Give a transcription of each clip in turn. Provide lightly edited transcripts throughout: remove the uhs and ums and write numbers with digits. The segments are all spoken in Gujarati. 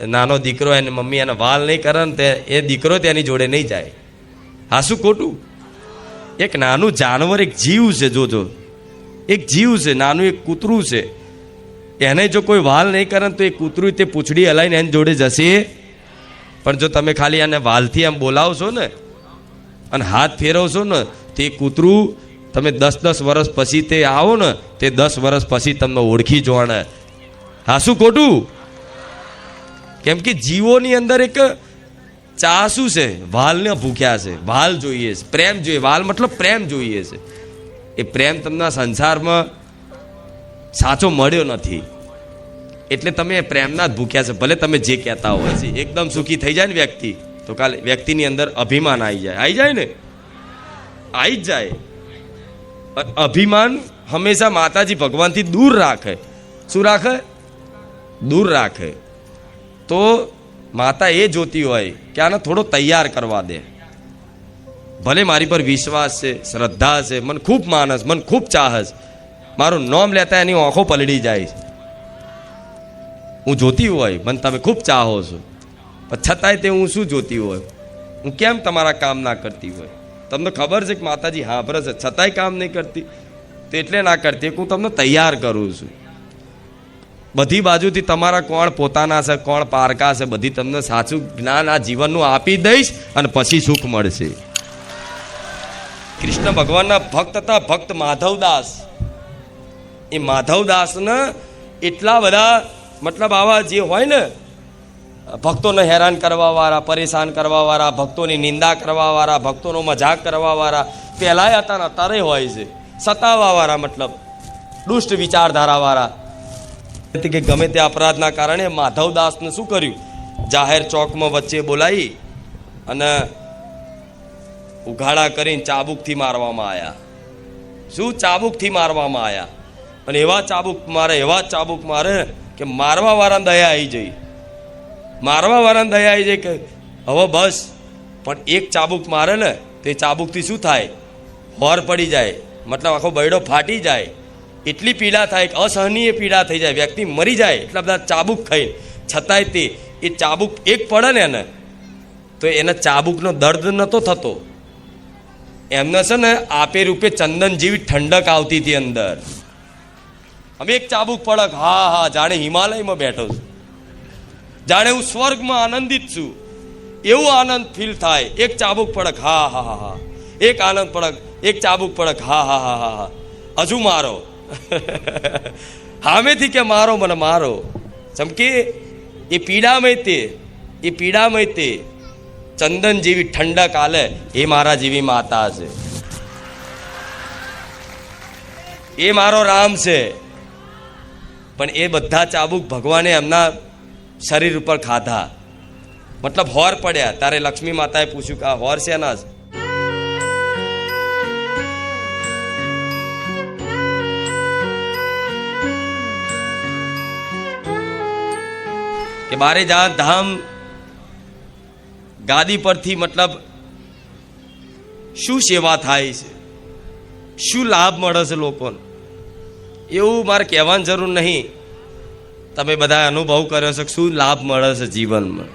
નાનો દીકરો એને મમ્મી એને વાલ નહીં કરે ને તે એ દીકરો તેની જોડે નહીં જાય. હા શું ખોટું? એક નાનું જાનવર, એક જીવ છે, જોજો, એક જીવ છે, નાનું એક કૂતરું છે, એને જો કોઈ વાલ નહીં કરે તો એ કૂતરું તે પૂંછડી હલાવીને એની જોડે જશે. પણ જો તમે ખાલી એને વાલથી એમ બોલાવશો ને અને હાથ ફેરવશો ને તો એ કૂતરું તમે 10-10 વર્ષ પછી તે આવો ને તે 10 વર્ષ પછી તમને ઓળખી જોવાને. હા શું ખોટું? કેમ કે જીવોની અંદર એક ચા શું છે? વાલને ભૂખ્યા છે, વાલ જોઈએ છે, પ્રેમ જોઈએ. વાલ મતલબ પ્રેમ જોઈએ છે. એ પ્રેમ તમને સંસારમાં સાચો મળ્યો નથી એટલે તમે પ્રેમના જ ભૂખ્યા છે. ભલે તમે જે કહેતા હોય છે. એકદમ સુખી થઈ જાય ને વ્યક્તિ તો કાલે વ્યક્તિની અંદર અભિમાન આવી જાય ને, આવી જ જાય. અભિમાન હંમેશા માતાજી ભગવાનથી દૂર રાખે. શું રાખે? દૂર રાખે. તો માતા એ જોતી હોય કે આને થોડો તૈયાર કરવા દે. ભલે મારી પર વિશ્વાસ છે, શ્રદ્ધા છે, મને ખૂબ માનસ, મને ખૂબ ચાહસ, મારું નામ લેતા એની આંખો પલળી જાય. હું જોતી હોય મને તમે ખૂબ ચાહો છો, પણ છતાંય તે હું શું જોતી હોય? હું કેમ તમારા કામ ના કરતી હોય? તમને ખબર છે કે માતાજી સાંભળે છે, છતાંય કામ નહીં કરતી. તો એટલે ના કરતી હું તમને તૈયાર કરું છું. બધી બાજુથી તમારા કોણ પોતાના છે, કોણ પારકા છે, બધી તમને સાચું જ્ઞાન આ જીવનનું આપી દઈશ અને પછી સુખ મળશે. કૃષ્ણ ભગવાનના ભક્ત હતા, ભક્ત માધવદાસ. એ માધવદાસને એટલા બધા મતલબ આવા જે હોય ને ભક્તોને હેરાન કરવા વાળા, પરેશાન કરવા વાળા, ભક્તોની નિંદા કરવા વાળા, ભક્તોનો મજાક કરવા વાળા પહેલાય હતા ને અત્યારે હોય છે. સતાવા વાળા મતલબ દુષ્ટ વિચારધારા વાળા કે ગમે તે અપરાધના કારણે માધવદાસને શું કર્યું? જાહેર ચોકમાં વચ્ચે બોલાવી અને ઉઘાડા કરીને ચાબુકથી મારવામાં આવ્યા. શું? ચાબુકથી મારવામાં આવ્યા. અને એવા ચાબુક મારે, એવા ચાબુક મારે કે મારવા વાળાને દયા આવી જઈ. મારવા વાળાને દયા આવી જાય કે હવે બસ. પણ એક ચાબુક મારે ને તે ચાબુકથી શું થાય? હોર પડી જાય, મતલબ આખો બૈડો ફાટી જાય. એટલી પીડા થાય, અસહનીય પીડા થઈ જાય, વ્યક્તિ મરી જાય એટલા બધા ચાબુક ખાઈ. છતાંય તે એ ચાબુક એક પડે ને એને તો એને ચાબુકનો દર્દ નહોતો થતો. એમને છે ને આપે રૂપે ચંદન જેવી ઠંડક આવતી હતી અંદર. અમે એક ચાબુક પડક, હા હા, જાણે હિમાલયમાં બેઠો છું, જાણે હું સ્વર્ગમાં આનંદિત છું, એવું આનંદ ફીલ થાય. એક ચાબુક પડક, હા હા હા હા, એક આનંદ પડક, એક ચાબુક પડક, હા હા હા હા હા, હજુ મારો. હામેથી કે મારો, મને મારો. ચમકે એ પીડામય તે ચંદન જેવી ઠંડક આલે એ મારા જેવી માતા છે, એ મારો રામ છે. પણ એ બધા ચાબુક ભગવાને એમના શરીર ઉપર ખાધા, મતલબ હોર પડ્યા. ત્યારે લક્ષ્મી માતાએ પૂછ્યું કે આ હોર શેના છે? કે બારે ધામ ગાદી પરથી મતલબ શું સેવા થાય છે, શું લાભ મળે છે લોકોને, એવું મારે કહેવાની જરૂર નહીં. તમે બધા અનુભવ કર્યો છે શું લાભ મળે છે જીવનમાં.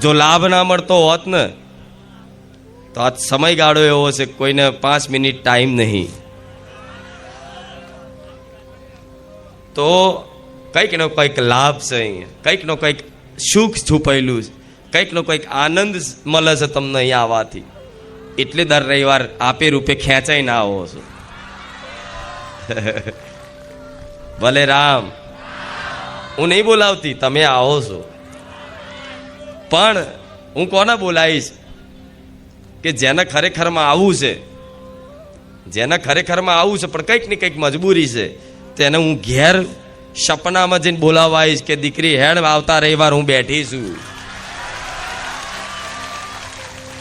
જો લાભ ના મળતો હોત ને તો આ સમયગાળો એવો છે કોઈને 5 મિનિટ ટાઈમ નહીં. તો કંઈક નો કંઈક લાભ છે અહીંયા, કંઈક નો કંઈક સુખ છુપાયેલું છે, કંઈક નો કંઈક આનંદ મળે છે તમને અહીંયા આવવાથી. એટલે દર રવિવાર આપે રૂપે ખેંચાઈ ના આવો છો. ભલે રામ, હું નહીં બોલાવતી, તમે આવો છો. પણ હું કોને બોલાવીશ કે જેને ખરેખરમાં આવવું છે, જેને ખરેખરમાં આવવું છે પણ કંઈક ને કંઈક મજબૂરી છે, તેને હું ઘેર સપનામાં જઈને બોલાવવા આવીશ કે દીકરી હેડ આવતા રવિવાર હું બેઠી છું,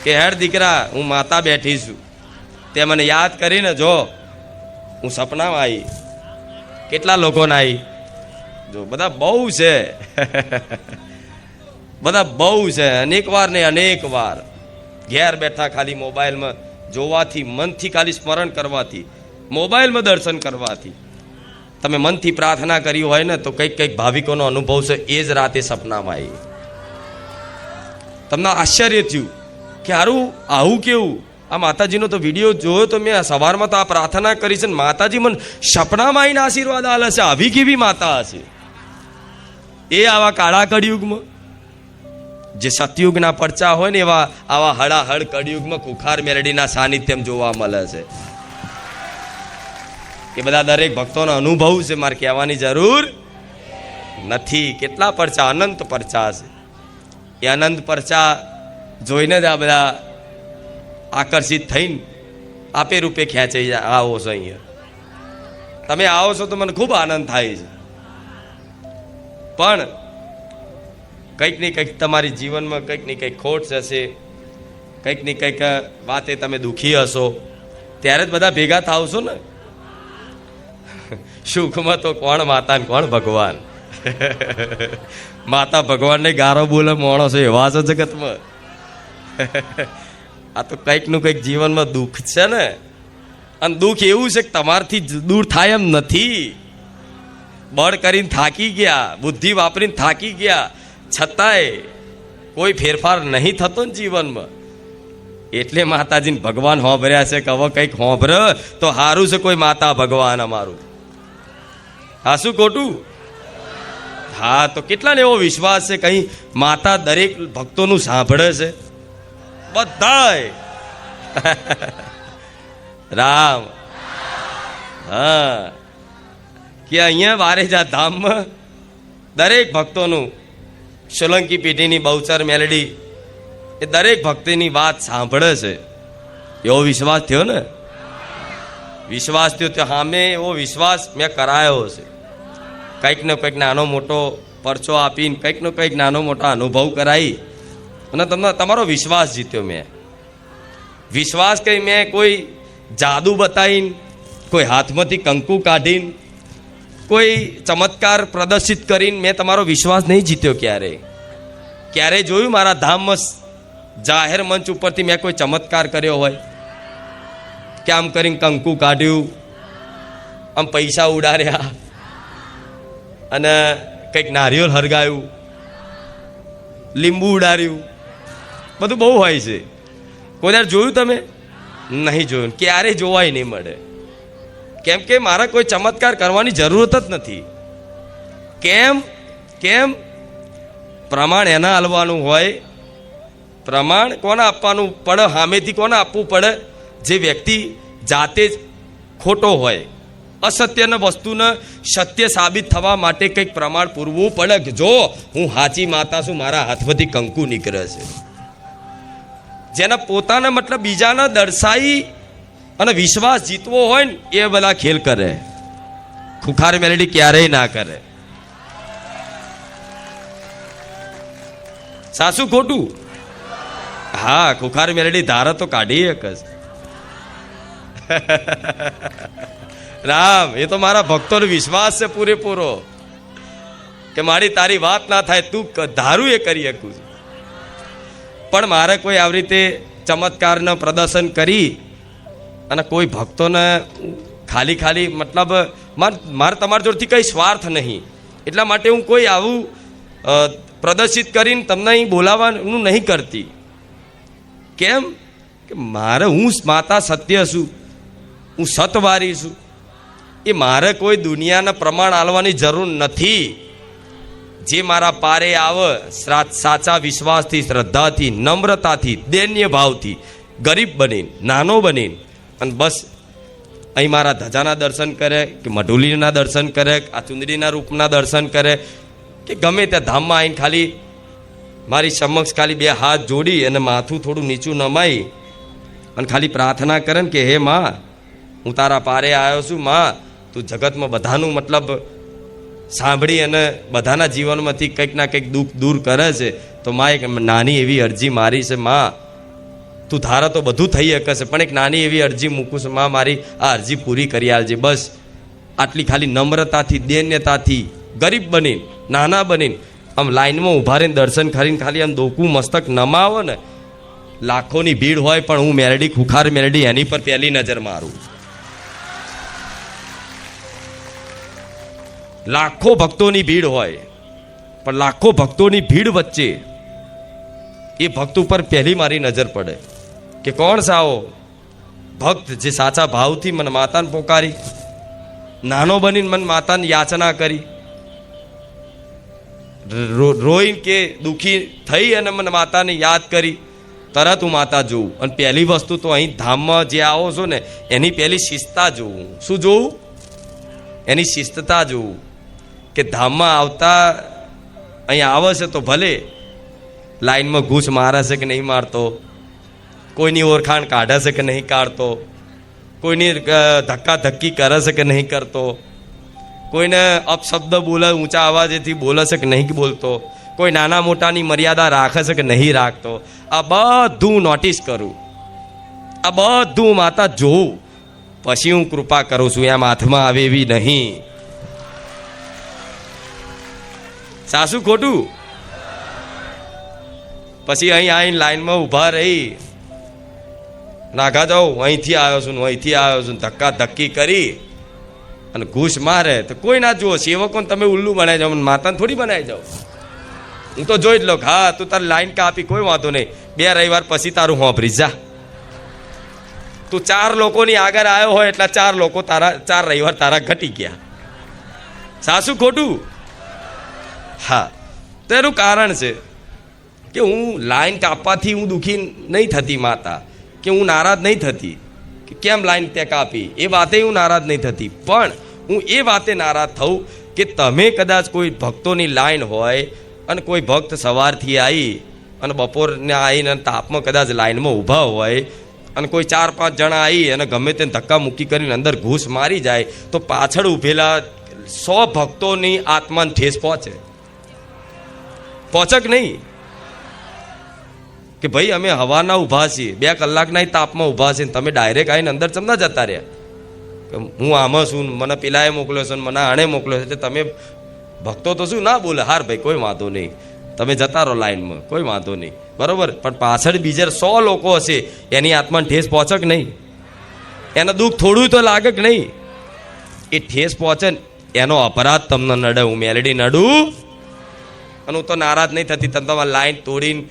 કે હેડ દીકરા હું માતા બેઠી છું. તે મને યાદ કરીને જો હું સપનામાં આવી. કેટલા લોકોને આવી? જો બધા બહુ છે. બધા બહુ છે, અનેક વાર ને અનેક વાર. ઘેર બેઠા ખાલી મોબાઈલમાં જોવાથી, મનથી ખાલી સ્મરણ કરવાથી, મોબાઈલમાં દર્શન કરવાથી તમે મનથી પ્રાર્થના કરી હોય ને તો કંઈક કંઈક ભાવિકોનો અનુભવ છે એ જ રાતે સપનામાં આવી. તમને આશ્ચર્ય થયું કે આવું કેવું? આ માતાજીનો તો વિડીયો જોયો તો મેં સવારમાં તો આ પ્રાર્થના કરી છે ને માતાજી મને સપનામાં આવીને આશીર્વાદ આલે છે. આવી કેવી માતા હશે એ આવા કાળા કળિયુગમાં? જે સતયુગના પરચા હોય ને એવા આવા હળાહળ કળિયુગમાં ખુખાર મેલડીના સાનિધ્યમ જોવા મળે છે. એ બધા દરેક ભક્તોનો અનુભવ છે, મારે કહેવાની જરૂર નથી. કેટલા પરચા, અનંત પરચા છે. એ અનંત પરચા જોઈને જ આ બધા આકર્ષિત થઈને આપે રૂપે ખેંચાઈ આવો છો. અહીંયા તમે આવો છો તો મને ખૂબ આનંદ થાય છે. પણ કંઈક ને કંઈક તમારી જીવનમાં કંઈક ને કંઈક ખોટ હશે, કંઈક ને કંઈક વાતે તમે દુઃખી હશો, ત્યારે જ બધા ભેગા થાવશો ને. સુખમાં તો કોણ માતા ને કોણ ભગવાન? માતા ભગવાનને ગારો બોલે માણસો એવા છે જગતમાં. આ તો કંઈક નું કંઈક જીવનમાં દુઃખ છે ને, અને દુઃખ એવું છે કે તમારથી દૂર થાય એમ નથી. બળ કરીને થાકી ગયા, બુદ્ધિ વાપરીને થાકી ગયા, છતાંય કોઈ ફેરફાર નહીં થતો ને જીવનમાં. એટલે માતાજીને ભગવાન હોંભર્યા છે કે હવે કંઈક હોંભર તો સારું છે. કોઈ માતા ભગવાન અમારું. હા, શું ખોટું? હા, તો કેટલાને એવો વિશ્વાસ છે કઈ માતા દરેક ભક્તોનું સાંભળે છે? બધાય રામ. હા, કે અહીંયા વારેજા ધામમાં દરેક ભક્તોનું સોલંકી પેઢીની બહુચર મેલડી એ દરેક ભક્તિની વાત સાંભળે છે. એવો વિશ્વાસ થયો ને? વિશ્વાસ થયો તો સામે એવો વિશ્વાસ મેં કરાયો છે. કંઈક ને કંઈક નાનો મોટો પરચો આપીને કંઈક ને કંઈક નાનો મોટો અનુભવ કરાવી અને તમને તમારો વિશ્વાસ જીત્યો મેં. વિશ્વાસ કંઈ મેં કોઈ જાદુ બતાવીને, કોઈ હાથમાંથી કંકુ કાઢીને, કોઈ ચમત્કાર પ્રદર્શિત કરીને મેં તમારો વિશ્વાસ નહીં જીત્યો. ક્યારે જોયું મારા ધામમાં જાહેર મંચ ઉપરથી મેં કોઈ ચમત્કાર કર્યો હોય કે આમ કરીને કંકુ કાઢ્યું, આમ પૈસા ઉડાડ્યા અને કંઈક નારિયેળ હરગાયું, લીંબુ ઉડાડ્યું, બધું બહુ હોય છે. કોઈ વાર જોયું તમે? નહીં જોયું. ક્યારે જોવાય નહીં મળે. કેમ કે મારે કોઈ ચમત્કાર કરવાની જરૂરત જ નથી. કેમ? પ્રમાણ એના હાલવાનું હોય. પ્રમાણ કોને આપવાનું પડે? સામેથી કોને આપવું પડે? જે વ્યક્તિ જાતે જ ખોટો હોય, અસત્યના વસ્તુને સત્ય સાબિત થવા માટે કંઈક પ્રમાણ પૂરવું પડે કે જો હું સાચી માતા છું, મારા હાથમાંથી કંકુ નીકળે છે. જેને પોતાને મતલબ બીજાને દર્શાવી અને વિશ્વાસ જીતવો હોય ને એ બધા ખેલ કરે. ખુખાર મેલડી ક્યારેય ના કરે. સાસુ ખોટું? હા, ખુખાર મેલડી ધારે તો કાઢી એક જ. રામ, એ તો મારા ભક્તોનો વિશ્વાસ છે પૂરેપૂરો કે મારી તારી વાત ના થાય, તું ધારું એ કરી શકું. પણ મારે કોઈ આવી રીતે ચમત્કારનું પ્રદર્શન કરી અને કોઈ ભક્તોને ખાલી મતલબ મારે તમારા જોડથી કંઈ સ્વાર્થ નહીં, એટલા માટે હું કોઈ આવું પ્રદર્શિત કરીને તમને અહીં બોલાવવાનું નહીં કરતી. કેમ કે મારે હું માતા સત્ય છું, હું સતવારી છું. એ મારે કોઈ દુનિયાના પ્રમાણ આલવાની જરૂર નથી. જે મારા પારે આવે સાચા વિશ્વાસથી, શ્રદ્ધાથી, નમ્રતાથી, દૈન્ય ભાવથી, ગરીબ બનીને, નાનો બનીને અને બસ અહીં મારા ધજાના દર્શન કરે કે મઢુલીના દર્શન કરે, આ ચુંદડીના રૂપના દર્શન કરે કે ગમે ત્યાં ધામમાં આવીને ખાલી મારી સમક્ષ ખાલી બે હાથ જોડી અને માથું થોડું નીચું નમાઈ અને ખાલી પ્રાર્થના કરે ને કે હે માં, હું તારા પારે આવ્યો છું માં, તું જગતમાં બધાનું મતલબ સાંભળી અને બધાના જીવનમાંથી કંઈક ના કંઈક દુઃખ દૂર કરે છે. તો માં એક નાની એવી અરજી મારી છે, માં તું ધારા તો બધું થઈ શકે છે, પણ એક નાની એવી અરજી મૂકું છું માં, મારી આ અરજી પૂરી કરી આલજે. બસ આટલી ખાલી નમ્રતાથી, દૈન્યતાથી, ગરીબ બનીને, નાના બનીને આમ લાઈનમાં ઊભા રહીને દર્શન કરીને ખાલી આમ દોકું મસ્તક નમાવો ને, લાખોની ભીડ હોય પણ હું મેલડી, ખુખાર મેલડી એની પર પહેલી નજર મારું. લાખો ભક્તોની ભીડ હોય, પણ લાખો ભક્તોની ભીડ વચ્ચે એ ભક્ત ઉપર પહેલી મારી નજર પડે કે કોણ સાવો ભક્ત જે સાચા ભાવથી મને માતાને પોકારી, નાનો બનીને મને માતાની યાચના કરી, રોઈને કે દુઃખી થઈ અને મને માતાને યાદ કરી, તરત હું માતા જોઉં. અને પહેલી વસ્તુ તો અહીં ધામમાં જે આવો છો ને એની પહેલી શિસ્તતા જોઉં. શું જોઉં? એની શિસ્તતા જોઉં કે ધામમાં આવતા અહીં આવે છે તો ભલે લાઈનમાં ઘૂસ મારે છે કે નહીં મારતો, કોઈની ઓળખાણ કાઢે છે કે નહીં કાઢતો, કોઈની ધક્કા ધક્કી કરે છે કે નહીં કરતો, કોઈને અપશબ્દ બોલે ઊંચા અવાજેથી બોલે છે કે નહીં બોલતો, કોઈ નાના મોટાની મર્યાદા રાખે છે કે નહીં રાખતો. આ બધું નોટિસ કરું, આ બધું માતા જોઉં, પછી હું કૃપા કરું છું. એમ હાથમાં આવે એવી નહીં. સાસુ ખોટું? પછી અહીં આવીને લાઈનમાં ઊભા રહી, નાગા જાઉં અહીંથી આવ્યો છું, અહીંથી આવ્યો છું, ધક્કા ધક્કી કરી અને ઘૂસ મારે તો કોઈ ના જુઓ. સેવકોને તમે ઉલ્લુ બનાવી જાઓ, માતાને થોડી બનાવી જાઓ. હું તો જોઈ જ લો. હા, તું તારી લાઈન કાપી, કોઈ વાંધો નહીં, 2 રવિવાર પછી તારું હોંભરી જા. તું 4 લોકોની આગળ આવ્યો હોય એટલે 4 લોકો તારા 4 રવિવાર તારા ઘટી ગયા. સાસુ ખોટું? હા, તો એનું કારણ છે કે હું લાઈન કાપવાથી હું દુઃખી નહીં થતી માતા, કે હું નારાજ નહીં થતી કે કેમ લાઈન તે કાપી, એ વાતે હું નારાજ નહીં થતી. પણ હું એ વાતે નારાજ થઉં કે તમે કદાચ કોઈ ભક્તોની લાઈન હોય અને કોઈ ભક્ત સવારથી આવી અને બપોરને આવીને તાપમાં કદાચ લાઈનમાં ઊભા હોય અને કોઈ 4-5 જણા આવી અને ગમે તેને ધક્કા મૂકી કરીને અંદર ઘૂસ મારી જાય તો પાછળ ઊભેલા 100 ભક્તોની આત્માને ઠેસ પહોંચે કે નહીં? કે ભાઈ અમે હવાના ઊભા છીએ, 2 કલાકના તાપમાં ઊભા છીએ, તમે ડાયરેક્ટ આવીને અંદર ચમના જતા રહ્યા કે હું આમાં છું, મને પેલાએ મોકલ્યો છે, મને આણે મોકલ્યો છે. તમે ભક્તો તો શું ના બોલે, હાર ભાઈ કોઈ વાંધો નહીં, તમે જતા રહો લાઈનમાં, કોઈ વાંધો નહીં, બરોબર. પણ પાછળ બીજા 100 લોકો હશે, એની આત્માને ઠેસ પહોંચે કે નહીં? એને દુઃખ થોડું તો લાગે કે નહીં? એ ઠેસ પહોંચે એનો અપરાધ તમને નડે. હું મેલેડી નડું અને હું તો નારાજ નહીં થતી. તમે તમારી લાઈન તોડીને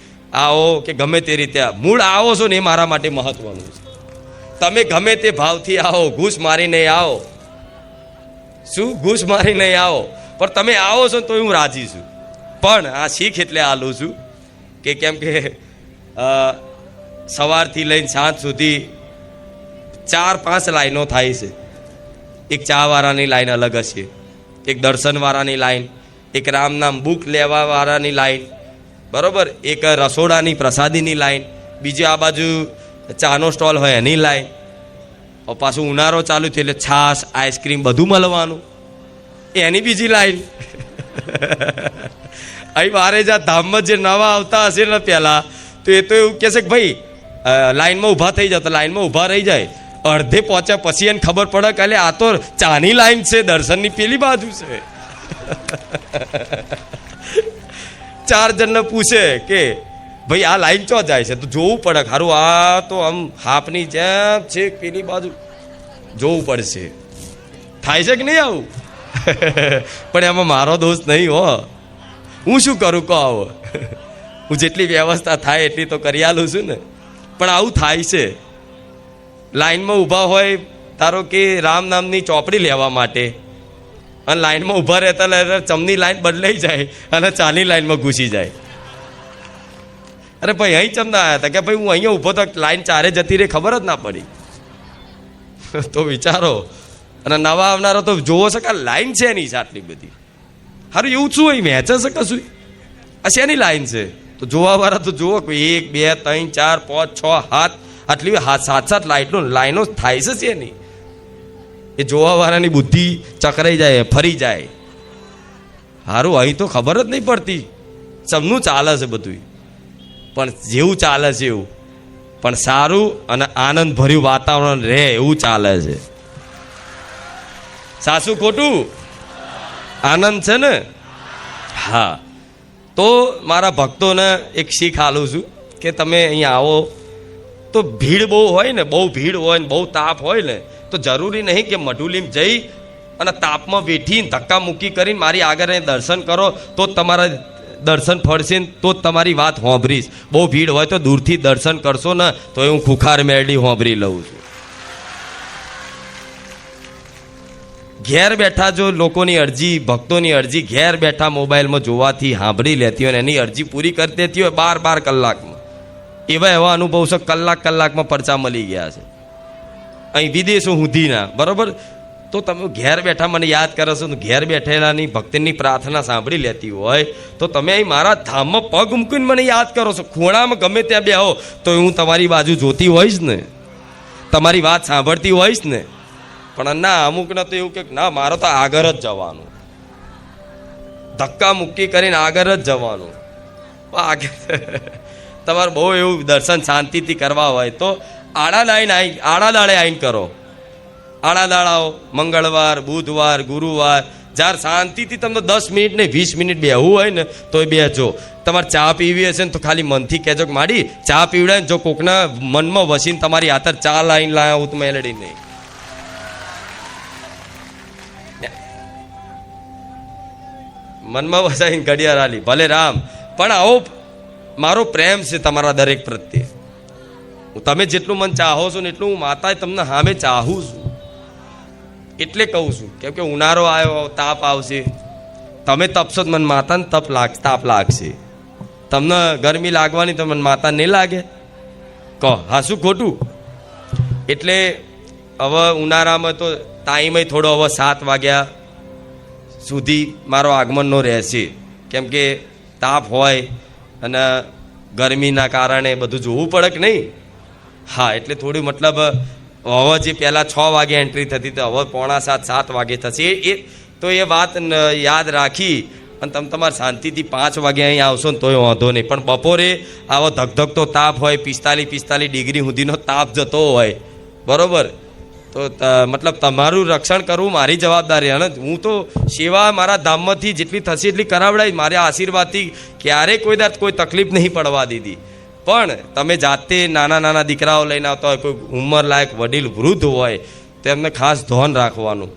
આવો કે ગમે તે રીતે મૂળ આવો છો ને એ મારા માટે મહત્વનું છે. તમે ગમે તે ભાવથી આવો, ઘૂસ મારી નહીં આવો, શું ઘૂસ મારી નહીં આવો, પણ તમે આવો છો તો હું રાજી છું. પણ આ શીખ એટલે આલું છું કે કેમ કે સવારથી લઈને સાંજ સુધી 4-5 લાઈનો થાય છે. એક ચાવાળાની લાઈન અલગ હશે, એક દર્શનવાળાની લાઈન, એક રામ નામ બુક લેવાવાળાની લાઈન, બરોબર, એક રસોડાની પ્રસાદીની લાઈન, બીજી આ બાજુ ચાનો સ્ટોલ હોય એની લાઈન, પાછું ઉનાળો ચાલુ થયો એટલે છાશ આઈસ્ક્રીમ બધું મળવાનું એની બીજી લાઈન. અહીં મારે જ્યાં ધામમાં જે નવા આવતા હશે ને પહેલાં તો એ તો એવું કહેશે કે ભાઈ લાઈનમાં ઊભા થઈ જાવ, તો લાઈનમાં ઊભા રહી જાય. અડધે પહોંચ્યા પછી એને ખબર પડે કે આ તો ચાની લાઈન છે, દર્શનની પેલી બાજુ છે. 4 જણને પૂછે કે ભાઈ આ લાઈન ચો જાય છે, તો જોવું પડે ખારું, આ તો આમ હાફની જેમ છે પેલી બાજુ, જોવું પડશે. થાય છે કે નહીં આવું? પણ એમાં મારો દોષ નહીં હો, હું શું કરું કહો? આવો હું જેટલી વ્યવસ્થા થાય એટલી તો કરી આલું છું ને. પણ આવું થાય છે. લાઈનમાં ઊભા હોય ધારો કે રામ નામની ચોપડી લેવા માટે, અને લાઈનમાં ઊભા રહેતા ચમની લાઈન બદલાઈ જાય અને ચાની લાઈનમાં ઘૂસી જાય. અરે ભાઈ અહીં ચમના આવ્યા હતા કે ભાઈ હું અહીંયા ઊભો તો લાઈન 4 જતી રહી, ખબર જ ના પડી. તો વિચારો. અને નવા આવનારો તો જોવો છે કે લાઈન છે એની છે આટલી બધી. સારું એવું શું હોય વહેંચે છે કશું? આ શેની લાઈન છે? તો જોવાવાળા તો જુઓ, 1 2 3 4 5 6 7 આટલી 7 લાઈનો થાય છે એની. એ જોવાવાળાની બુદ્ધિ ચકરાઈ જાય, ફરી જાય. સારું અહીં તો ખબર જ નહીં પડતી, સબનું ચાલે છે બધું, પણ જેવું ચાલે છે એવું, પણ સારું અને આનંદ ભર્યું વાતાવરણ રહે એવું ચાલે છે. સાસુ ખોટું? આનંદ છે ને? હા. તો મારા ભક્તોને એક શીખ આલું છું કે તમે અહીંયા આવો તો ભીડ બહુ હોય ને, બહુ ભીડ હોય ને, બહુ તાપ હોય ને, તો જરૂરી નહીં કે મઢુલીમ જઈ અને તાપમાં વેઠીને ધક્કા મૂકી કરીને મારી આગળ દર્શન કરો તો જ તમારા દર્શન ફળશે ને તો જ તમારી વાત હોંભરીશ. બહુ ભીડ હોય તો દૂરથી દર્શન કરશો ને તો હું ખુખાર મેળડી હોંભરી લઉં છું. ઘેર બેઠા જો લોકોની અરજી, ભક્તોની અરજી ઘેર બેઠા મોબાઈલમાં જોવાથી સાંભળી લેતી હોય, એની અરજી પૂરી કરી દેતી હોય 12 કલાકમાં. એવા અનુભવ છે, કલાકમાં પરચા મળી ગયા છે અહીં વિદેશો સુધીના. બરોબર, તો તમે ઘેર બેઠા મને યાદ કરો છો, ઘેર બેઠેલાની ભક્તિની પ્રાર્થના સાંભળી લેતી હોય તો તમે અહીં મારા ધામમાં પગ મૂકીને મને યાદ કરો છો. ખૂણામાં ગમે ત્યાં બેહો તો હું તમારી બાજુ જોતી હોઈશ ને, તમારી વાત સાંભળતી હોઈશ ને. પણ ના, અમુકને તો એવું કે ના, મારે તો આગળ જ જવાનું, ધક્કા મુક્કી કરીને આગળ જ જવાનું. તમારે બહુ એવું દર્શન શાંતિથી કરવા હોય તો આડા દાડે આવીને કરો. આડા દાડાઓ મંગળવાર, બુધવાર, ગુરુવાર, જ્યારે શાંતિથી તમને 10 મિનિટ ને 20 મિનિટ બેહવું હોય ને તો એ બેહજો. તમારે ચા પીવી હશે ને તો ખાલી મનથી કહેજો કે માડી ચા પીવડાય ને, જો કોકના મનમાં વસીને તમારી હાથર ચા લાઈન લાયા હું તો મેલડી નહીં. મનમાં વસાઈને ઘડિયાળ આલી ભલે રામ, પણ આવો મારો પ્રેમ છે તમારા દરેક પ્રત્યે. તમે જેટલું મન ચાહો છો ને એટલું હું માતાએ તમને સામે ચાહું છું. એટલે કહું છું કેમ કે ઉનાળો આવ્યો, તાપ આવશે, તમે તપશો મને માતાને તાપ લાગશે. તમને ગરમી લાગવાની તો મને માતા નહીં લાગે? કહો હા, શું ખોટું? એટલે હવે ઉનાળામાં તો ટાઈમ થોડો હવે 7 વાગ્યા સુધી મારો આગમનનો રહેશે, કેમ કે તાપ હોય અને ગરમીના કારણે બધું જોવું પડે કે નહીં. હા, એટલે થોડું મતલબ હવે જે પહેલાં 6 વાગે એન્ટ્રી થતી તો હવે 6:45-7 વાગે થશે. તો એ વાત યાદ રાખી અને તમે તમારે શાંતિથી 5 વાગે અહીં આવશો ને તોય વાંધો નહીં. પણ બપોરે આવો ધગધગતો તાપ હોય, 45 ડિગ્રી સુધીનો તાપ જતો હોય, બરાબર, તો મતલબ તમારું રક્ષણ કરવું મારી જવાબદારી. અને હું તો સેવા મારા ધામમાંથી જેટલી થશે એટલી કરાવડાવી. મારા આશીર્વાદથી ક્યારેય કોઈ તકલીફ નહીં પડવા દીધી. પણ તમે જાતે નાના દીકરાઓ લઈને આવતા હોય, કોઈ ઉંમર લાયક વડીલ વૃદ્ધ હોય તો એમને ખાસ ધ્યાન રાખવાનું.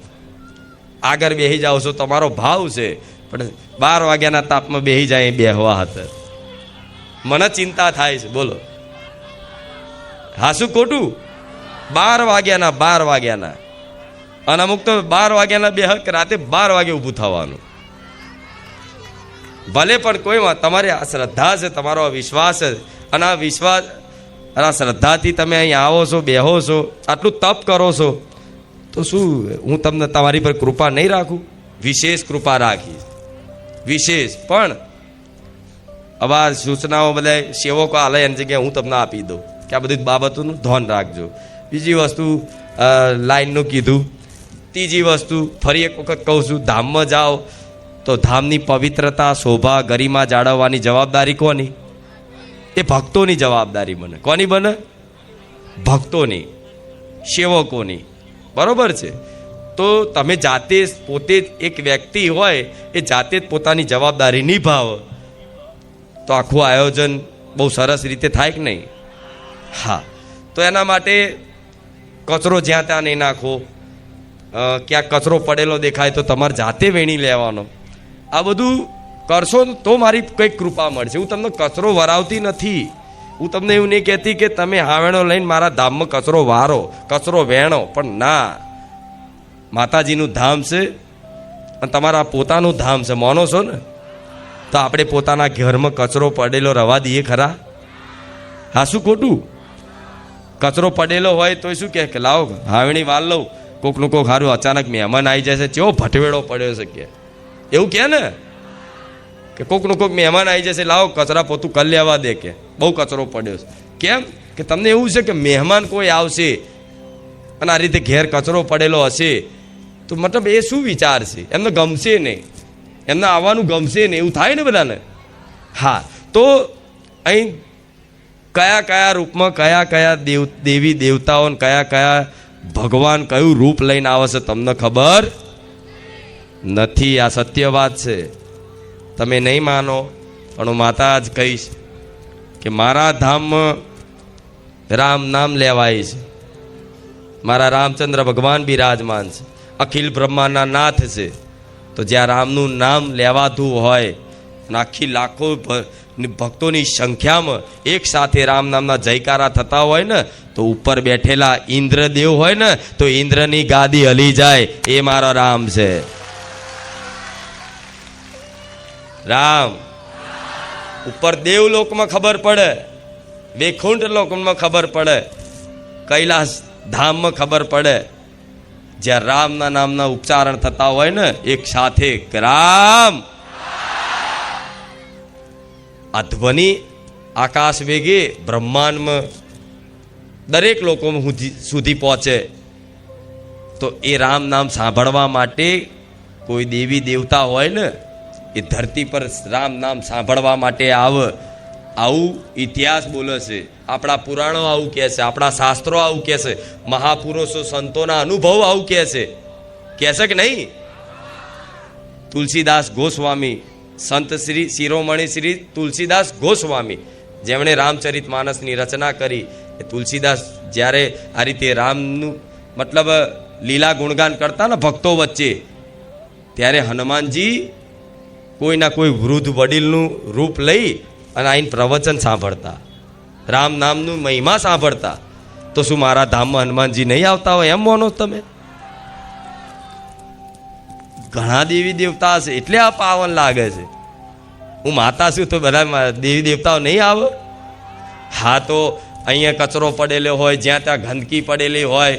આગળ બેસી જાઓ છો, તમારો ભાવ છે, પણ 12 વાગ્યાના તાપમાં બેસી જાય બેહવા હતા મને ચિંતા થાય છે. બોલો હા, શું ખોટું? 12 વાગ્યાના અને અમુક તો 12 વાગ્યાના બેહક રાતે 12 વાગે ઊભું થવાનું. ભલે પણ કોઈમાં તમારી આ શ્રદ્ધા છે, તમારો વિશ્વાસ છે, અને આ વિશ્વાસ અને આ શ્રદ્ધાથી તમે અહીં આવો છો, બેહો છો, આટલું તપ કરો છો, તો શું હું તમને તમારી પર કૃપા નહીં રાખું? વિશેષ કૃપા રાખીશ, વિશેષ. પણ આવા સૂચનાઓ બધા સેવકો આલે એની જગ્યાએ હું તમને આપી દઉં કે આ બધી બાબતોનું ધ્યાન રાખજો. બીજી વસ્તુ લાઈનનું કીધું. ત્રીજી વસ્તુ ફરી એક વખત કહું છું, ધામમાં જાઓ તો ધામની પવિત્રતા, શોભા, ગરિમા જાળવવાની જવાબદારી કોની? એ ભક્તોની જવાબદારી બને. કોની બને? ભક્તોની, સેવકોની. બરોબર છે? તો તમે જાતે પોતે જ એક વ્યક્તિ હોય એ જાતે જ પોતાની જવાબદારી નિભાવો તો આખું આયોજન બહુ સરસ રીતે થાય કે નહીં? હા, તો એના માટે કચરો જ્યાં ત્યાં નહીં નાખો. ક્યાંક કચરો પડેલો દેખાય તો તમારે જાતે વેણી લેવાનો. આ બધું કરશો તો મારી કંઈક કૃપા મળશે. હું તમને કચરો વરાવતી નથી. હું તમને એવું નહીં કહેતી કે તમે હાવેણો લઈને મારા ધામમાં કચરો વારો, કચરો વેણો. પણ ના, માતાજીનું ધામ છે અને તમારા પોતાનું ધામ છે, માનો છો ને? તો આપણે પોતાના ઘરમાં કચરો પડેલો રવા દઈએ ખરા? હા, શું ખોટું? કચરો પડેલો હોય તો શું કે લાવો હાવણી વાલ લઉં, કોકનું કોક સારું અચાનક મહેમાન આવી જશે, ચેવો ભટવેડો પડ્યો છે કે એવું કે ને, કે કોકનું કોક મહેમાન આવી જશે, લાવો કચરા પોતું કરી લેવા દે, કે બહુ કચરો પડ્યો છે. કેમ કે તમને એવું છે કે મહેમાન કોઈ આવશે અને આ રીતે ઘેર કચરો પડેલો હશે તો મતલબ એ શું વિચાર છે? એમને ગમશે નહીં, એમને આવવાનું ગમશે નહીં, એવું થાય ને બધાને. હા, તો અહીં કયા કયા રૂપમાં કયા દેવી દેવતાઓ, કયા ભગવાન કયું રૂપ લઈને આવે છે તમને ખબર નથી. આ સત્ય વાત છે. તમે નહીં માનો પણ હું માતા જ કહીશ કે મારા ધામમાં રામ નામ લેવાય છે, મારા રામચંદ્ર ભગવાન બિરાજમાન છે. અખિલ બ્રહ્માના નાથ છે. તો જ્યાં રામનું નામ લેવાતું હોય અને આખી લાખો ભક્તોની સંખ્યામાં એક સાથે રામ નામના જયકારા થતા હોય ને, તો ઉપર બેઠેલા ઇન્દ્રદેવ હોય ને, તો ઇન્દ્રની ગાદી હલી જાય. એ મારો રામ છે. રામ ઉપર દેવલોકમાં ખબર પડે, વૈકુંઠ લોકમાં ખબર પડે, કૈલાસ ધામમાં ખબર પડે. જ્યાં રામના નામના ઉચ્ચારણ થતા હોય ને એક સાથે, રામ, આ ધ્વનિ આકાશ વેગે બ્રહ્માંડમાં દરેક લોકો સુધી પહોંચે. તો એ રામ નામ સાંભળવા માટે કોઈ દેવી દેવતા હોય ને, એ ધરતી પર રામ નામ સાંભળવા માટે આવે. આવું ઇતિહાસ બોલે છે, આપણા પુરાણો આવું કહે છે, આપણા શાસ્ત્રો આવું કહે છે, મહાપુરુષો સંતોના અનુભવ આવું કહે છે કે નહીં? તુલસીદાસ ગોસ્વામી, સંત શ્રી શિરોમણી શ્રી તુલસીદાસ ગોસ્વામી, જેમણે રામચરિત માનસની રચના કરી, એ તુલસીદાસ જ્યારે આ રીતે રામનું મતલબ લીલા ગુણગાન કરતા ને ભક્તો વચ્ચે, ત્યારે હનુમાનજી કોઈના કોઈ વૃદ્ધ વડીલનું રૂપ લઈ અને આઈને પ્રવચન સાંભળતા, રામ નામનું મહિમા સાંભળતા. તો શું મારા ધામમાં હનુમાનજી નહીં આવતા હોય એમ માનો તમે? ઘણા દેવી દેવતા છે એટલે આ પાવન લાગે છે. હું માતા છું તો બધા દેવી દેવતાઓ નહીં આવે? હા, તો અહીંયા કચરો પડેલો હોય, જ્યાં ત્યાં ગંદકી પડેલી હોય,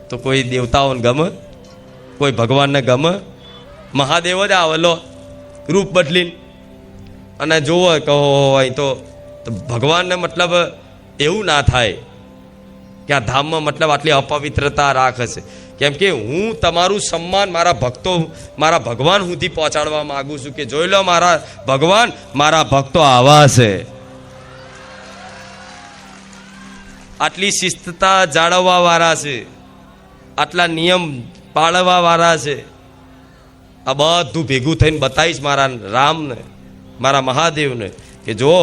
તો કોઈ દેવતાઓને ગમે? કોઈ ભગવાનને ગમે? મહાદેવ જ આવેલો રૂપ બદલીને અને જોવો કહો હોય તો ભગવાનને મતલબ એવું ના થાય કે આ ધામમાં મતલબ આટલી અપવિત્રતા રાખે છે. કેમ કે હું તમારું સન્માન મારા ભક્તો, મારા ભગવાન સુધી પહોંચાડવા માંગુ છું કે જોઈ લો મારા ભગવાન, મારા ભક્તો આવા છે. આટલી શિસ્તતા જાળવવા વાળા છે, આટલા નિયમ પાળવા વાળા છે. આ બધું ભેગું થઈને બતાવીશ મારા રામને, મારા મહાદેવને કે જો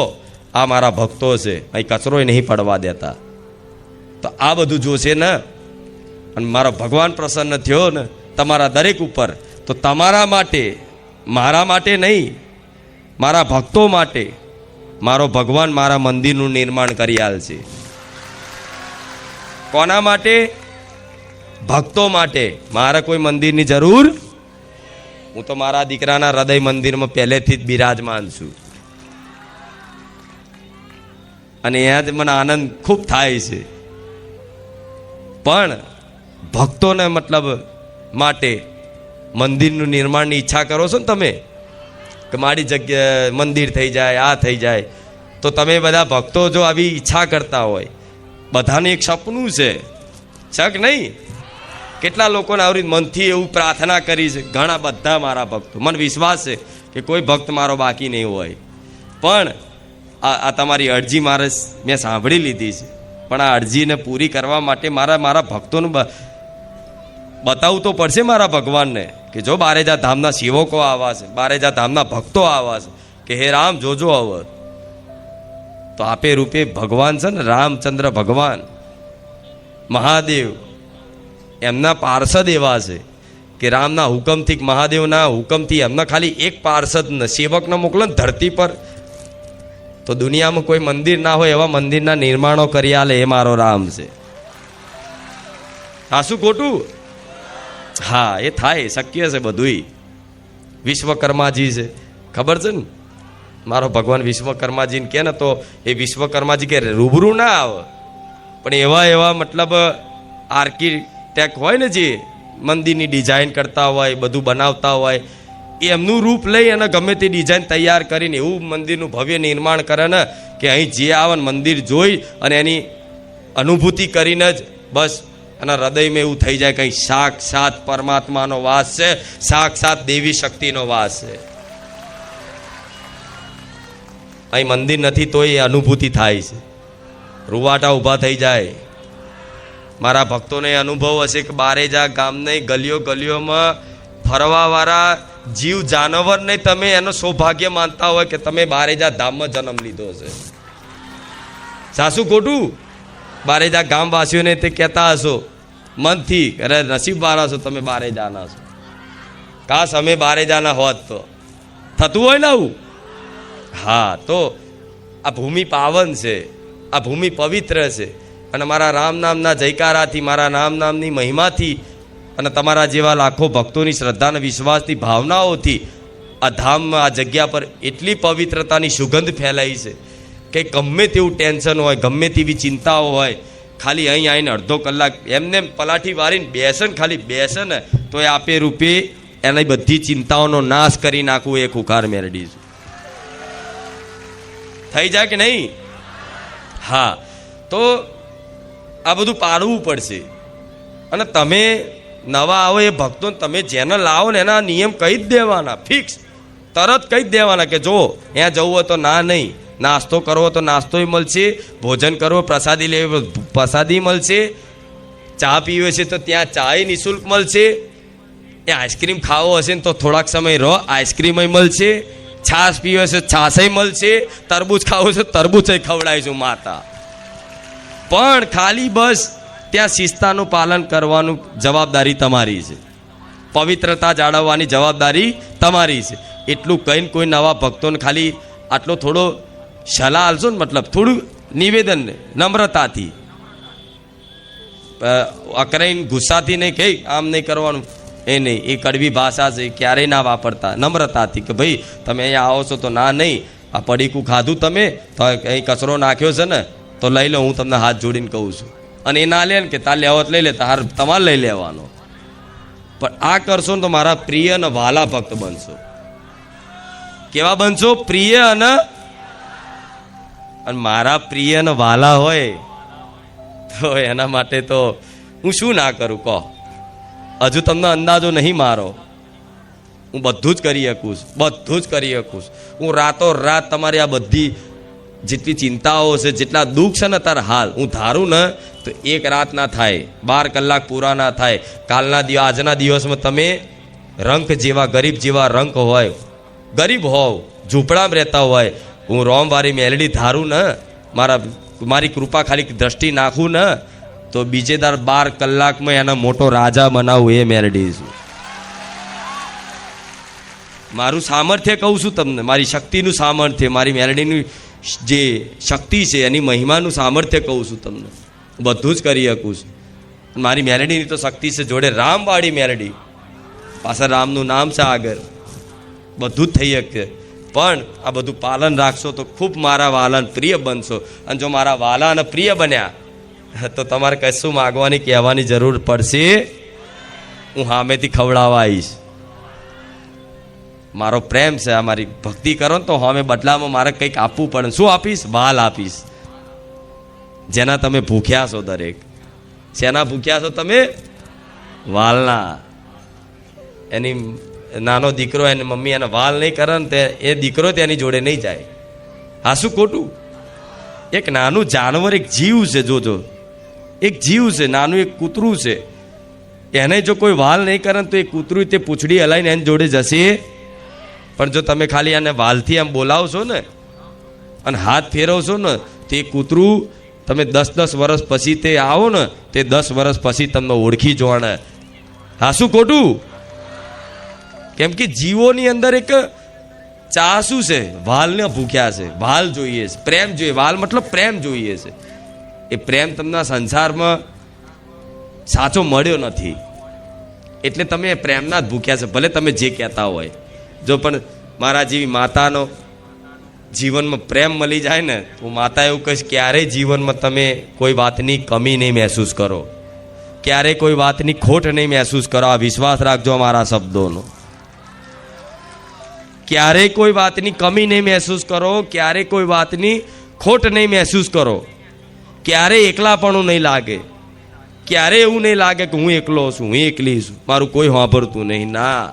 આ મારા ભક્તો છે, અહીં કચરો નહીં પડવા દેતા. તો આ બધું જોશે ને, અને મારો ભગવાન પ્રસન્ન થયો ને તમારા દરેક ઉપર, તો તમારા માટે, મારા માટે નહીં, મારા ભક્તો માટે મારો ભગવાન મારા મંદિરનું નિર્માણ કરી આલશે. કોના માટે? ભક્તો માટે. મારે કોઈ મંદિરની જરૂર. હું તો મારા દીકરાના હૃદય મંદિરમાં પહેલેથી જ બિરાજમાન છું, અને ત્યાં જ મને આનંદ ખૂબ થાય છે. પણ ભક્તોને મતલબ માટે મંદિરનું નિર્માણની ઈચ્છા કરો છો ને તમે, કે મારી જગ્યા મંદિર થઈ જાય, આ થઈ જાય, તો તમે બધા ભક્તો જો આવી ઈચ્છા કરતા હોય, બધાને એક સપનું છે કે નહીં? કેટલા લોકોને આવી મનથી એવું પ્રાર્થના કરી છે, ઘણા બધા મારા ભક્તો, મને વિશ્વાસ છે કે કોઈ ભક્ત મારો બાકી નહીં હોય. પણ આ તમારી અરજી મેં સાંભળી લીધી છે, પણ આ અરજીને પૂરી કરવા માટે મારા ભક્તોને બતાવવું તો પડશે મારા ભગવાનને કે જો બારેજા ધામના સેવકો આવા છે, બારેજા ધામના ભક્તો આવા છે, કે હે રામ જોજો હવે. તો આપે રૂપે ભગવાન છે ને, રામચંદ્ર ભગવાન, મહાદેવ, એમના પાર્ષદ એવા છે કે રામના હુકમથી, મહાદેવના હુકમથી એમના ખાલી એક પાર્ષદ સેવકને મોકલો ને ધરતી પર, તો દુનિયામાં કોઈ મંદિર ના હોય એવા મંદિરના નિર્માણો કરી આલે. એ મારો રામ છે. હા, શું ખોટું? હા, એ થાય, શક્ય છે બધું. વિશ્વકર્માજી છે, ખબર છે ને? મારો ભગવાન વિશ્વકર્માજીને કે ને, તો એ વિશ્વકર્માજી કે રૂબરૂ ના આવે, પણ એવા મતલબ આર્કિટેક્ટ હોય ને, જે મંદિરની ડિઝાઇન કરતા હોય, બધું બનાવતા હોય, એ એમનું રૂપ લઈ અને ગમે તે ડિઝાઇન તૈયાર કરીને એવું મંદિરનું ભવ્ય નિર્માણ કરે ને, કે અહીં જે આવે મંદિર જોઈ અને એની અનુભૂતિ કરીને જ બસ એના હૃદયમાં એવું થઈ જાય કે અહીં સાક્ષાત પરમાત્માનો વાસ છે, સાક્ષાત દેવી શક્તિનો વાસ છે. અહીં મંદિર નથી તો એ અનુભૂતિ થાય છે, રૂવાટા ઊભા થઈ જાય. મારા ભક્તોને અનુભવ હશે કે બારેજા ગામને ગલીઓમાં ફરવાવાળા જીવ જાનવરને તમે એનો સૌભાગ્ય માનતા હોય કે તમે બારેજા ધામમાં જન્મ લીધો છે. સાસુ ખોટું? બારેજા ગામવાસીઓને તે કહેતા હશો, મનથી, અરે નસીબ વાળા છો તમે, બારે જાના છો. કાશ અમે બારે જાના હોત તો થતું હોય ને આવું. હા, તો આ ભૂમિ પાવન છે, આ ભૂમિ પવિત્ર છે, અને મારા રામ નામના જયકારાથી, મારા રામ નામની મહિમાથી, અને તમારા જેવા લાખો ભક્તોની શ્રદ્ધા અને વિશ્વાસની ભાવનાઓથી આ ધામમાં, આ જગ્યા પર એટલી પવિત્રતાની સુગંધ ફેલાઈ છે કે ગમે તેવું ટેન્શન હોય, ગમે તેવી ચિંતાઓ હોય, ખાલી અહીં આવીને અડધો કલાક એમને પલાઠી વારીને બેસે ને, ખાલી બેસે ને તો એ આપે રૂપે એની બધી ચિંતાઓનો નાશ કરી નાખવું એ ખુખાર મેરડી છે. થઈ જાય કે નહીં? હા, તો આ બધું પાડવું પડશે. અને તમે નવા આવો એ ભક્તોને તમે જેને લાવો ને એના નિયમ કહી જ દેવાના, ફિક્સ તરત કહી જ દેવાના કે જો ત્યાં જવું હોય તો ના નહીં, નાસ્તો કરવો તો નાસ્તોય મળશે, ભોજન કરવો, પ્રસાદી લેવી પ્રસાદી મળશે, ચા પીવે છે તો ત્યાં ચાય નિઃશુલ્ક મળશે, એ આઈસ્ક્રીમ ખાવો હશે ને તો થોડાક સમય રહો, આઈસ્ક્રીમય મળશે, છાશ પીવે છે છાશય મળશે, તરબૂચ ખાવું છે તરબૂચય ખવડાવીશું માતા. પણ ખાલી બસ ત્યાં શિસ્તાનું પાલન કરવાનું જવાબદારી તમારી છે, પવિત્રતા જાળવવાની જવાબદારી તમારી છે. એટલું કહીને કોઈ નવા ભક્તોને ખાલી આટલો થોડો સલાહ આલશો ને, મતલબ થોડું નિવેદન નમ્રતાથી, અકરાઈને ગુસ્સાથી નહીં, કહી આમ નહીં કરવાનું, એ નહીં, એ કડવી ભાષા છે, ક્યારેય ના વાપરતા. નમ્રતાથી કે ભાઈ તમે અહીંયા આવો છો તો ના નહીં, આ પડીકું ખાધું તમે તો અહીં કચરો નાખ્યો છે ને તો લઈ લો, હું તમને હાથ જોડીને કહું છું. અને એ ના લે ને કે તાર લેવો લઈ લે, તાર તમારે લઈ લેવાનો. પણ આ કરશો ને તો મારા પ્રિય અને વાલા ભક્ત બનશો. કેવા બનશો? પ્રિય અને મારા પ્રિય અને વાલા હોય તો એના માટે તો હું શું ના કરું કહો? હજુ તમને અંદાજો નહીં મારો, હું બધું જ કરી શકું, બધું જ કરી શકું. હું રાતો રાત તમારી આ બધી જેટલી ચિંતાઓ છે, જેટલા દુઃખ છે ને તાર હાલ હું ધારું ને તો એક રાત ના થાય, 12 કલાક પૂરા ના થાય. કાલના દિવસ, આજના દિવસમાં તમે રંક જેવા, ગરીબ જેવા રંક હોય, ગરીબ હોવ, ઝૂંપડામાં રહેતા હોય, હું રોમવારી મેલડી ધારું ને, મારી કૃપા ખાલી દ્રષ્ટિ નાખું ને તો બીજે દાર 12 કલાકમાં એના મોટો રાજા બનાવું એ મેલડી છું. મારું સામર્થ્ય કહું છું તમને, મારી શક્તિનું સામર્થ્ય, મારી મેલડીની જે શક્તિ છે એની મહિમાનું સામર્થ્ય કહું છું તમને. બધું જ કરી શકું છું. મારી મેલડીની તો શક્તિ છે, જોડે રામવાળી મેલડી, પાછળ રામનું નામ છે આગળ, બધું જ થઈ શકે. પણ આ બધું પાલન રાખશો તો ખૂબ મારા વાલા પ્રિય બનશો. અને જો મારા વાલા અને પ્રિય બન્યા તો તમારે કશું માગવાની કહેવાની જરૂર પડશે, હું સામેથી ખવડાવવા આવીશ. મારો પ્રેમ છે, આ મારી ભક્તિ કરો ને તો સામે બદલામાં મારે કંઈક આપવું પડે. શું આપીશ? વાલ આપીશ. જેના તમે ભૂખ્યા છો, દરેક શેના ભૂખ્યા છો તમે? વાલના. એની નાનો દીકરો એને મમ્મી એને વાલ નહીં કરે ને તે એ દીકરો તેની જોડે નહીં જાય. આ શું ખોટું? એક નાનું જાનવર, એક જીવ છે, જોજો, એક જીવ છે, નાનું એક કૂતરું છે, એને જો કોઈ વાલ નહીં કરે તો એ કૂતરું તે પૂંછડી હલાવીને એની જોડે જશે. પણ જો તમે ખાલી આને વાલથી આમ બોલાવશો ને અને હાથ ફેરવશો ને તો એ કૂતરું તમે 10-10 વર્ષ પછી તે આવો ને તે 10 વર્ષ પછી તમને ઓળખી જોવાને. હા શું ખોટું? કેમ કે જીવોની અંદર એક ચાસુ છે, વાલને ભૂખ્યા છે, વાલ જોઈએ છે, પ્રેમ જોઈએ. વાલ મતલબ પ્રેમ જોઈએ છે. એ પ્રેમ તમને સંસારમાં સાચો મળ્યો નથી, એટલે તમે પ્રેમના જ ભૂખ્યા છે, ભલે તમે જે કહેતા હોય. જો પણ મારા જેવી માતાનો જીવનમાં પ્રેમ મળી જાય ને તો માતા એવું કહીશ, ક્યારેય જીવનમાં તમે કોઈ વાતની કમી નહીં મહેસૂસ કરો, ક્યારેય કોઈ વાતની ખોટ નહીં મહેસૂસ કરો. આ વિશ્વાસ રાખજો મારા શબ્દોનો. ક્યારેય કોઈ વાતની કમી નહીં મહેસૂસ કરો, ક્યારેય કોઈ વાતની ખોટ નહીં મહેસૂસ કરો, ક્યારેય એકલાપણું નહીં લાગે, ક્યારેય એવું નહીં લાગે કે હું એકલો છું, હું એકલી છું, મારું કોઈ સાંભળતું નહીં. ના,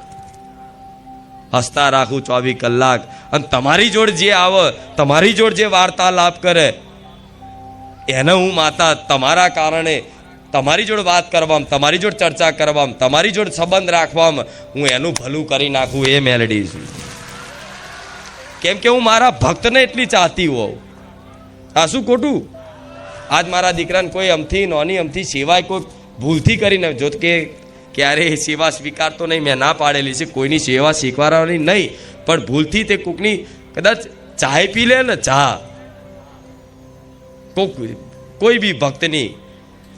હસતા રાખું 24 કલાક. અને તમારી જોડે જે આવે, તમારી જોડે જે વાર્તાલાપ કરે એને હું માતા તમારા કારણે તમારી જોડે વાત કરવામાં, તમારી જોડે ચર્ચા કરવામાં, તમારી જોડે સંબંધ રાખવામાં હું એનું ભલું કરી નાખું એ મેલડી છું. કેમ કે હું મારા ભક્તને એટલી ચાહતી હોઉં. આ શું ખોટું? આજ મારા દીકરાને કોઈ અમથી નોની અમથી સિવાય કોઈ ભૂલથી કરીને જો કે ક્યારેય સેવા સ્વીકારતો નહીં, મેં ના પાડેલી છે કોઈની સેવા સ્વીકારવાની નહીં, પણ ભૂલથી તે કોકની કદાચ ચાય પી લે ને, ચા કોઈ બી ભક્તની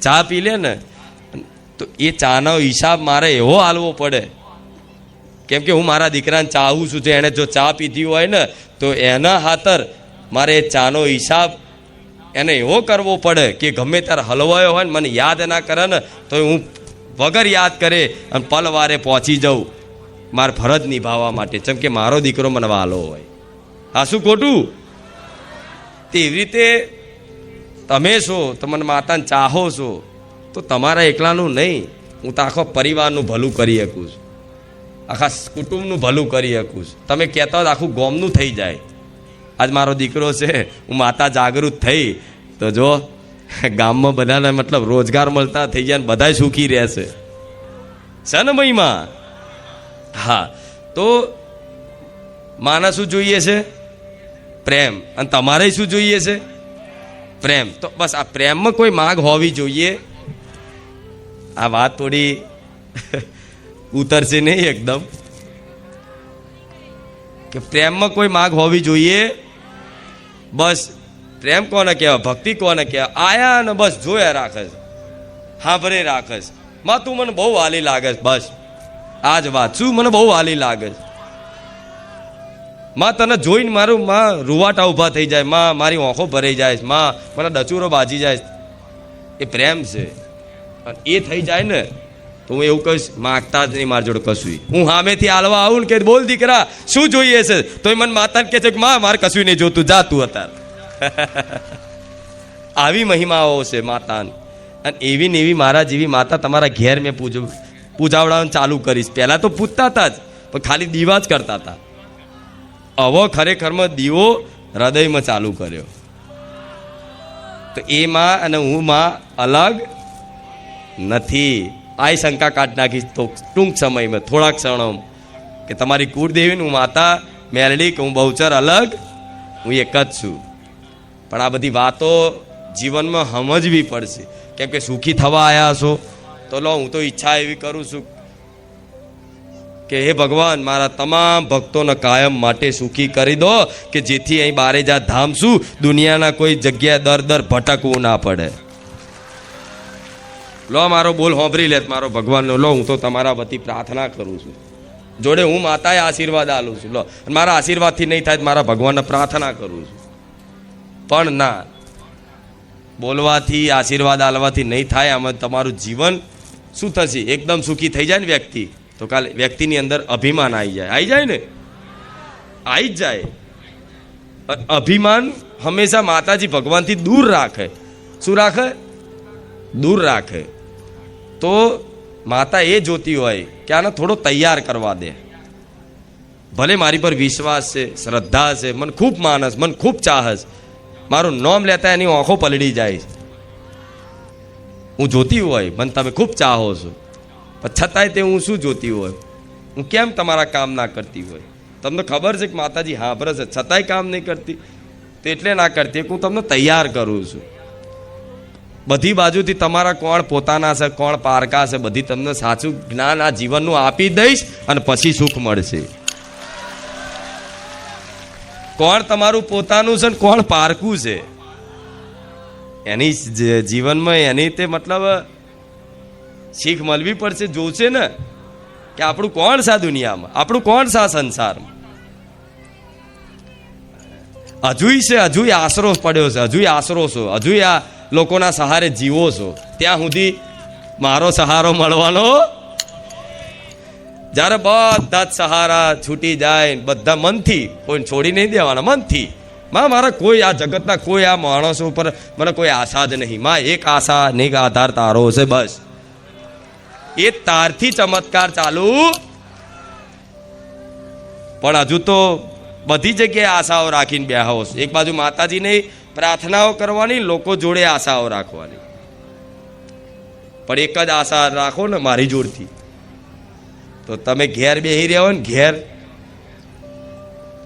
ચા પી લે ને, તો એ ચાનો હિસાબ મારે એવો હાલવો પડે, કેમ કે હું મારા દીકરાને ચાહું છું. એણે જો ચા પીધી હોય ને તો એના ખાતર મારે એ ચાનો હિસાબ એને એવો કરવો પડે કે ગમે ત્યારે હલવાયો હોય ને મને યાદ ના કરે ને તો હું વગર યાદ કરે અને પલવારે પહોંચી જાઉં મારે ફરજ નિભાવવા માટે, જેમ કે મારો દીકરો મને વાલો હોય. આ શું ખોટું? તેવી રીતે તમે છો, તમને માતાને ચાહો છો, તો તમારા એકલાનું નહીં, હું તો આખો પરિવારનું ભલું કરી શકું છું, આખા કુટુંબનું ભલું કરી શકું છું. તમે કહેતા હોય આખું ગામનું થઈ જાય. આજ મારો દીકરો છે, હું માતા જાગૃત થઈ તો જો ગામમાં બધાને મતલબ રોજગાર મળતા થઈ જાય ને બધા સુખી રહેશે. છે ને મહિમા? હા. તો માને શું જોઈએ છે? પ્રેમ. અને તમારે શું જોઈએ છે? પ્રેમ. તો બસ આ પ્રેમમાં કોઈ માગ હોવી જોઈએ. આ વાત થોડી ઉતરશે નહીં એકદમ, કે પ્રેમમાં કોઈ માગ હોવી જોઈએ. બસ પ્રેમ કોને કહેવાય? ભક્તિ કોને કહેવાય? આયા ને બસ જોયા રાખે છે, સાંભળે રાખે છે, માં તું મને બહુ વાલી લાગે છે, બસ આ જ વાત. શું મને બહુ વાલી લાગે છે? માં તને જોઈને મારું માં રૂવાટા ઊભા થઈ જાય, માં મારી આંખો ભરાઈ જાય, માં મને ડચુરો બાજી જાય. એ પ્રેમ છે. અને એ થઈ જાય ને તો હું એવું કહીશ, માગતા જ નહીં મારી જોડે કશું. હું સામેથી હાલવા આવું ને કે બોલ દીકરા શું જોઈએ છે, તો મને માતાને કહે છે કે માં મારે કશું નહીં જોતું, જા તું અત્યારે. આવી મહિમાઓ છે માતાની. અને એવી ને એવી મારા જેવી માતા તમારા ઘેર મેં પૂજાવડાવવાનું ચાલુ કરીશ. પહેલાં તો પૂજતા હતા જ, પણ ખાલી દીવા જ કરતા હતા. હવે ખરેખરમાં દીવો હૃદયમાં ચાલુ કર્યો. તો એ માં અને હું માં અલગ નથી. આ શંકા કાઢી નાખીશ તો ટૂંક સમયમાં, થોડાક ક્ષણોમાં, કે તમારી કુળદેવી હું માતા મેલડી કે હું બહુચર અલગ, હું એક જ છું. પણ આ બધી વાતો જીવનમાં સમજવી પડશે, કેમ કે સુખી થવા આવ્યા છો તો લો હું તો ઈચ્છા એવી કરું છું કે હે ભગવાન મારા તમામ ભક્તોને કાયમ માટે સુખી કરી દો, કે જેથી અહીં બારેજા ધામ છું દુનિયાના કોઈ જગ્યાએ દર ભટકવું ના પડે. લો મારો બોલ હોંભરી લે મારો ભગવાનનો. લો હું તો તમારા વતી પ્રાર્થના કરું છું, જોડે હું માતાએ આશીર્વાદ આલું છું. લો મારા આશીર્વાદથી નહીં થાય મારા ભગવાનને પ્રાર્થના કરું છું. પણ ના, બોલવાથી આશીર્વાદ આલવાથી નહીં થાય. આમાં તમારું જીવન શું થશે? એકદમ સુખી થઈ જાય ને વ્યક્તિ, તો કાલે વ્યક્તિની અંદર અભિમાન આવી જાય ને, આવી જ જાય. અભિમાન હંમેશા માતાજી ભગવાનથી દૂર રાખે. શું રાખે? દૂર રાખે. તો માતા એ જોતી હોય કે આને થોડો તૈયાર કરવા દે. ભલે મારી પર વિશ્વાસ છે, શ્રદ્ધા છે, મને ખૂબ માનસ, મને ખૂબ ચાહસ, મારું નામ લેતા એની આંખો પલળી જાય. હું જોતી હોય મને તમે ખૂબ ચાહો છો, પણ છતાંય તે હું શું જોતી હોય, હું કેમ તમારા કામ ના કરતી હોય? તમને ખબર છે કે માતાજી સાંભળે છે, છતાંય કામ નહીં કરતી. તો એટલે ના કરતી કે હું તમને તૈયાર કરું છું. બધી બાજુથી તમારા કોણ પોતાના છે, કોણ પારકા છે, બધી તમને સાચું જ્ઞાન આ જીવનનું આપી દઈશ અને પછી સુખ મળશે. કોણ તમારું પોતાનું છે ને કોણ પારકું છે, એની જીવનમાં એની તે મતલબ શીખ મળવી પડશે. જોશે ને કે આપણું કોણ છે આ દુનિયામાં, આપણું કોણ છે આ સંસારમાં. હજુય છે, હજુય આશરો પડ્યો છે, હજુય આશરો છો, હજુય આ લોકોના સહારે જીવો છો. ત્યાં સુધી મારો સહારો મળવાનો. જ્યારે બધા જ સહારા છૂટી જાય, બધા મનથી, કોઈ છોડી નહીં દેવાના, મનથી. માં મારા કોઈ આ જગતના કોઈ આ માણસો ઉપર મને કોઈ આશા જ નહીં. માં એક આશા ને એક આધાર તારો છે, બસ એ તારથી ચમત્કાર ચાલુ. પણ હજુ તો બધી જગ્યાએ આશાઓ રાખીને બેહો છો. એક બાજુ માતાજીને પ્રાર્થનાઓ કરવાની, લોકો જોડે આશાઓ રાખવાની. પણ એક જ આશા રાખો ને મારી જોડથી, તો તમે ઘેર બેસી રહ્યા હોય ને, ઘેર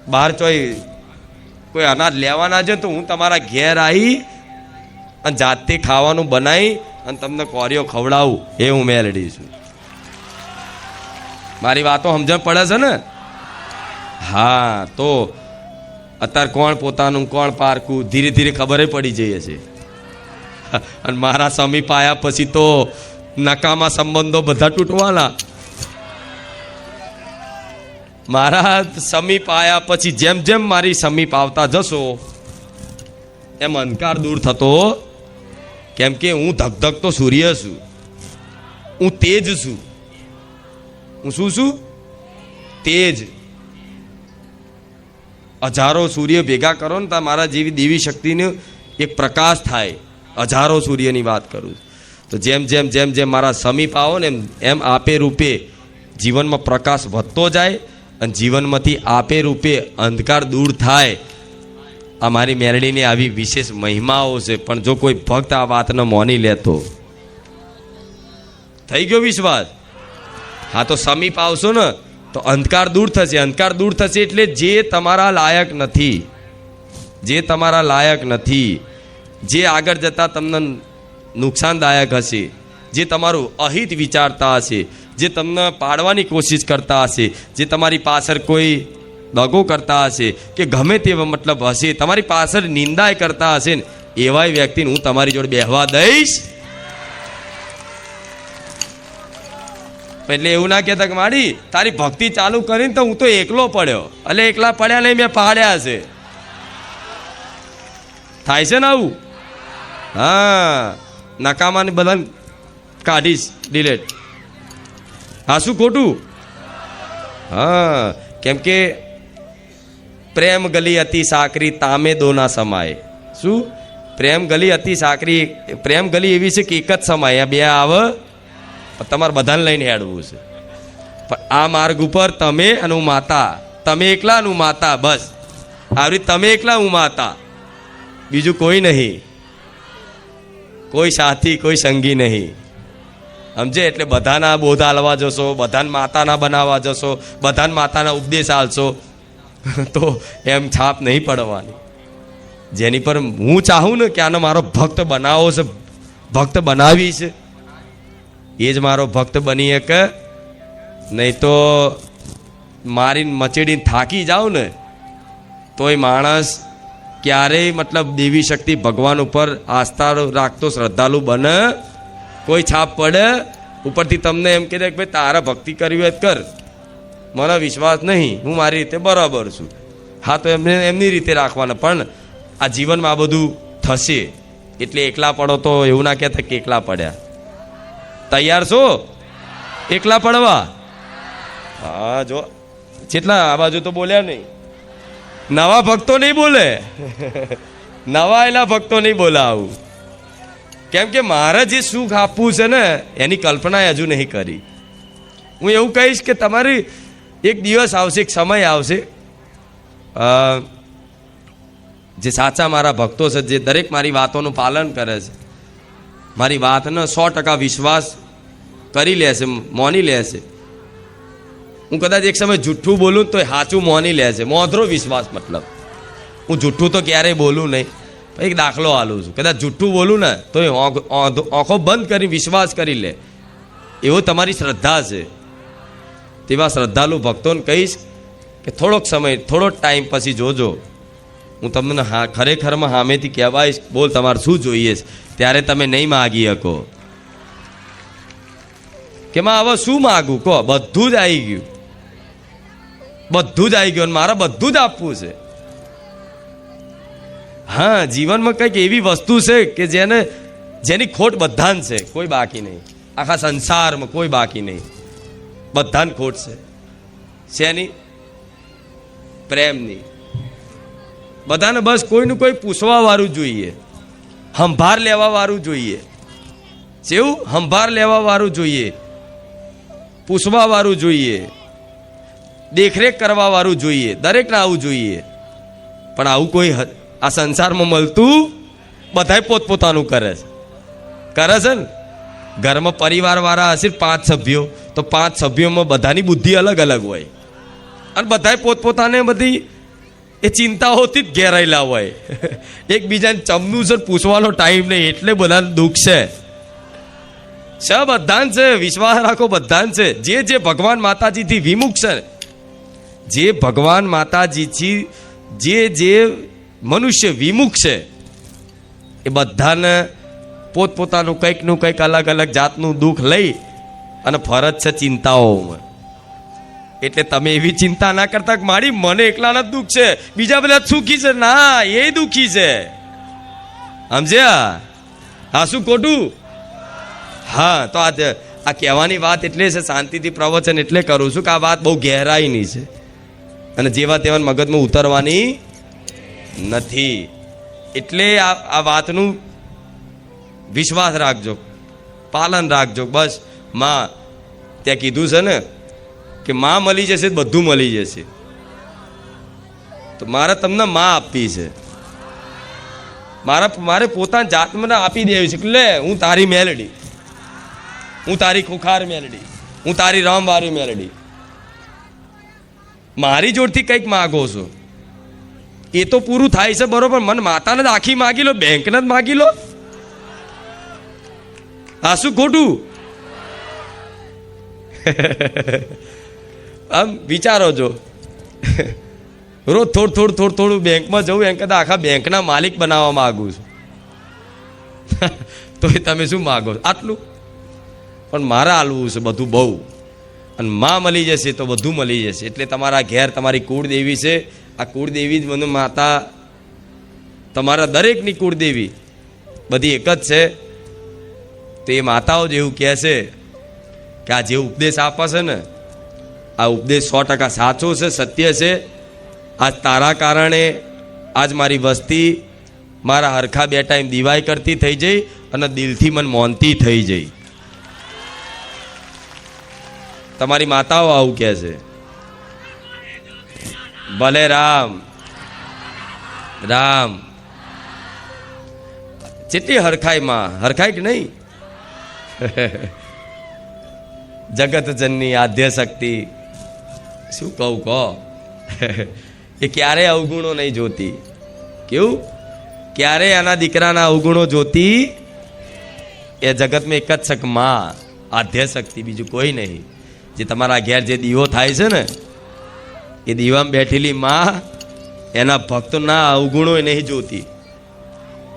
બહાર કોઈ અનાજ લેવાના છે તો હું તમારા ઘેર આવી અને જાતે ખાવાનું બનાવી અને તમને કોરિયો ખવડાવું એ હું મેલડી છું. મારી વાતો સમજણ પડે છે ને? હા, તો અત્યારે કોણ પોતાનું કોણ પારકું ધીરે ધીરે ખબર પડી જઈએ છે. અને મારા સમીપ આવ્યા પછી તો નકામા સંબંધો બધા તૂટવાના. મારા સમીપ આવ્યા પછી જેમ જેમ મારી સમીપ આવતા જશો એમ અંધકાર દૂર થતો. કેમ કે હું ધગધગતો સૂર્ય છું, હું તેજ છું. હું શું છું? તેજ. હજારો સૂર્ય ભેગા કરો ને તો મારા જેવી દેવી શક્તિનો એક પ્રકાશ થાય. હજારો સૂર્યની વાત કરું. તો જેમ જેમ જેમ જેમ મારા સમીપ આવો ને એમ આપે રૂપે જીવનમાં પ્રકાશ વધતો જાય અને જીવનમાંથી આપે રૂપે અંધકાર દૂર થાય. આ મારી મેરડીની આવી વિશેષ મહિમાઓ છે. પણ જો કોઈ ભક્ત આ વાતને માની લેતો, થઈ ગયો વિશ્વાસ. હા, તો સમીપ આવશો ને તો અંધકાર દૂર થશે. અંધકાર દૂર થશે એટલે જે તમારા લાયક નથી, જે તમારા લાયક નથી, જે આગળ જતા તમને નુકસાનદાયક હશે, જે તમારું અહિત વિચારતા હશે, જે તમને પાડવાની કોશિશ કરતા હશે, જે તમારી પાછળ કોઈ દગો કરતા હશે કે ગમે તે મતલબ હશે, તમારી પાછળ નિંદાય કરતા હશે ને એવા વ્યક્તિને હું તમારી જોડે બેહવા દઈશ. એટલે એવું ના કહેતા કે માડી તારી ભક્તિ ચાલુ કરીને તો હું તો એકલો પડ્યો. એટલે એકલા પડ્યા નહીં, મેં પાડ્યા છે. થાય છે ને આવું? હા, નકામાને બધા કાઢીશ, ડિલેટ. હા, શું ખોટું? હા, કેમ કે પ્રેમ ગલી અતિ સાકરી તામે દોના સમાય. શું? પ્રેમ ગલી અતિ સાકરી. પ્રેમ ગલી એવી છે કે એક જ સમાય, બે આવે તમારે બધાને લઈને હેડવું છે. પણ આ માર્ગ ઉપર તમે અને હું માતા, તમે એકલા અને હું માતા, બસ આવી તમે એકલા હું માતા, બીજું કોઈ નહીં, કોઈ સાથી કોઈ સંગી નહીં. સમજે? એટલે બધાના બોધ હાલવા જશો, બધાને માતાના બનાવવા જશો, બધાને માતાના ઉપદેશ હાલશો તો એમ છાપ નહીં પડવાની. જેની પર હું ચાહું ને કે આનો મારો ભક્ત બનાવો છે, ભક્ત બનાવી છે, એ જ મારો ભક્ત બની શકે. નહીં તો મારીને મચેડીને થાકી જાવ ને તોય માણસ ક્યારેય મતલબ દેવી શક્તિ ભગવાન ઉપર આસ્થા રાખતો શ્રદ્ધાળુ બને. કોઈ છાપ પડે ઉપરથી તમને એમ કહે કે ભાઈ તારા ભક્તિ કરવી હોય કર, મને વિશ્વાસ નહીં, હું મારી રીતે બરાબર છું. હા, તો એમને એમની રીતે રાખવાના. પણ આ જીવનમાં આ બધું થશે એટલે એકલા પડો તો એવું ના કહેતા કે એકલા પડ્યા. તૈયાર છો એકલા પડવા? હા, જો જેટલા આ બાજુ તો બોલ્યા નહીં, નવા ભક્તો નહીં બોલે, નવા એલા ભક્તો નહીં બોલે આવું. કેમ કે મારે જે સુખ આપવું છે ને એની કલ્પના હજુ નહીં કરી. હું એવું કહીશ કે તમારી એક દિવસ આવશે, એક સમય આવશે, જે સાચા મારા ભક્તો છે, જે દરેક મારી વાતોનું પાલન કરે છે, મારી વાતનો 100% વિશ્વાસ કરી લેશે, મોની લેશે. હું કદાચ એક સમય જૂઠું બોલું તો સાચું મોની લેશે. મોધરો વિશ્વાસ, મતલબ હું જૂઠું તો ક્યારેય બોલું નહીં. એક દાખલો આલું છું, કદાચ જૂઠું બોલું ને તો આંખો બંધ કરી વિશ્વાસ કરી લે. એવો તમારી શ્રદ્ધા છે. તેવા શ્રદ્ધાળુ ભક્તોને કહીશ કે થોડોક સમય, થોડો ટાઈમ પછી જોજો, હું તમને ખરેખરમાં સામેથી કહેવાઈશ, બોલ તમારે શું જોઈએ છે, ત્યારે તમે નહીં માગી શકો કે માં હવે શું માગું, કહો બધું જ આવી ગયું, બધું જ આવી ગયું અને મારે બધું જ આપવું છે. હા, જીવનમાં કંઈક એવી વસ્તુ છે કે જેની ખોટ બધાને છે, કોઈ બાકી નહીં. આખા સંસારમાં કોઈ બાકી નહીં, બધાને ખોટ છે. શેની? પ્રેમની. બધાને બસ કોઈનું કોઈ પૂછવા વાળું જોઈએ, સંભાર લેવા વાળું જોઈએ. કેવું? સંભાર લેવા વાળું જોઈએ, પૂછવા વાળું જોઈએ, દેખરેખ કરવા વાળું જોઈએ. દરેકને આવું જોઈએ. પણ આવું કોઈ આ સંસારમાં મળતું બધાય પોતપોતાનું કરે છે. કરે છે ને? ઘરમાં પરિવાર વાળા હશે 5 સભ્યો, તો 5 સભ્યોમાં બધાની બુદ્ધિ અલગ અલગ હોય અને બધાય પોતપોતાને બધી એ ચિંતાઓથી જ ઘેરાયેલા હોય. એકબીજાને ચમનું છે, પૂછવાનો ટાઈમ નહીં, એટલે બધાને દુઃખ છે. બધાન છે, વિશ્વાસ રાખો બધાન છે. જે ભગવાન માતાજીથી વિમુખ છે, જે ભગવાન માતાજીથી જે મનુષ્ય વિમુખ છે, એ બધાને પોતપોતાનું કંઈકનું કંઈક અલગ અલગ જાતનું દુઃખ લઈ અને ફરજ છે ચિંતાઓમાં. એટલે તમે એવી ચિંતા ના કરતા કે મારી મને એકલાના દુઃખ છે, બીજા બધા સુખી છે. ના, એ દુઃખી છે. સમજ્યા? હા, શું ખોટું? હા, તો આ કહેવાની વાત એટલે છે, શાંતિથી પ્રવચન એટલે કરું છું કે આ વાત બહુ ગહેરાઈની છે અને જેવા તેવા મગજમાં ઉતરવાની નથી. એટલે આ વાતનું વિશ્વાસ રાખજો, પાલન રાખજો. બસ માં ત્યાં કીધું છે ને કે માં મળી જશે બધું મળી જશે. તો મારે તમને માં આપવી છે, મારે પોતાની જાત મને આપી દેવી છે કે લે હું તારી મેલડી, હું તારી ખુખાર મેલડી, હું તારી રામવારી મેલડી. મારી જોડથી કંઈક માગો છો એ તો પૂરું થાય છે, બરોબર. મને માતાને જ આખી માગી લો, બેંકને જ માગી લો. આ શું ખોટું? આમ વિચારો છો, રોજ થોડું બેંકમાં જવું એમ કદાચ આખા બેંકના માલિક બનાવવા માંગુ છું. તો એ તમે શું માગો? આટલું. પણ મારે આલવું છે બધું બહુ, અને માં મળી જશે તો બધું મળી જશે. એટલે તમારા ઘેર તમારી કુળદેવી છે, આ કુળદેવી જ મને માતા, તમારા દરેકની કુળદેવી બધી એક જ છે. તો એ માતાઓ જ એવું કહે છે કે આ જે ઉપદેશ આપે છે ને, આ ઉપદેશ 100% સાચો છે, સત્ય છે. આજ તારા કારણે આજ મારી વસ્તી મારા હરખા 2 ટાઈમ દિવાઈ કરતી થઈ જઈ અને દિલથી મન મોનતી થઈ જઈ. તમારી માતાઓ આવું કહે છે. ભલે રામ રામ. જેટલી હરખાઈ માં, હરખાઈ કે નહીં? જગત જનની આદ્ય શક્તિ, શું કહું કહો. એ ક્યારે અવગુણો નહીં જોતી. કેવું? ક્યારે આના દીકરાના અવગુણો જોતી? એ જગતમાં એક જ છે કે માં, આદ્ય શક્તિ, બીજું કોઈ નહીં. જે તમારા ઘેર જે દીવો થાય છે ને, એ દીવામાં બેઠેલી માં એના ભક્તોના અવગુણો નહીં જોતી,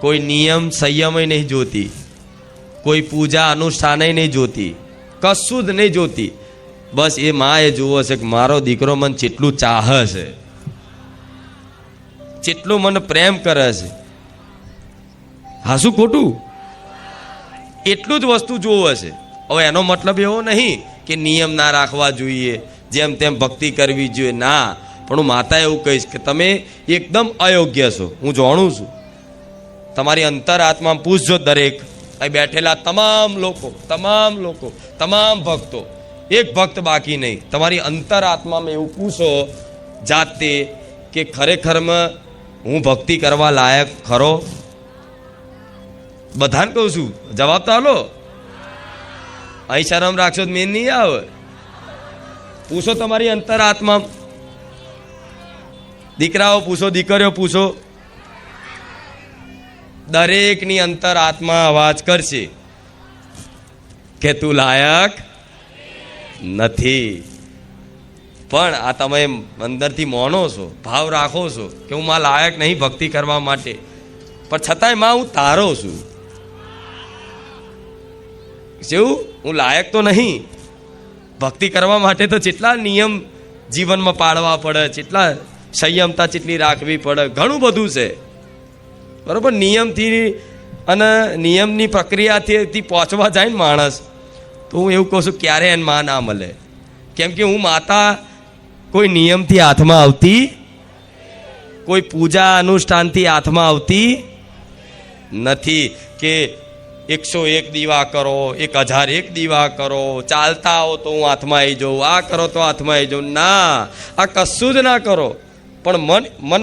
કોઈ નિયમ સંયમ નહીં જોતી, કોઈ પૂજા અનુષ્ઠાન નહીં જોતી, કશું જ નહીં જોતી. બસ એ માં એ જુઓ છે કે મારો દીકરો મને કેટલું ચાહ છે, કેટલું મને પ્રેમ કરે છે. હા, શું ખોટું? એટલું જ વસ્તુ જોવો છે. હવે એનો મતલબ એવો નહીં કે નિયમ ના રાખવા જોઈએ, જેમ તેમ ભક્તિ કરવી જોઈએ, ના. પણ હું માતા એવું કહીશ કે તમે એકદમ અયોગ્ય છો. હું જાણું છું. તમારી અંતર આત્મા પૂછજો, દરેક અહીં બેઠેલા તમામ લોકો, તમામ ભક્તો, એક ભક્ત બાકી નહીં. તમારી અંતર આત્મામાં એવું પૂછો જાતે કે ખરેખરમાં હું ભક્તિ કરવા લાયક ખરો? બધાને કહું છું, જવાબ તો હાલો. અહીં શરમ રાખશો તો મેન નહીં આવે. પૂછો તમારી અંતર આત્મા. દીકરાઓ પૂછો, દીકરીઓ પૂછો, દરેકની અંતર આત્મા અવાજ કરશે કે તું લાયક નથી. પણ આ તમે અંદરથી માનો છો, ભાવ રાખો છો કે હું માં લાયક નહીં ભક્તિ કરવા માટે, પણ છતાંય માં હું તારો છું. શું? હું લાયક તો નહીં ભક્તિ કરવા માટે. તો જેટલા નિયમ જીવનમાં પાળવા પડે, જેટલા સંયમતા જેટલી રાખવી પડે, ઘણું બધું છે, બરોબર. નિયમથી અને નિયમની પ્રક્રિયાથી પહોંચવા જાય ને માણસ, તો હું એવું કહું છું ક્યારે એને માં ના મળે. કેમ કે હું માતા કોઈ નિયમથી હાથમાં આવતી, કોઈ પૂજા અનુષ્ઠાનથી હાથમાં આવતી નથી કે 101 દીવા કરો, 1001 દીવા કરો, ચાલતા આવો તો હું હાથમાં આવી જાઉં, આ કરો તો હાથમાં આવી જાઉં. ના, આ કશું જ ના કરો. પણ મન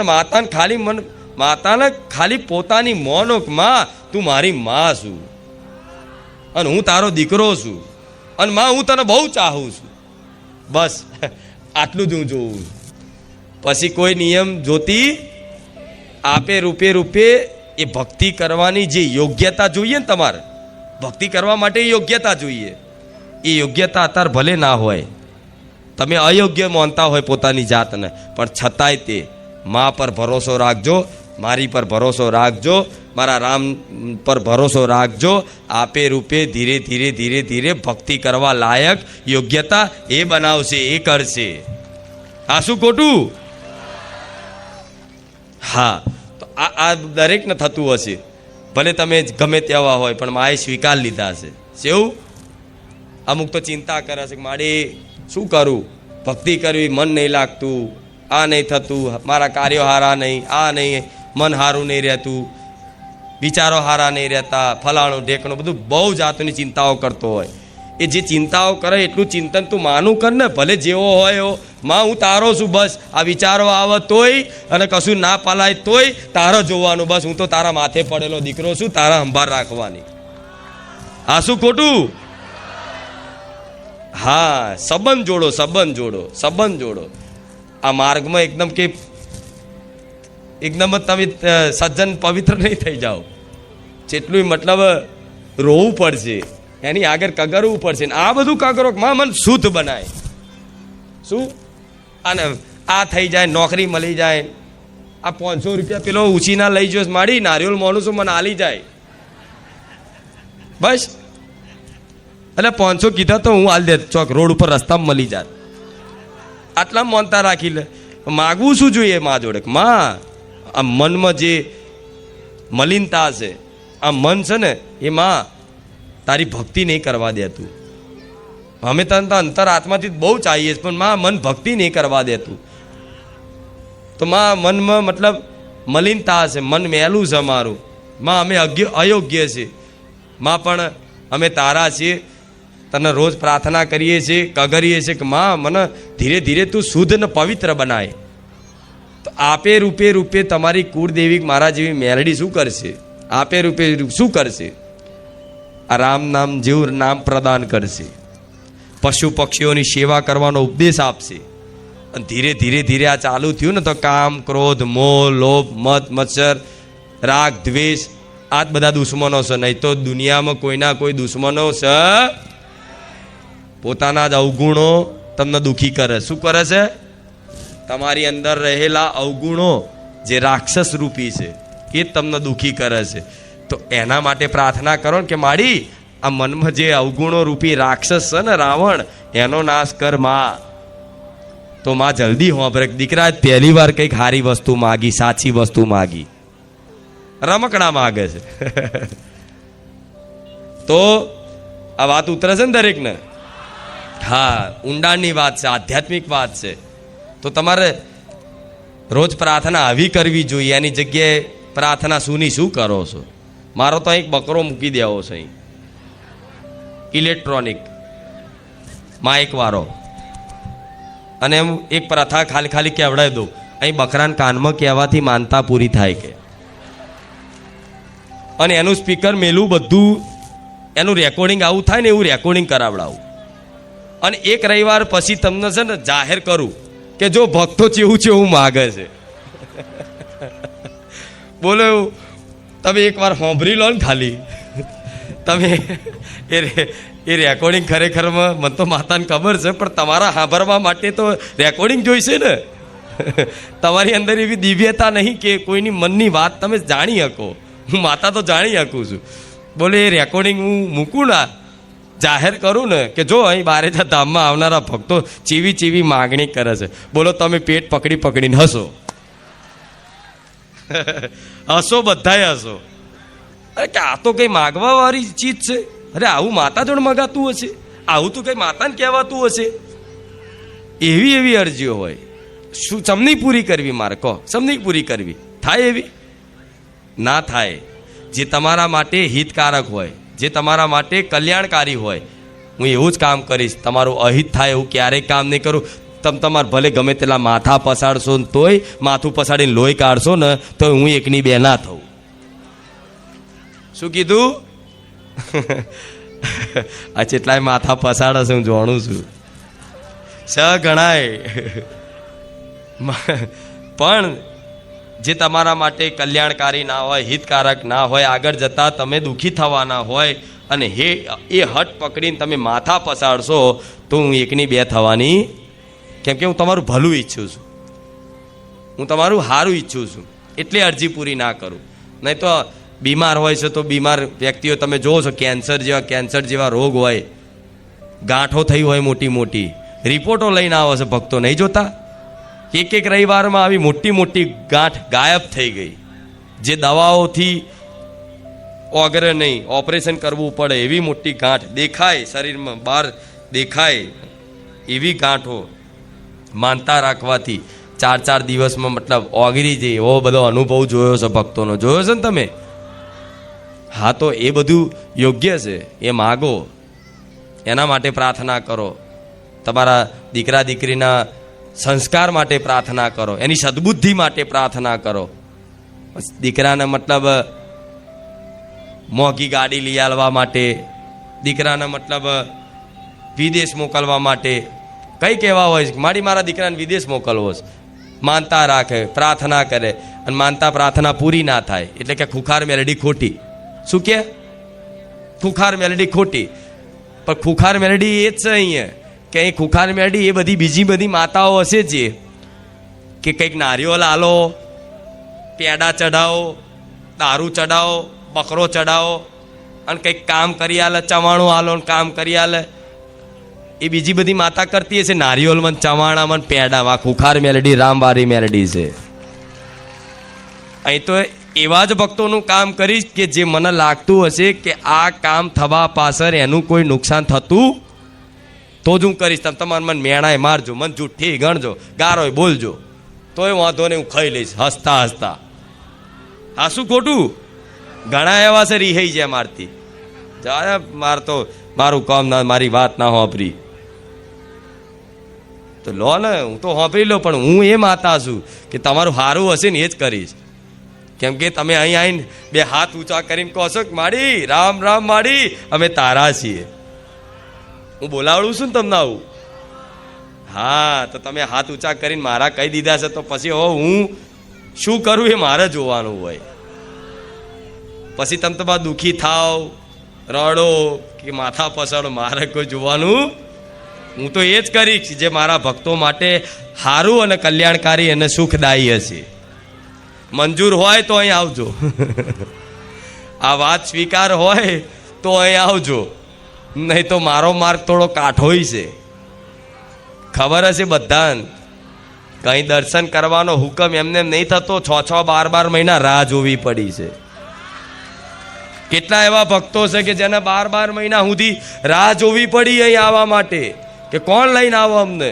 માતાને ખાલી પોતાની મોનો, માં તું મારી માં છું અને હું તારો દીકરો છું, અને માં હું તને બહુ ચાહું છું. બસ આટલું જ હું જોઉં. પછી કોઈ નિયમ જોતી આપે રૂપે એ ભક્તિ કરવાની જે યોગ્યતા જોઈએ ને તમારે, ભક્તિ કરવા માટે યોગ્યતા જોઈએ. એ યોગ્યતા અત્યારે ભલે ના હોય, તમે અયોગ્ય માનતા હોય પોતાની જાતને, પણ છતાંય તે મા પર ભરોસો રાખજો, મારી પર ભરોસો રાખજો, મારા રામ પર ભરોસો રાખજો. આપે રૂપે ધીરે ધીરે ધીરે ધીરે ભક્તિ કરવા લાયક યોગ્યતા એ બનાવશે, એ કરશે. આ શું ખોટું? હા, તો આ દરેકને થતું હશે. ભલે તમે ગમે તેવા હોય, પણ માએ સ્વીકાર લીધા છે. શું? અમુક તો ચિંતા કરે છે કે મારે શું કરું, ભક્તિ કરવી મન નહીં લાગતું, આ નહીં થતું, મારા કાર્યો હારા નહીં, આ નહીં, મન સારું નહીં રહેતું, વિચારો સારા નહીં રહેતા, ફલાણું ઢેકણું, બધું બહુ જાતની ચિંતાઓ કરતો હોય. એ જે ચિંતાઓ કરે એટલું ચિંતન તું માનું કર ને, ભલે જેવો હોય એવો. માં હું તારો છું, બસ આ વિચારો આવે તોય અને કશું ના પાલાય તોય તારો જોવાનું, બસ હું તો તારા માથે પડેલો દીકરો છું, તારા સંભાળ રાખવાની. આ શું ખોટું? હા, સંબંધ જોડો, સંબંધ જોડો, સંબંધ જોડો. આ માર્ગમાં એકદમ કે એકદમ જ તમે સજ્જન પવિત્ર નહીં થઈ જાઓ. જેટલું મતલબ રોવું પડશે, એની આગળ કગરવું પડશે. આ બધું કગરો માં મન શુદ્ધ બનાય. શું? અને આ થઈ જાય, નોકરી મળી જાય, આ 500 રૂપિયા પેલો ઉછીના લઈ જો માડી નારિયેળ માણસો મને આલી જાય, બસ. એટલે 500 કીધા તો હું હાલ દે, ચોક રોડ ઉપર રસ્તામાં મળી જાય, આટલા માનતા રાખી લે. માગવું શું જોઈએ મા જોડે? માં, આ મનમાં જે મલિનતા છે, આ મન છે ને, એ માં તારી ભક્તિ નહીં કરવા દેતું. અમે તને તો અંતર આત્માથી બહુ ચાહીએ, પણ માં મન ભક્તિ નહીં કરવા દેતું. તો માં મનમાં મતલબ મલિનતા છે, મન મેલું છે અમારું. માં અમે અયોગ્ય છે માં, પણ અમે તારા છીએ, તને રોજ પ્રાર્થના કરીએ છીએ, કગરીએ છીએ કે માં મને ધીરે ધીરે તું શુદ્ધ ને પવિત્ર બનાય. તો આપે રૂપે રૂપે તમારી કુળદેવી મારા જેવી મેરડી શું કરશે? આપે રૂપે શું કરશે? આ રામ નામ જેવું નામ પ્રદાન કરશે, પશુ પક્ષીઓની સેવા કરવાનો ઉપદેશ આપશે. અને ધીરે ધીરે ધીરે આ ચાલુ થયું ને, તો કામ, ક્રોધ, મોહ, લોભ, મદ, મત્સર, રાગ, દ્વેષ, આ જ બધા દુશ્મનો છે. નહીં તો દુનિયામાં કોઈના કોઈ દુશ્મનો છે? પોતાના જ અવગુણો તમને દુઃખી કરે. શું કરે છે? તમારી અંદર રહેલા અવગુણો જે રાક્ષસ રૂપી છે, એ તમને દુઃખી કરે છે. તો એના માટે પ્રાર્થના કરો કે માડી આ મનમાં જે અવગુણો રૂપી રાક્ષસ છે ને, રાવણ, એનો નાશ કર માં. તો માં જલ્દી હોંભરે. દીકરા પહેલી વાર કંઈક સારી વસ્તુ માગી, સાચી વસ્તુ માગી, રમકડા માગે છે. તો આ વાત ઉતરે છે ને દરેકને? હા, ઊંડાણની વાત છે, આધ્યાત્મિક વાત છે. તો તમારે રોજ પ્રાર્થના આવી કરવી જોઈએ. એની જગ્યાએ પ્રાર્થના શુંની શું કરો છો? મારો તો એક બકરો મૂકી દેવો છે અહીં, ઇલેક્ટ્રોનિક માઇક વાળો, અને એમ એક પ્રથા ખાલી ખાલી કહેવડાવી દઉં, અહીં બકરાના કાનમાં કહેવાથી માનતા પૂરી થાય કે. અને એનું સ્પીકર મેલું, બધું એનું રેકોર્ડિંગ આવું થાય ને એવું રેકોર્ડિંગ કરાવડાવું. અને એક રવિવાર પછી તમને છે ને જાહેર કરું કે જો ભક્તો ચેવું ચેવું માગે છે. બોલો, તમે એકવાર સાંભળી લો ને ખાલી. તમે એ રેકોર્ડિંગ ખરેખરમાં મને તો માતાને ખબર છે, પણ તમારા સાંભળવા માટે તો રેકોર્ડિંગ જોઈશે ને. તમારી અંદર એવી દિવ્યતા નહીં કે કોઈની મનની વાત તમે જાણી શકો. હું માતા તો જાણી શકું છું. બોલે એ રેકોર્ડિંગ હું મૂકું ના, જાહેર કરું ને કે જો અહીં બારેજા ધામમાં આવનારા ભક્તો ચીવી ચીવી માગણી કરે છે. બોલો, તમે પેટ પકડી પકડીને હસો. હસો, બધાય હસો. અરે કે આ તો કઈ માગવા વાળી ચીજ છે. અરે આવું માતા જોડે મગાતું હશે, આવું તો કઈ માતાને કહેવાતું હશે. એવી એવી અરજીઓ હોય. શું સમની પૂરી કરવી? મારે કહો, સમની પૂરી કરવી થાય? એવી ના થાય. જે તમારા માટે હિતકારક હોય, જે તમારા માટે કલ્યાણકારી હોય, હું એવું જ કામ કરીશ. તમારું અહિત થાય એવું ક્યારેય કામ નહીં કરું. તમારે ભલે ગમે તેટલા માથા પસાડશો ને તોય, માથું પસાડીને લોહી કાઢશો ને તો હું એકની બે ના થઉં. શું કીધું? આ કેટલાય માથા પસાડે છે, હું જાણું છું. ગણાય. પણ જે તમારા માટે કલ્યાણકારી ના હોય, હિતકારક ના હોય, આગળ જતાં તમે દુઃખી થવાના હોય, અને એ હટ પકડીને તમે માથા પસાડશો તો હું એકની બે થવાની, કેમ કે હું તમારું ભલું ઈચ્છું છું, હું તમારું સારું ઈચ્છું છું, એટલે અરજી પૂરી ના કરું. નહીં તો બીમાર હોય છે તો બીમાર વ્યક્તિઓ તમે જોવો છો, કેન્સર જેવા રોગ હોય, ગાંઠો થઈ હોય મોટી મોટી, રિપોર્ટો લઈને આવે છે ભક્તો, નહીં જોતા? એક રવિવારમાં આવી મોટી મોટી ગાંઠ ગાયબ થઈ ગઈ, જે દવાઓથી ઓગરે નહીં, ઓપરેશન કરવું પડે એવી મોટી ગાંઠ દેખાય શરીરમાં, બહાર દેખાય એવી ગાંઠો માનતા રાખવાથી 4 દિવસમાં મતલબ ઓગરી જાય, એવો બધો અનુભવ જોયો છે ભક્તોનો. જોયો છે ને તમે? હા, તો એ બધું યોગ્ય છે, એ માગો, એના માટે પ્રાર્થના કરો, તમારા દીકરા દીકરીના સંસ્કાર માટે પ્રાર્થના કરો, એની સદબુદ્ધિ માટે પ્રાર્થના કરો. દીકરાને મતલબ મોંઘી ગાડી લઈ આવવા માટે, દીકરાને મતલબ વિદેશ મોકલવા માટે કંઈક એવા હોય મારા દીકરાને વિદેશ મોકલવો છે, માનતા રાખે, પ્રાર્થના કરે, અને માનતા પ્રાર્થના પૂરી ના થાય એટલે કે ખુખાર મેલડી ખોટી. શું કે? ખુખાર મેલડી ખોટી. પણ ખુખાર મેલડી એ જ છે અહીંયા કે અહીં ખુખાર મેલડી એ બધી બીજી બધી માતાઓ હશે જ, કે કંઈક નારિયેળ આલો, પેડા ચડાવો, દારૂ ચડાવો, બકરો ચડાવો, અને કંઈક કામ કરી આલે, ચવાણું આલો ને કામ કરી આલે. એ બીજી બધી માતા કરતી હશે નારિયેળમાં, ચવાણામાં, પેડામાં. ખુખાર મેલડી રામવારી મેલડી છે. અહીં તો એવા જ ભક્તોનું કામ કરીશ કે જે મને લાગતું હશે કે આ કામ થવા પાછળ એનું કોઈ નુકસાન થતું તો જ હું કરીશ. તમે તમારા મન મેણાય મારજો, મન જૂઠી ગણજો, ગારોય બોલજો, તોય વાંધો નહીં, હું ખાઈ લઈશ હસતા હસતા. આ શું ખોટું? ઘણા એવા છે રિહાઈ જાય મારથી, મારું કામ ના, મારી વાત ના હોપરી તો લો ને, હું તો હોપરી લો, પણ હું એ માતા છું કે તમારું સારું હશે ને એ જ કરીશ. કેમ કે તમે અહીં આવીને બે હાથ ઊંચા કરીને કહો છો કે માડી રામ રામ, માડી અમે તારા છીએ, હું બોલાવડું છું ને તમને આવું. હા, તો તમે હાથ ઊંચા કરીને મારા કહી દીધા છે તો પછી હું શું કરું એ મારે જોવાનું હોય. પછી તમે તમારા દુઃખી થાવ, રડો કે માથા પસાડો, મારે કોઈ જોવાનું. હું તો એ જ કરીશ જે મારા ભક્તો માટે સારું અને કલ્યાણકારી અને સુખદાયી હશે. મંજૂર હોય તો અહીં આવજો, આ વાત સ્વીકાર હોય તો અહીં આવજો, નહીં તો મારો માર્ગ થોડો કાઠોય છે, ખબર હશે બધાને. કંઈ દર્શન કરવાનો હુકમ એમને નહીં થતો, 6-12 મહિના રાહ જોવી પડી છે. કેટલા એવા ભક્તો છે કે જેને 12 મહિના સુધી રાહ જોવી પડી અહીં આવવા માટે, કે કોણ લઈને આવો અમને,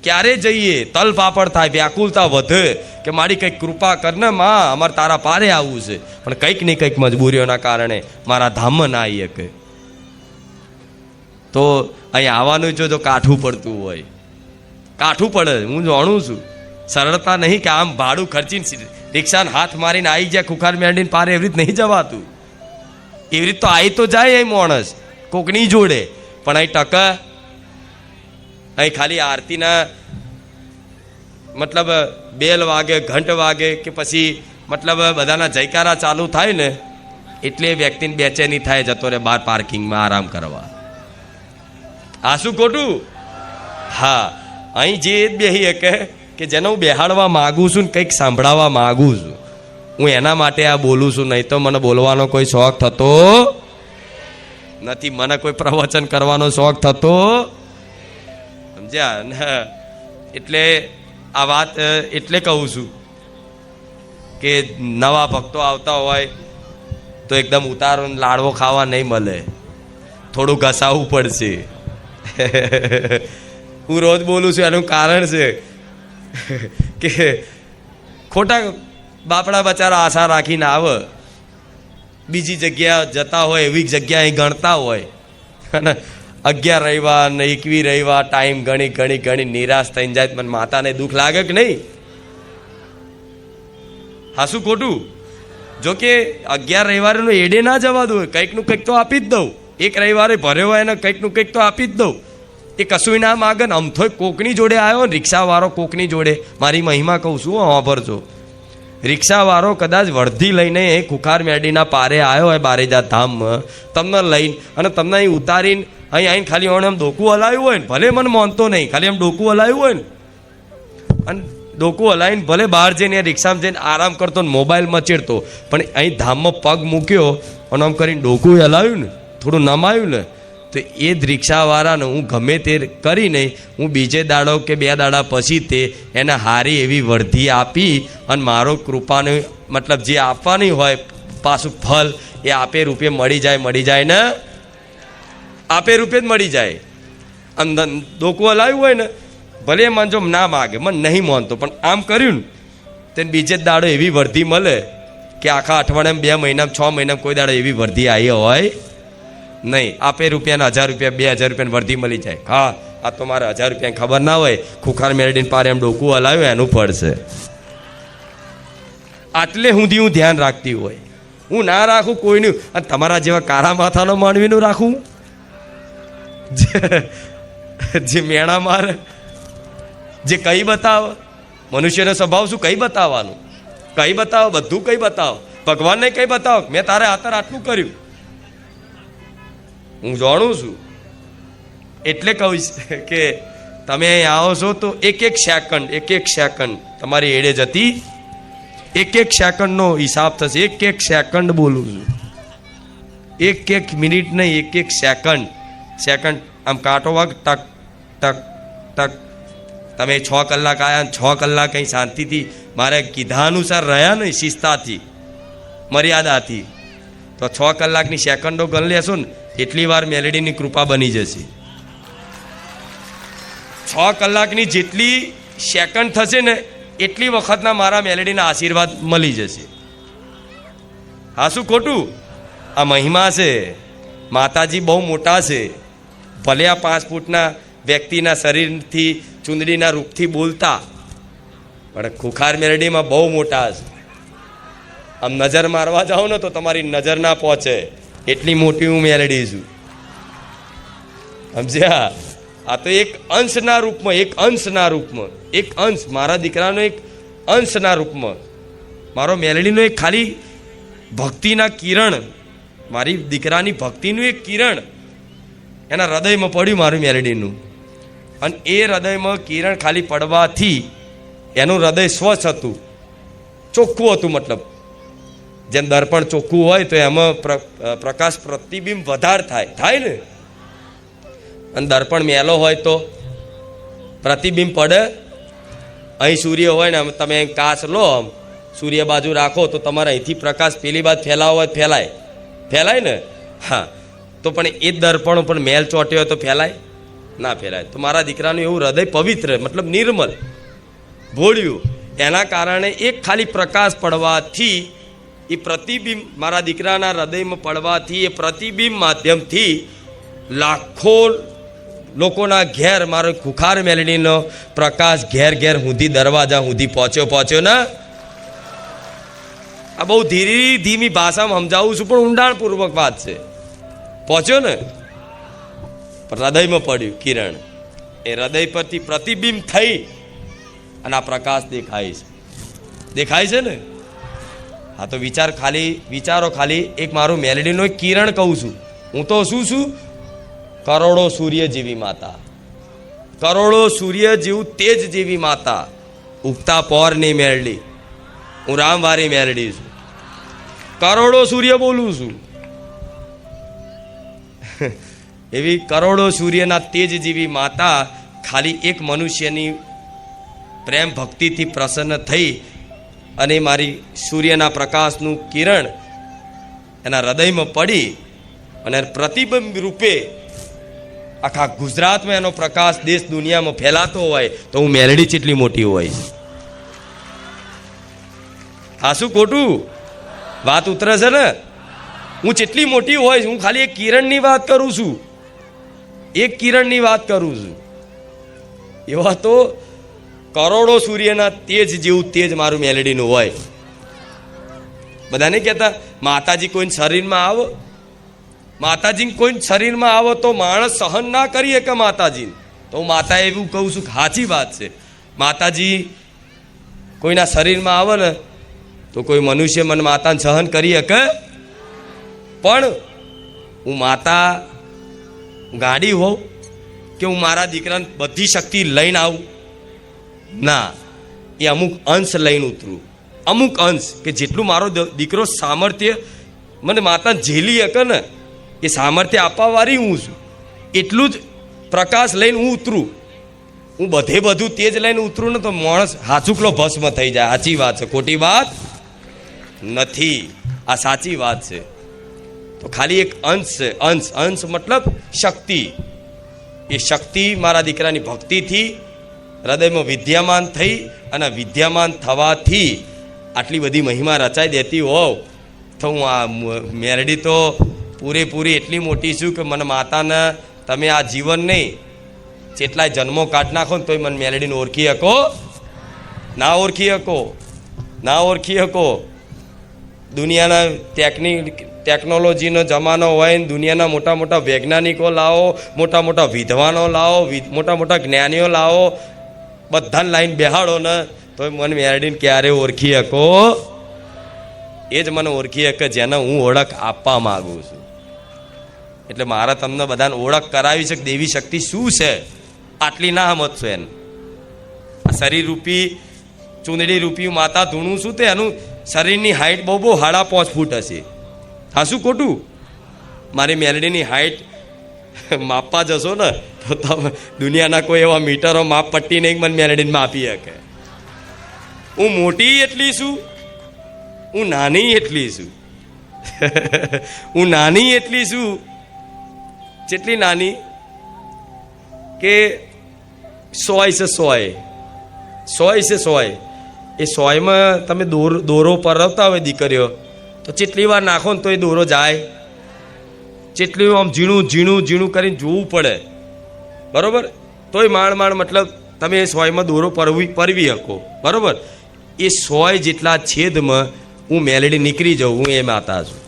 ક્યારે જઈએ. તલ પાપડ થાય, વ્યાકુલતા વધે કે મારી કંઈક કૃપા કરને માં, અમારે તારા પારે આવવું છે, પણ કંઈક ને કંઈક મજબૂરીઓના કારણે મારા ધામમાં ના આવી શકે. તો અહીં આવવાનું જો કાઠું પડતું હોય, કાઠું પડે, હું જાણું છું. સરળતા નહીં કે આમ ભાડું ખર્ચીને રિક્ષાને હાથ મારીને આવી જાય ખુખાર મેળવીને પારે, એવી રીતે નહીં જવાતું. એવી રીતે તો આવી તો જાય અહીં માણસ કોકની જોડે, પણ અહીં ટકા અહીં ખાલી આરતીના મતલબ બેલ વાગે, ઘંટ વાગે કે પછી મતલબ બધાના જયકારા ચાલુ થાય ને એટલે વ્યક્તિને બેચેની થાય, જતો રહે બહાર પાર્કિંગમાં આરામ કરવા. આ શું ખોટું? હા, અહીં જે બેહી કે જેને હું બેહાડવા માગું છું ને કંઈક સાંભળાવવા માગું છું, હું એના માટે આ બોલું છું. નહીં તો મને બોલવાનો કોઈ શોખ થતો નથી, મને કોઈ પ્રવચન કરવાનો શોખ થતો, સમજ્યા? એટલે આ વાત એટલે કહું છું કે નવા ભક્તો આવતા હોય તો એકદમ ઉતારો લાડવો ખાવા નહીં મળે, થોડું ઘસાવવું પડશે. હું રોજ બોલું છું, એનું કારણ છે કે ખોટા બાપડા બચારા આશા રાખીને આવે, બીજી જગ્યા જતા હોય, એવી જગ્યા અહીં ગણતા હોય, અને 11 રવિવાર ને 21 રવિવાર ટાઈમ ગણી નિરાશ થઈને જાય. મને માતાને દુઃખ લાગે કે નહીં? હા, શું ખોટું? જો કે 11 રવિવારનો એડે ના જવા દઉં, કંઈકનું કંઈક તો આપી જ દઉં. એક રવિવારે ભર્યો હોય એને કંઈકનું કંઈક તો આપી જ દઉં. એ કશું ના માગે ને, અમથોય કોકની જોડે આવ્યો ને, રિક્ષાવાળો કોકની જોડે, મારી મહિમા કહું છું, વાપરજો. રિક્ષાવાળો કદાચ વર્ધી લઈને એ ખુખાર મેરડીના પારે આવ્યો હોય બારેજા ધામમાં, તમને લઈને અને તમને અહીં ઉતારીને અહીં આવીને ખાલી આમ ડોકું હલાવ્યું હોય ને, ભલે મને માનતો નહીં, ખાલી આમ ડોકું હલાવ્યું હોય ને અને ડોકું હલાવીને ભલે બહાર જઈને રિક્ષામાં જઈને આરામ કરતો ને મોબાઈલ મચેડતો, પણ અહીં ધામમાં પગ મૂક્યો અને આમ કરીને ડોકું હલાવ્યું ને, થોડું નમાયું ને, તો એ જ રિક્ષાવાળાને હું ગમે તે કરીને હું બીજે દાડો કે 2 દાડા પછી તે એને હારી એવી વર્ધી આપી અને મારો કૃપાને મતલબ જે આપવાની હોય પાછું ફલ એ આપે રૂપે મળી જાય ને, આપે રૂપે જ મળી જાય. અંદર ડોકું હલાવ્યું હોય ને, ભલે એ મને જો ના માગે, મને નહીં માનતો, પણ આમ કર્યું ને તેને બીજે જ દાડો એવી વર્ધી મળે કે આખા અઠવાડિયામાં 2 મહિનામાં 6 મહિનામાં કોઈ દાડો એવી વર્ધી આવી હોય નહીં. આપે રૂપિયાના 1000 રૂપિયા 2000 રૂપિયાની વર્ધી મળી જાય. હા, આ તો મારે 1000 રૂપિયાની ખબર ના હોય, ખુખાર મેરડીને પારે એમ ડોકું હલાવ્યું એનું પડશે. આટલે સુધી હું ધ્યાન રાખતી હોય, હું ના રાખું કોઈનું. અને તમારા જેવા કારા માથાનો માનવીનું રાખું જે મેણા મારે, જે કઈ બતાવે. મનુષ્યનો સ્વભાવ શું? કઈ બતાવવાનું, કઈ બતાવો, બધું કઈ બતાવો. ભગવાનને કઈ બતાવો, મેં તારે આતર આટલું કર્યું, હું જાણું છું. એટલે કહીશ કે તમે અહીં આવો છો તો એક સેકન્ડ તમારી એડે જતી, એક સેકન્ડનો હિસાબ થશે. એક સેકન્ડ બોલું છું, એક મિનિટ નહીં, એક સેકન્ડ આમ કાંટો વાગ, ટક ટક ટક. તમે 6 કલાક આવ્યા ને 6 કલાક અહીં શાંતિથી મારે કીધા અનુસાર રહ્યા ને, શિસ્તાથી, મર્યાદાથી, તો 6 કલાકની સેકન્ડો ગણ લેશો ને એટલી વાર મેલેડીની કૃપા બની જશે. 6 કલાકની જેટલી સેકન્ડ થશે ને એટલી વખતના મારા મેલેડીના આશીર્વાદ મળી જશે. હા, શું ખોટું? આ મહિમા છે. માતાજી બહુ મોટા છે. ભલે આ 5 ફૂટના વ્યક્તિના શરીરથી, ચુંદડીના રૂપથી બોલતા, પણ ખુખાર મેરડીમાં બહુ મોટા છે. આમ નજર મારવા જાઓ ને તો તમારી નજર ના પહોંચે એટલી મોટી હું મેલડી છું. સમજ્યા? આ તો એક અંશના રૂપમાં, એક અંશ મારા દીકરાનો, એક અંશના રૂપમાં મારો મેલડીનો એક ખાલી ભક્તિના કિરણ, મારી દીકરાની ભક્તિનું એક કિરણ એના હૃદયમાં પડ્યું, મારું મેલડીનું. અને એ હૃદયમાં કિરણ ખાલી પડવાથી એનું હૃદય સ્વચ્છ હતું, ચોખ્ખું હતું. મતલબ જેમ દર્પણ ચોખ્ખું હોય તો એમાં પ્રકાશ પ્રતિબિંબ વધારે થાય ને. અને દર્પણ મેલો હોય તો પ્રતિબિંબ પડે. અહીં સૂર્ય હોય ને, તમે કાચ લો, સૂર્ય બાજુ રાખો તો તમારે અહીંથી પ્રકાશ પેલી બાજુ ફેલાવો હોય ફેલાય ને. હા, તો પણ એ દર્પણ પણ મેલ ચોટ્યો હોય તો ફેલાય ના ફેલાય. તો મારા દીકરાનું એવું હૃદય પવિત્ર, મતલબ નિર્મલ, ભોળ્યું. એના કારણે એક ખાલી પ્રકાશ પડવાથી, એ પ્રતિબિંબ મારા દીકરાના હૃદયમાં પડવાથી, એ પ્રતિબિંબ માધ્યમથી લાખો લોકોના ઘેર મારો ખુખાર મેલડીનો પ્રકાશ ઘેર સુધી, દરવાજા સુધી પહોંચ્યો ને. આ બહુ ધીમી ભાષામાં સમજાવું છું, પણ ઊંડાણપૂર્વક વાત છે. પહોંચ્યો ને, હૃદયમાં પડ્યું કિરણ, એ હૃદય પરથી પ્રતિબિંબ થઈ અને આ પ્રકાશ દેખાય છે ને. હા, તો વિચારો ખાલી એક મારું મેલડીનો એક કિરણ કહું છું. હું તો શું છું? કરોડો સૂર્ય જેવી માતા, કરોડો સૂર્ય જેવું તેજ જેવી માતા, ઉગતા પોરની મેલડી. હું રામવારી મેલડી છું, કરોડો સૂર્ય બોલું છું. એવી કરોડો સૂર્યના તેજ જેવી માતા ખાલી એક મનુષ્યની પ્રેમ ભક્તિથી પ્રસન્ન થઈ અને મારી સૂર્યના પ્રકાશનું કિરણ એના હૃદયમાં પડી અને પ્રતિબિંબ રૂપે આખા ગુજરાતમાં એનો પ્રકાશ દેશ દુનિયામાં ફેલાતો હોય તો હું મેલડી કેટલી મોટી હોય. આ શું ખોટું? વાત ઉતરે છે ને? હું જેટલી મોટી હોય, હું ખાલી એક કિરણની વાત કરું છું, એક કિરણની વાત કરું છું. એવા તો કરોડો સૂર્યના તેજ જેવું તેજ મારું મેલડીનું હોય. બધા નહીં કહેતા માતાજી કોઈ શરીરમાં આવો, માતાજી કોઈ શરીરમાં આવો તો માણસ સહન ના કરી શકે માતાજી. તો હું માતા એવું કહું છું કે સાચી વાત છે. માતાજી કોઈના શરીરમાં આવે ને તો કોઈ મનુષ્ય મને માતાને સહન કરી શકે? પણ હું માતા ગાડી હોઉં કે હું મારા દીકરાને બધી શક્તિ લઈને આવું? ના, એ અમુક અંશ લઈને ઉતરું, અમુક અંશ કે જેટલું મારો દીકરો સામર્થ્ય મને માતા ઝેલી શકે ને, એ સામર્થ્ય આપવાવાળી હું છું. એટલું જ પ્રકાશ લઈને હું ઉતરું. હું બધું તેજ લઈને ઉતરું ને તો માણસ હાચુકલો ભસ્મ થઈ જાય. સાચી વાત છે, ખોટી વાત નથી, આ સાચી વાત છે. તો ખાલી એક અંશ છે, અંશ મતલબ શક્તિ. એ શક્તિ મારા દીકરાની ભક્તિથી હૃદયમાં વિદ્યામાન થઈ, અને વિદ્યામાન થવાથી આટલી બધી મહિમા રચાઈ દેતી હોવ તો હું આ મેરડી તો પૂરેપૂરી એટલી મોટી છું કે મને માતાને તમે આ જીવન નહીં જેટલાય જન્મો કાઢ નાખો ને તોય મને મેલડીને ઓળખી શકો? ના ઓળખી શકો, ના ઓળખી શકો. દુનિયાના ટેકનોલોજીનો જમાનો હોય ને દુનિયાના મોટા મોટા વૈજ્ઞાનિકો લાવો, મોટા મોટા વિદ્વાનો લાવો, મોટા મોટા જ્ઞાનીઓ લાવો, બધાને લાઈન બેહાડો ને તોય મને મેલડીને ક્યારે ઓળખી શકો? એ જ મને ઓળખી શકે જેને હું ઓળખ આપવા માગું છું. એટલે મારે તમને બધાને ઓળખ કરાવી છે કે દેવી શક્તિ શું છે. આટલી ના સમજશો એને. આ શરીર રૂપી ચૂંદડી રૂપી માતા ધૂણું છું તે એનું શરીરની હાઈટ બહુ 5.5 ફૂટ હશે. હા, શું ખોટું? મારી મેલડીની હાઈટ માપવા જશો ને તો તમે દુનિયાના કોઈ એવા મીટરો માપ પટ્ટી નહીં મને મેલડીને માપી શકે. હું મોટી એટલી છું, હું નાની એટલી છું. હું નાની એટલી છું, જેટલી નાની કે 100 છે 100. એ 100માં તમે દોરો પરવતા હોય દીકરીઓ તો જેટલી વાર નાખો ને તો એ દોરો જાય. જેટલી આમ ઝીણું કરીને જોવું પડે, બરાબર? તોય માંડ મતલબ તમે એ 100માં દોરો પરવી શકો, બરાબર? એ 100 જેટલા છેદમાં હું મેલડી નીકળી જાઉં, હું એ માતા છું.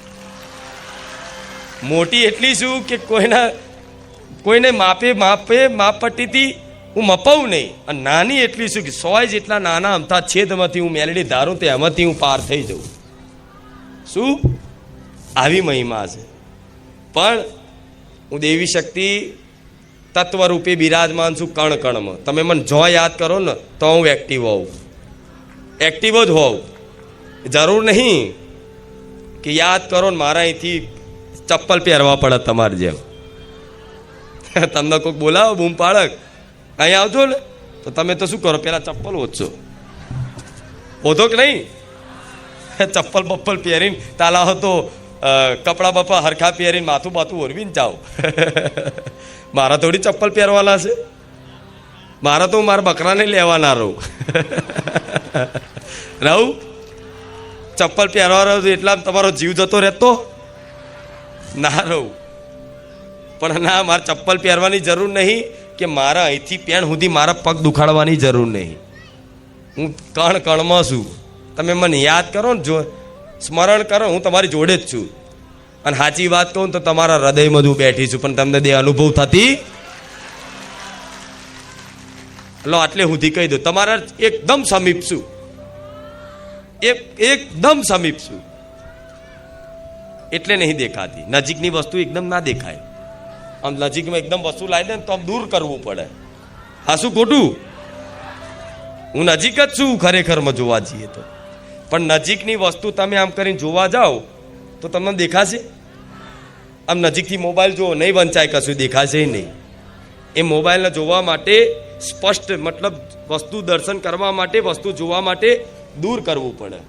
મોટી એટલી છું કે કોઈને માપપટ્ટીથી હું મપાવું નહીં. અને નાની એટલી છું કે 100 જેટલા નાના અમથા છેદમાંથી હું મેલડી ધારું તો એમાંથી હું પાર થઈ જાઉં. શું આવી મહિમા છે. પણ હું દેવી શક્તિ તત્વ રૂપે બિરાજમાન છું કણ કણમાં. તમે મને જો યાદ કરો ને તો હું એક્ટિવ હોઉં, એક્ટિવ જ હોઉં. જરૂર નહીં કે યાદ કરો ને મારા અહીંથી ચપ્પલ પહેરવા પડે તમારે જેમ. તમને કોઈક બોલાવો બૂમ પાડક અહીં આવજો ને તો તમે તો શું કરો, પેલા ચપ્પલ ઓછો ઓધો કે નહીં? ચપ્પલ બપ્પલ પહેરીને તાલા તો કપડા બપ્પા હરખા પહેરીને માથું બાથું ઓરવીને જાઓ. મારા થોડી ચપ્પલ પહેરવાના છે? મારા તો હું મારા બકરાને લેવાના રહું. ચપ્પલ પહેરવા રહ્યો એટલા તમારો જીવ જતો રહેતો ના રહું. પણ ના, મારે ચપ્પલ પહેરવાની જરૂર નહીં કે મારા અહીંથી પેણ સુધી મારા પગ દુખાડવાની જરૂર નહીં. હું કણ કણમાં છું. તમે મને યાદ કરો ને, જો સ્મરણ કરો, હું તમારી જોડે જ છું. અને સાચી વાત કહું તો તમારા હૃદયમાં જ હું બેઠી છું, પણ તમને દે અનુભવ થતી લો. આટલે સુધી કહી દો, તમારા એકદમ સમીપ છું, એકદમ સમીપ છું. એટલે નહીં દેખાતી. નજીકની વસ્તુ એકદમ ના દેખાય. આમ નજીકમાં એકદમ વસ્તુ લાવી દે ને તો આમ દૂર કરવું પડે. હા, શું ખોટું? હું નજીક જ છું ખરેખરમાં જોવા જઈએ તો. પણ નજીકની વસ્તુ તમે આમ કરીને જોવા જાઓ તો તમને દેખાશે? આમ નજીકથી મોબાઈલ જુઓ, નહીં વંચાય, કશું દેખાશે નહીં. એ મોબાઈલને જોવા માટે સ્પષ્ટ મતલબ વસ્તુ દર્શન કરવા માટે, વસ્તુ જોવા માટે દૂર કરવું પડે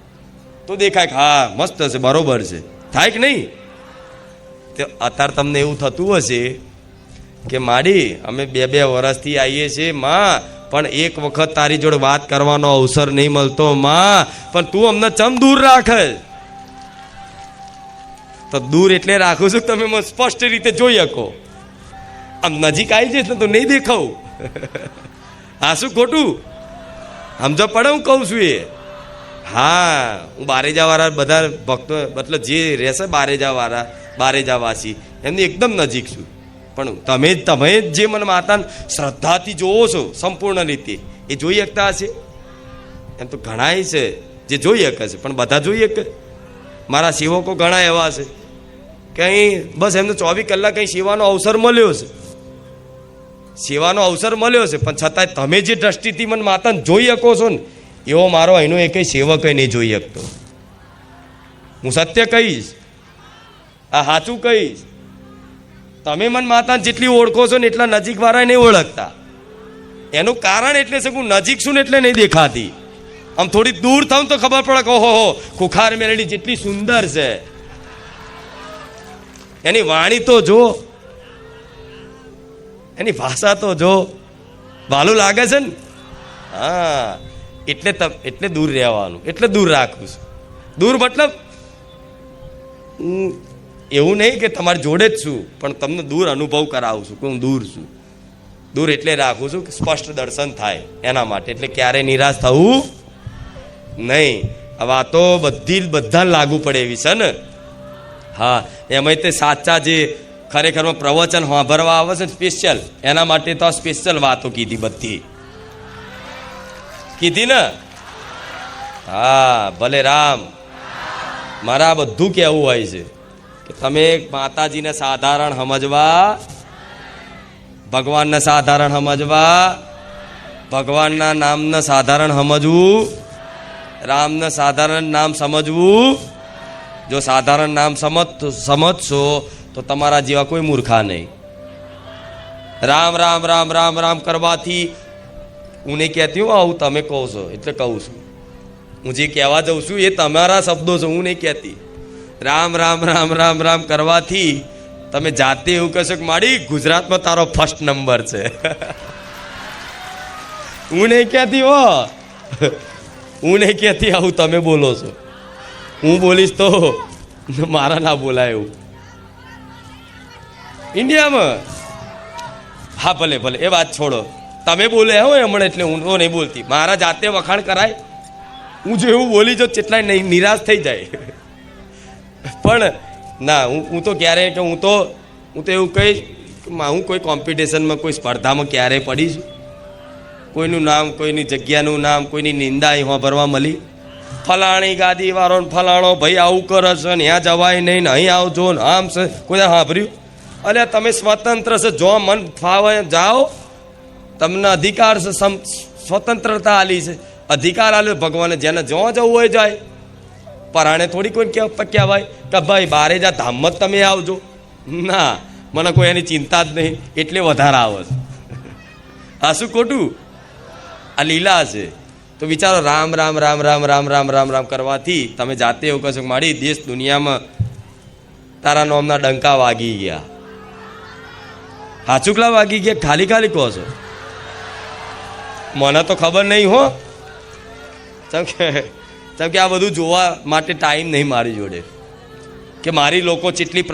તો દેખાય કે હા મસ્ત છે, બરોબર છે. થાય કે નહીં? તો અત્યારે તમને એવું થતું હશે કે માડી અમે 2 વર્ષથી આવીએ છીએ માં, પણ એક વખત તારી જોડે વાત કરવાનો અવસર નહીં મળતો માં, પણ તું અમને ચમ દૂર રાખે? તો દૂર એટલે રાખું છું તમે મને સ્પષ્ટ રીતે જોઈ શકો. આમ નજીક આવી જઈશ ને તો નહીં દેખાવું. હા, શું ખોટું? સમજો પડે હું કહું છું એ? હા, હું બારેજાવાળા બધા ભક્તો મતલબ જે રહેશે બારેજાવાસી એમની એકદમ નજીક છું. પણ તમે જે મને માતાને શ્રદ્ધાથી જોવો છો સંપૂર્ણ રીતે, એ જોઈ શકતા હશે? એમ તો ઘણાય છે જે જોઈ શકે છે, પણ બધા જોઈ શકે? મારા સેવકો ઘણા એવા છે કે અહીં બસ એમને 24 કલાક અહીં સેવાનો અવસર મળ્યો છે, સેવાનો અવસર મળ્યો છે, પણ છતાંય તમે જે દ્રષ્ટિથી મને માતાને જોઈ શકો છો ને એવો મારો અહીંનો એક સેવક નહીં જોઈ શકતો. હું સત્ય કહીશ, આ સાચું કહીશ. તમે મને માતાને જેટલી ઓળખો છો ને એટલા નજીક વાળા નહીં ઓળખતા. એનું કારણ એટલે છે કે હું નજીક છું ને એટલે નહીં દેખાતી. આમ થોડી દૂર થાઉં તો ખબર પડે કે ઓહો ખુખાર મેલડી જેટલી સુંદર છે, એની વાણી તો જો, એની ભાષા તો જો, વાલું લાગે છે ને. હા, એટલે દૂર રહેવાનું, એટલે દૂર રાખું છું. દૂર મતલબ એવું નહીં કે તમારી જોડે જ છું, પણ તમને દૂર અનુભવ કરાવું છું કે હું દૂર છું. દૂર એટલે રાખું છું કે સ્પષ્ટ દર્શન થાય એના માટે. એટલે ક્યારેય નિરાશ થવું નહીં. હવે આ તો બધા લાગુ પડે એવી છે ને. હા, એમાં તે સાચા જે ખરેખરમાં પ્રવચન સાંભળવા આવે છે સ્પેશિયલ, એના માટે તો સ્પેશિયલ વાતો કીધી, બધી કીધી ને. હા, ભલે રામ. મારા બધું કહેવું હોય છે કે તમે માતાજીને સાધારણ સમજવા, ભગવાનને સાધારણ સમજવા, ભગવાનના નામને સાધારણ સમજવું, રામને સાધારણ નામ સમજવું. જો સાધારણ નામ સમજશો તો તમારા જેવા કોઈ મૂર્ખા નહીં. રામ રામ રામ રામ રામ કરવાથી હું નહીં કહેતી હું, આવું તમે કહો છો એટલે કહું છું. હું જે કહેવા જાઉં છું એ તમારા શબ્દો છે, હું નહીં કહેતી. રામ રામ રામ રામ રામ કરવાથી તમે જાતે એવું કહેશો કે માડી ગુજરાતમાં તારો ફર્સ્ટ નંબર છે. હું નહીં કહેતી હો, હું નહીં કહેતી, આવું તમે બોલો છો. હું બોલીશ તો મારા ના બોલાય એવું ઇન્ડિયામાં. હા, ભલે ભલે એ વાત છોડો, તમે બોલે હોય હમણાં એટલે હું નહીં બોલતી. મારા જાતે વખાણ કરાય, હું જો એવું બોલી જો કેટલાય નહીં નિરાશ થઈ જાય. પણ ના, હું તો ક્યારેય કે હું તો એવું કહીશ કે હું કોઈ કોમ્પિટિશનમાં કોઈ સ્પર્ધામાં ક્યારેય પડીશ, કોઈનું નામ, કોઈની જગ્યાનું નામ, કોઈની નિંદા અહીં ભરવા મળી, ફલાણી ગાદી વાળો ફલાણો ભાઈ આવું કરે છે ને ત્યાં જવાય નહીં ને અહીં આવજો ને આમ છે, કોઈ સાંભળ્યું? અલ્યા તમે સ્વતંત્ર છે, જો મન ફાવે જાઓ, તમને અધિકાર છે, સ્વતંત્રતા આલી છે, અધિકાર આલ્યો ભગવાને, જેને જો જવું હોય જાય. પરાણે થોડી કોઈ કહેવાય કે ભાઈ બારે જા ધામમાં તમે આવજો. ના, મને કોઈ એની ચિંતા જ નહીં એટલે વધારે આવે છે. આ શું ખોટું? આ લીલા છે. તો વિચારો, રામ રામ રામ રામ રામ રામ રામ રામ કરવાથી તમે જાતે એવું કહેશો કે મારી દેશ દુનિયામાં તારા નામના ડંકા વાગી ગયા. હાચુકલા વાગી ગયા, ખાલી ખાલી કહો છો? મને તો ખબર નહીં હો, કેમ કે આ બધું જોવા માટે ટાઈમ નહીં મારી જોડે, કે મારી લોકો જેટલી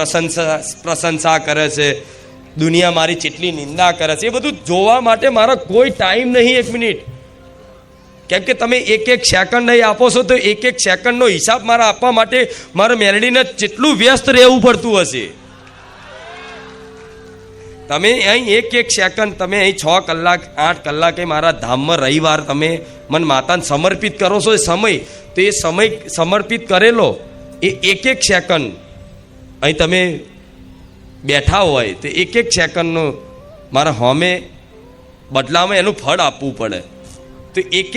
પ્રશંસા કરે છે, દુનિયા મારી જેટલી નિંદા કરે છે, એ બધું જોવા માટે મારો કોઈ ટાઈમ નહીં. 1 મિનિટ, કેમ કે તમે એક સેકન્ડ નહીં આપો છો તો એક સેકન્ડનો હિસાબ મારા આપવા માટે મારે મેલડીને જેટલું વ્યસ્ત રહેવું પડતું હશે. તમે અહીં એક સેકન્ડ, તમે અહીં 6 કલાક 8 કલાકે મારા ધામમાં રવિવાર તમે મન માતાને સમર્પિત કરો છો. એ સમય તો એ સમય સમર્પિત કરેલો એ એક સેકન્ડ અહીં તમે બેઠા હોય તો એક સેકન્ડનો મારા હોમે બદલામાં એનું ફળ આપવું પડે. તો એક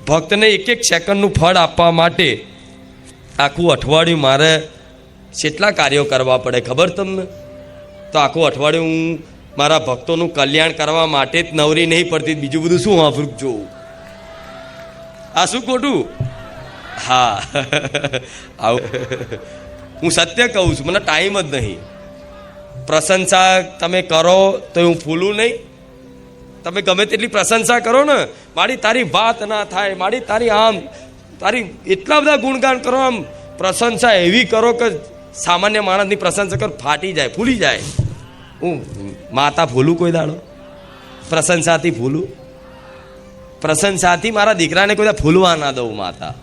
ભક્તને એક સેકન્ડનું ફળ આપવા માટે આખું અઠવાડિયું મારે કેટલા કાર્યો કરવા પડે ખબર તમને? તો આખું અઠવાડિયું હું મારા ભક્તોનું કલ્યાણ કરવા માટે જ નવરી નહીં પડતી, બીજું બધું શું વાપરું જોવું? આ શું ખોટું? હા, આવું હું સત્ય કહું છું, મને ટાઈમ જ નહીં. પ્રશંસા તમે કરો તો હું ફૂલું નહીં. તમે ગમે તેટલી પ્રશંસા કરો ને, મારી તારી વાત ના થાય, મારી તારી આમ તારી એટલા બધા ગુણગાન કરો, આમ પ્રશંસા એવી કરો કે સામાન્ય માણસની પ્રશંસા કર ફાટી જાય, ફૂલી જાય. હું માતા ફૂલું કોઈ દાડો? પ્રશંસાથી ફૂલું? પ્રશંસાથી મારા દીકરાને કોઈ ફૂલવા ના દઉં માતા.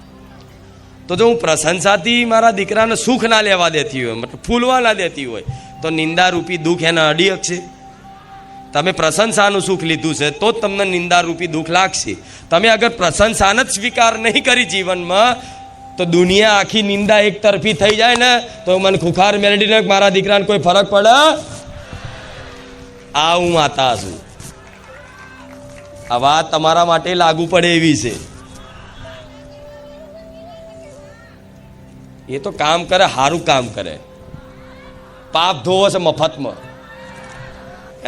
તો જો હું પ્રશંસાથી મારા દીકરાને સુખ ના લેવા દેતી હોય, મતલબ ફૂલવા ના દેતી હોય, તો નિંદા રૂપી દુઃખ એને અડી શકશે? તમે પ્રશંસાનું સુખ લીધું છે તો જ તમને નિંદારૂપી દુઃખ લાગશે. તમે અગર પ્રશંસાને જ સ્વીકાર નહીં કરી જીવનમાં, તો દુનિયા આખી નિંદા એક તરફી થઈ જાય ને તો મને ખુખાર મેળવીને મારા દીકરાને કોઈ ફરક પડે? આ હું માતા છું. આ વાત તમારા માટે લાગુ પડે એવી છે. એ તો કામ કરે, સારું કામ કરે, પાપ ધોવો છે મફતમાં,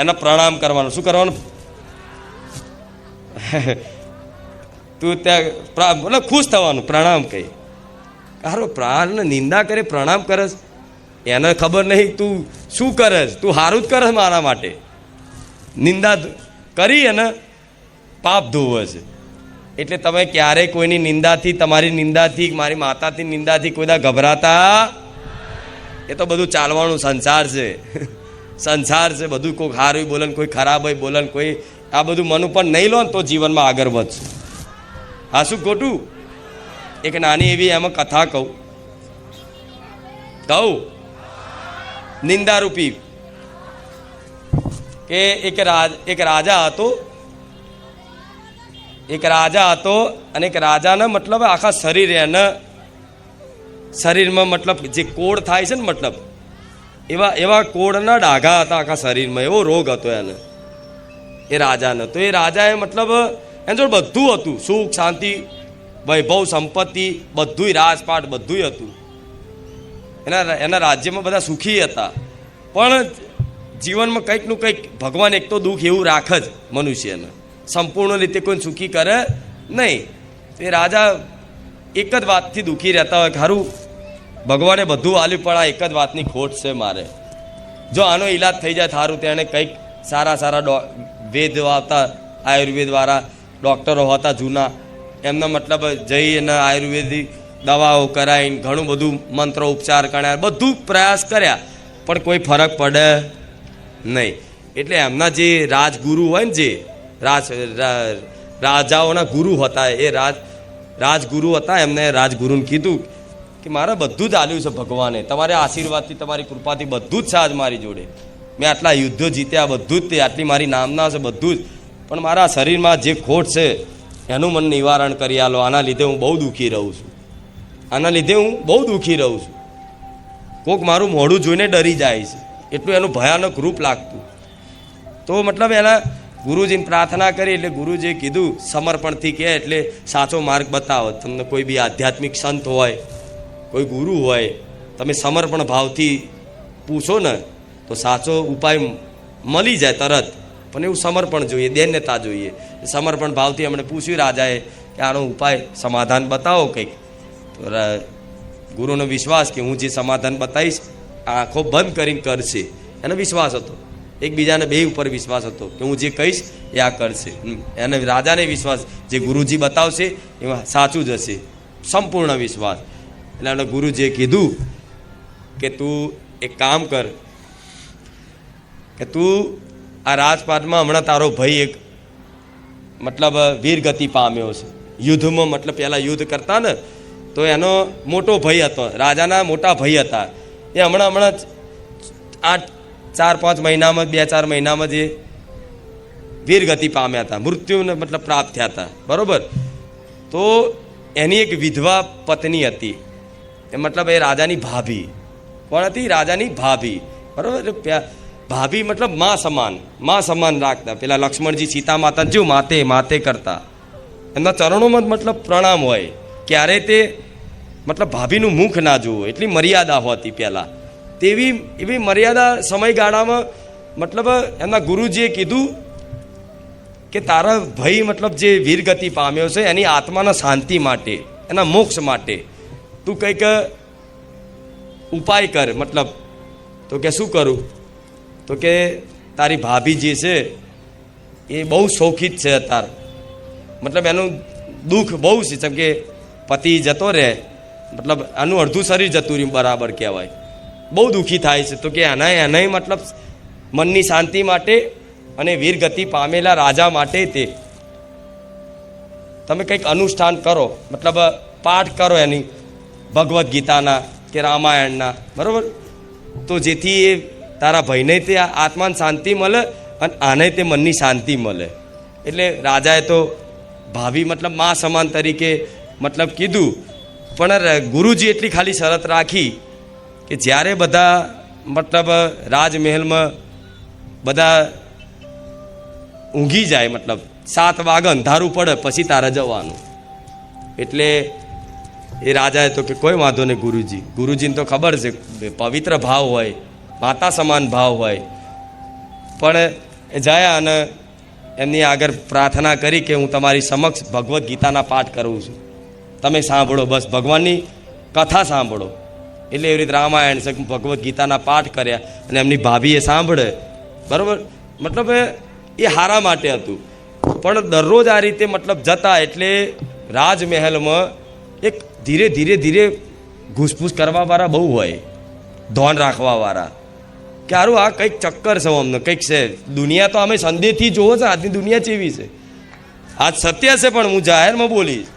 એને પ્રણામ કરવાનું. શું કરવાનું? તું ત્યાં મતલબ ખુશ થવાનું, પ્રણામ કહી. હારો પ્રાણ નિંદા કરે, પ્રણામ કરસ, એને ખબર નહીં તું શું કરસ, તું સારું જ કરસ મારા માટે. નિંદા કરી અને પાપ ધોવે છે. એટલે તમે ક્યારેય કોઈની નિંદાથી, તમારી નિંદાથી, મારી માતાથી નિંદાથી કોઈદા ગભરાતા? એ તો બધું ચાલવાનું સંસાર છે. સંસાર છે, બધું કોઈ સારું બોલે ને કોઈ ખરાબ હોય બોલે ને કોઈ, આ બધું મન ઉપર નહીં લો ને તો જીવનમાં આગળ વધશે. હા, શું ખોટું? એક નાની એવી એમાં કથા કહું નિંદારૂપી, કે એક રાજા હતો અને એક રાજાના મતલબ આખા શરીરમાં મતલબ જે કોડ થાય છે ને, મતલબ એવા કોડના ડાઘા હતા આખા શરીરમાં. એવો રોગ હતો એને, એ રાજાને. તો એ રાજાએ મતલબ એના જોડે બધું હતું, સુખ શાંતિ વૈભવ સંપત્તિ બધું, રાજપાટ બધું હતું. એના રાજ્યમાં બધા સુખી હતા. પણ જીવનમાં કંઈકનું કંઈક ભગવાન એક તો દુઃખ એવું રાખે જ મનુષ્યને, સંપૂર્ણ રીતે કોઈ સુખી કરે નહીં. એ રાજા એક જ વાતથી દુઃખી રહેતા હોય, ખરું ભગવાને બધું આલ્યું પણ આ એક જ વાતની ખોટ છે મારે. જો આનો ઈલાજ થઈ જાય સારું, તેને કંઈક સારા વેદ આવતા, આયુર્વેદવાળા ડૉક્ટરો હતા જૂના, એમના મતલબ જઈ અને આયુર્વેદિક દવાઓ કરાવીને ઘણું બધું મંત્રો ઉપચાર કર્યા, બધું પ્રયાસ કર્યા, પણ કોઈ ફરક પડે નહીં. એટલે એમના જે રાજગુરુ હોય ને, જે રાજાઓના ગુરુ હતા, એ રાજગુરુ હતા, એમને રાજગુરુને કીધું કે મારે બધું જ આલ્યું છે ભગવાને, તમારે આશીર્વાદથી, તમારી કૃપાથી બધું જ છે આજ મારી જોડે. મેં આટલા યુદ્ધો જીત્યા, બધું જ તે, આટલી મારી નામના છે બધું જ, પણ મારા શરીરમાં જે ખોટ છે એનું મને નિવારણ કરી આલો. આના લીધે હું બહુ દુઃખી રહું છું. કોક મારું મોઢું જોઈને ડરી જાય છે, એટલું એનું ભયાનક રૂપ લાગતું. તો મતલબ એના ગુરુજીને પ્રાર્થના કરી, એટલે ગુરુજીએ કીધું સમર્પણથી કહે એટલે સાચો માર્ગ બતાવો. તમને કોઈ બી આધ્યાત્મિક સંત હોય, કોઈ ગુરુ હોય, તમે સમર્પણ ભાવથી પૂછો ને તો સાચો ઉપાય મળી જાય તરત. પણ એવું સમર્પણ જોઈએ, દૈન્યતા જોઈએ. સમર્પણ ભાવથી એમણે પૂછ્યું રાજાએ કે આનો ઉપાય સમાધાન બતાવો કંઈક. તો ગુરુનો વિશ્વાસ કે હું જે સમાધાન બતાવીશ આંખો બંધ કરીને કરશે, એનો વિશ્વાસ હતો. એકબીજાને બે ઉપર વિશ્વાસ હતો કે હું જે કહીશ એ આ કરશે. એને રાજાને વિશ્વાસ, જે ગુરુજી બતાવશે એમાં સાચું જ હશે, સંપૂર્ણ વિશ્વાસ. એટલે એમને ગુરુજીએ કીધું કે તું એક કામ કર, કે તું આ રાજપાટમાં હમણાં તારો ભાઈ એક મતલબ વીરગતિ પામ્યો છે યુદ્ધમાં. મતલબ પહેલાં યુદ્ધ કરતા ને તો એનો મોટો ભાઈ હતો, રાજાના મોટા ભાઈ હતા, એ હમણાં 4-5 મહિનામાં, 2-4 મહિનામાં જે વીરગતિ પામ્યા હતા, મૃત્યુને મતલબ પ્રાપ્ત થયા હતા, બરાબર. તો એની એક વિધવા પત્ની હતી, એ મતલબ એ રાજાની ભાભી. કોણ હતી? રાજાની ભાભી, બરાબર. ભાભી મતલબ માં સમાન રાખતા. પેલા લક્ષ્મણજી સીતા માતાને જેવું માતે કરતા, એમના ચરણોમાં મતલબ પ્રણામ હોય. ક્યારેય તે મતલબ ભાભીનું મુખ ના જોવું, એટલી મર્યાદા હોતી પહેલાં. એવી મર્યાદા સમયગાળામાં મતલબ એમના ગુરુજીએ કીધું કે તારા ભાઈ મતલબ જે વીરગતિ પામ્યો છે એની આત્માના શાંતિ માટે, એના મોક્ષ માટે તું કંઈક ઉપાય કર. મતલબ તો કે શું કરું? તો કે તારી ભાભી જે છે એ બહુ શોખી જ છે અત્યારે, મતલબ એનું દુઃખ બહુ છે, જેમ કે પતિ જતો રહે, મતલબ આનું અડધું શરીર જતું રહ્યું બરાબર કહેવાય, બહુ દુઃખી થાય છે. તો કે એને મતલબ મનની શાંતિ માટે અને વીરગતિ પામેલા રાજા માટે તે તમે કંઈક અનુષ્ઠાન કરો, મતલબ પાઠ કરો એની ભગવદ્ ગીતાના કે રામાયણના, બરાબર. તો જેથી એ તારા ભાઈને તે આત્માને શાંતિ મળે અને આને તે મનની શાંતિ મળે. એટલે રાજાએ તો ભાવી મતલબ મા સમાન તરીકે મતલબ કીધું, પણ ગુરુજી એટલી ખાલી શરત રાખી કે જ્યારે બધા મતલબ રાજમહેલમાં બધા ઊંઘી જાય, મતલબ 7 વાગે અંધારું પડે પછી તારે જવાનું. એટલે એ રાજાએ તો કે કોઈ વાંધો નહીં ગુરુજી. ગુરુજીને તો ખબર છે પવિત્ર ભાવ હોય, માતા સમાન ભાવ હોય. પણ એ જયા અને એમની આગળ પ્રાર્થના કરી કે હું તમારી સમક્ષ ભગવદ્ ગીતાના પાઠ કરું છું, તમે સાંભળો, બસ ભગવાનની કથા સાંભળો. એટલે એવી રીતે રામાયણ છે ભગવદ્ ગીતાના પાઠ કર્યા અને એમની ભાભીએ સાંભળે. બરાબર, મતલબ એ હારા માટે હતું. પણ દરરોજ આ રીતે મતલબ જતા એટલે રાજમહેલમાં એક ધીરે ધીરે ધીરે ઘૂસપૂસ કરવાવાળા બહુ હોય, ધોન રાખવાવાળા કે સારું આ કંઈક ચક્કર છે, અમને કંઈક છે. દુનિયા તો અમે સંદેહથી જોવો છે, આજની દુનિયા કેવી છે. આજ સત્ય છે પણ હું જાહેરમાં બોલીશ.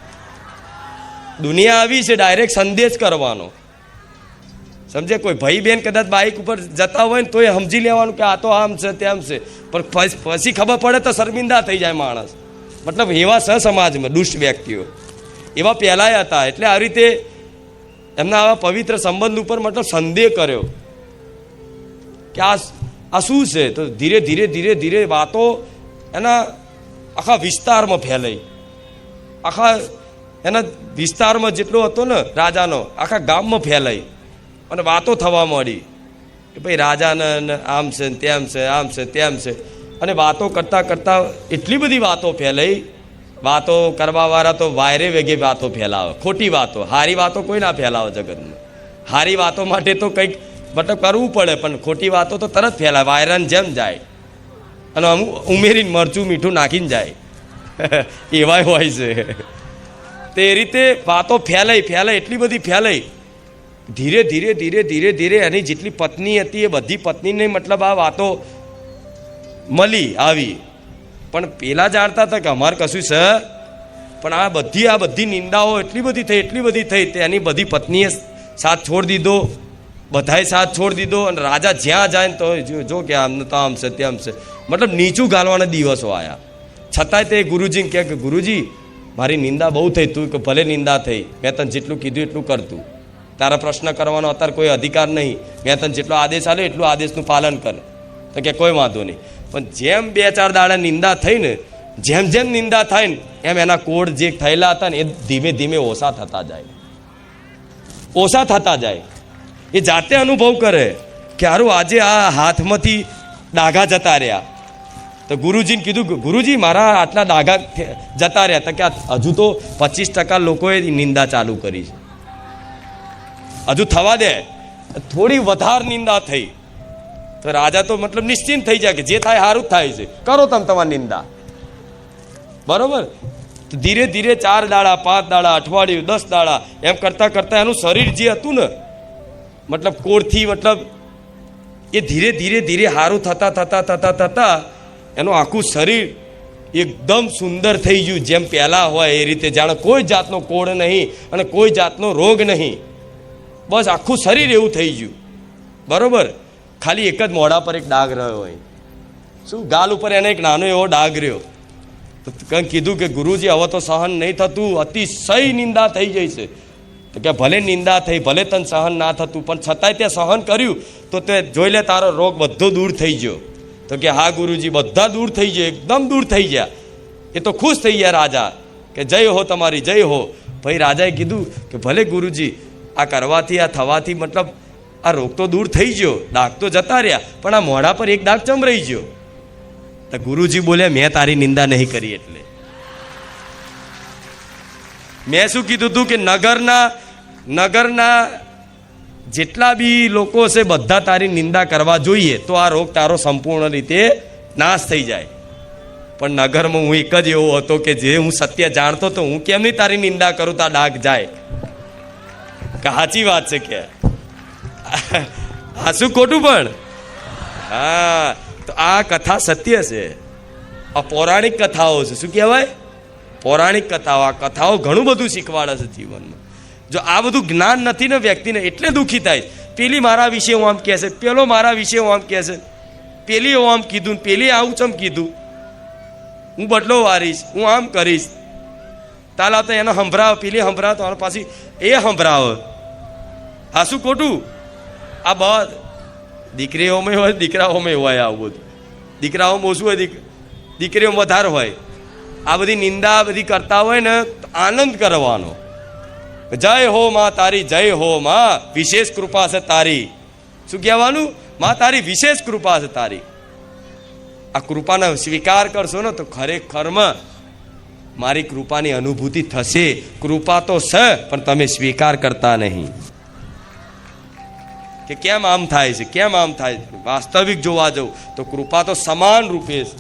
દુનિયા આવી છે ડાયરેક્ટ સંદેશ કરવાનો, સમજે. કોઈ ભાઈ બેન કદાચ બાઇક ઉપર જતા હોય ને તો એ સમજી લેવાનું કે આ તો આમ છે તેમ છે, પણ પછી ખબર પડે તો શર્મિંદા થઈ જાય માણસ. મતલબ એવા છે સમાજમાં દુષ્ટ વ્યક્તિઓ, એવા પહેલાંય હતા. એટલે આવી રીતે એમના આવા પવિત્ર સંબંધ ઉપર મતલબ સંદેહ કર્યો કે આ શું છે. તો ધીરે ધીરે ધીરે ધીરે વાતો એના આખા વિસ્તારમાં ફેલાઈ. આખા એના વિસ્તારમાં જેટલો હતો ને રાજાનો, આખા ગામમાં ફેલાઈ અને વાતો થવા માંડી કે ભાઈ રાજાને આમ છે તેમ છે, આમ છે તેમ છે. અને વાતો કરતાં કરતાં એટલી બધી વાતો ફેલાઈ. વાતો કરવાવાળા તો વાયરે વેગે વાતો ફેલાવે, ખોટી વાતો. સારી વાતો કોઈ ના ફેલાવે જગતમાં. સારી વાતો માટે તો કંઈક મતલબ કરવું પડે, પણ ખોટી વાતો તો તરત ફેલાય, વાયરાને જેમ જાય. અને અમુક ઉમેરીને મરચું મીઠું નાખીને જાય એવાય હોય છે. તે રીતે વાતો ફેલાઈ ફેલાઈ એટલી બધી ફેલાઈ. ધીરે ધીરે ધીરે ધીરે ધીરે એની જેટલી પત્ની હતી એ બધી પત્નીને મતલબ આ વાતો મળી આવી. પણ પેલા જાણતા હતા કે અમારે કશું છે, પણ આ બધી નિંદાઓ એટલી બધી થઈ તે એની બધી પત્નીએ સાથ છોડી દીધો, બધાએ સાથ છોડી દીધો. અને રાજા જ્યાં જાય ને તો જો કે આમને તો આમ છે તેમ છે, મતલબ નીચું ગાલવાના દિવસો આવ્યા. છતાંય તે ગુરુજીને કહે કે ગુરુજી મારી નિંદા બહુ થઈ, તું કે ભલે નિંદા થઈ, મેં તને જેટલું કીધું એટલું કરતું, તારા પ્રશ્ન કરવાનો અત્યારે કોઈ અધિકાર નહીં, મેં તને જેટલો આદેશ આપ્યો એટલું આદેશનું પાલન કર. તો કે કોઈ વાંધો નહીં. પણ જેમ 2-4 દાડા નિંદા થઈ ને, જેમ જેમ નિંદા થાય ને એમ એના કોડ જે થયેલા હતા ને એ ધીમે ધીમે ઓછા થતા જાય. એ જાતે અનુભવ કરે કે હારું આજે આ હાથમાંથી ડાઘા જતા રહ્યા. તો ગુરુજીને કીધું ગુરુજી મારા આટલા ડાઘા જતા રહ્યા. તો કે હજુ તો 25% લોકોએ નિંદા ચાલુ કરી છે, હજુ થવા દે. થોડી વધારે નિંદા થઈ તો રાજા તો મતલબ નિશ્ચિંત થઈ જાય કે જે થાય સારું જ થાય છે, કરો તમે તમારી નિંદા. બરોબર. તો ધીરે ધીરે 4 દાડા 5 દાડા અઠવાડિયું 10 દાડા એમ કરતાં કરતાં એનું શરીર જે હતું ને મતલબ કોળથી મતલબ એ ધીરે ધીરે ધીરે સારું થતા એનું આખું શરીર એકદમ સુંદર થઈ ગયું, જેમ પહેલાં હોય એ રીતે. જાણે કોઈ જાતનો કોળ નહીં અને કોઈ જાતનો રોગ નહીં, બસ આખું શરીર એવું થઈ ગયું. બરોબર. ખાલી એક જ મોઢા પર એક ડાઘ રહ્યો હોય. શું? ગાલ ઉપર એને એક નાનો એવો ડાઘ રહ્યો. તો કંઈ કીધું કે ગુરુજી હવે તો સહન નહીં થતું, અતિશય નિંદા થઈ જાય છે. તો કે ભલે નિંદા થઈ, ભલે તને સહન ના થતું, પણ છતાંય તે સહન કર્યું તો તે જોઈ લે તારો રોગ બધો દૂર થઈ ગયો. તો કે હા ગુરુજી બધા દૂર થઈ ગયો, એકદમ દૂર થઈ ગયા. એ તો ખુશ થઈ ગયા રાજા કે જય હો તમારી, જય હો. ભાઈ રાજાએ કીધું કે ભલે ગુરુજી આ કરવાથી આ થવાથી મતલબ આ રોગ તો દૂર થઈ ગયો, ડાઘ તો જતા રહ્યા, પણ આ મોઢા પર એક ડાઘ ચમરાઈ ગયો. તો ગુરુજી બોલ્યા મેં તારી નિંદા નહીં કરી. એટલે મેં શું કીધું હતું કે નગરના જેટલા બી લોકો છે બધા તારી નિંદા કરવા જોઈએ તો આ રોગ તારો સંપૂર્ણ રીતે નાશ થઈ જાય. પણ નગરમાં હું એક જ એવો હતો કે જે હું સત્ય જાણતો તો હું કેમ નહીં તારી નિંદા કરું તો આ ડાઘ જાય. કે સાચી વાત છે કે આ શું ખોટું? પણ હા, તો આ કથા સત્ય છે, આ પૌરાણિક કથાઓ છે. શું કહેવાય? પૌરાણિક કથાઓ. આ કથાઓ ઘણું બધું શીખવાડે છે જીવનમાં. જો આ બધું જ્ઞાન નથી ને વ્યક્તિને એટલે દુઃખી થાય. પેલી મારા વિશે હું આમ કહે છે, પેલો મારા વિશે હું આમ કહે છે. પેલી આમ કીધું, પેલી આવું ચમ કીધું, હું બદલો વારીશ, હું આમ કરીશ, તાલા તો એને સંભળાવ, પેલી સંભળાવ, તો પાછી એ સંભળાવ. આ શું ખોટું? આ બધ દીકરીઓમાં હોય, દીકરાઓમાં હોય આવું બધું. દીકરાઓમાં ઓછું હોય, દીકરીઓમાં વધારે હોય. આ બધી નિંદા બધી કરતા હોય ને, આનંદ કરવાનો. જય હો માં તારી, જય હો માં, વિશેષ કૃપા છે તારી. શું કહેવાનું? માં તારી વિશેષ કૃપા છે તારી. આ કૃપાનો સ્વીકાર કરશો ને તો ખરેખરમાં મારી કૃપાની અનુભૂતિ થશે. કૃપા તો છે પણ તમે સ્વીકાર કરતા નહીં કે કેમ આમ થાય છે, કેમ આમ થાય છે. વાસ્તવિક જોવા જાઉં તો કૃપા તો સમાન રૂપે છે.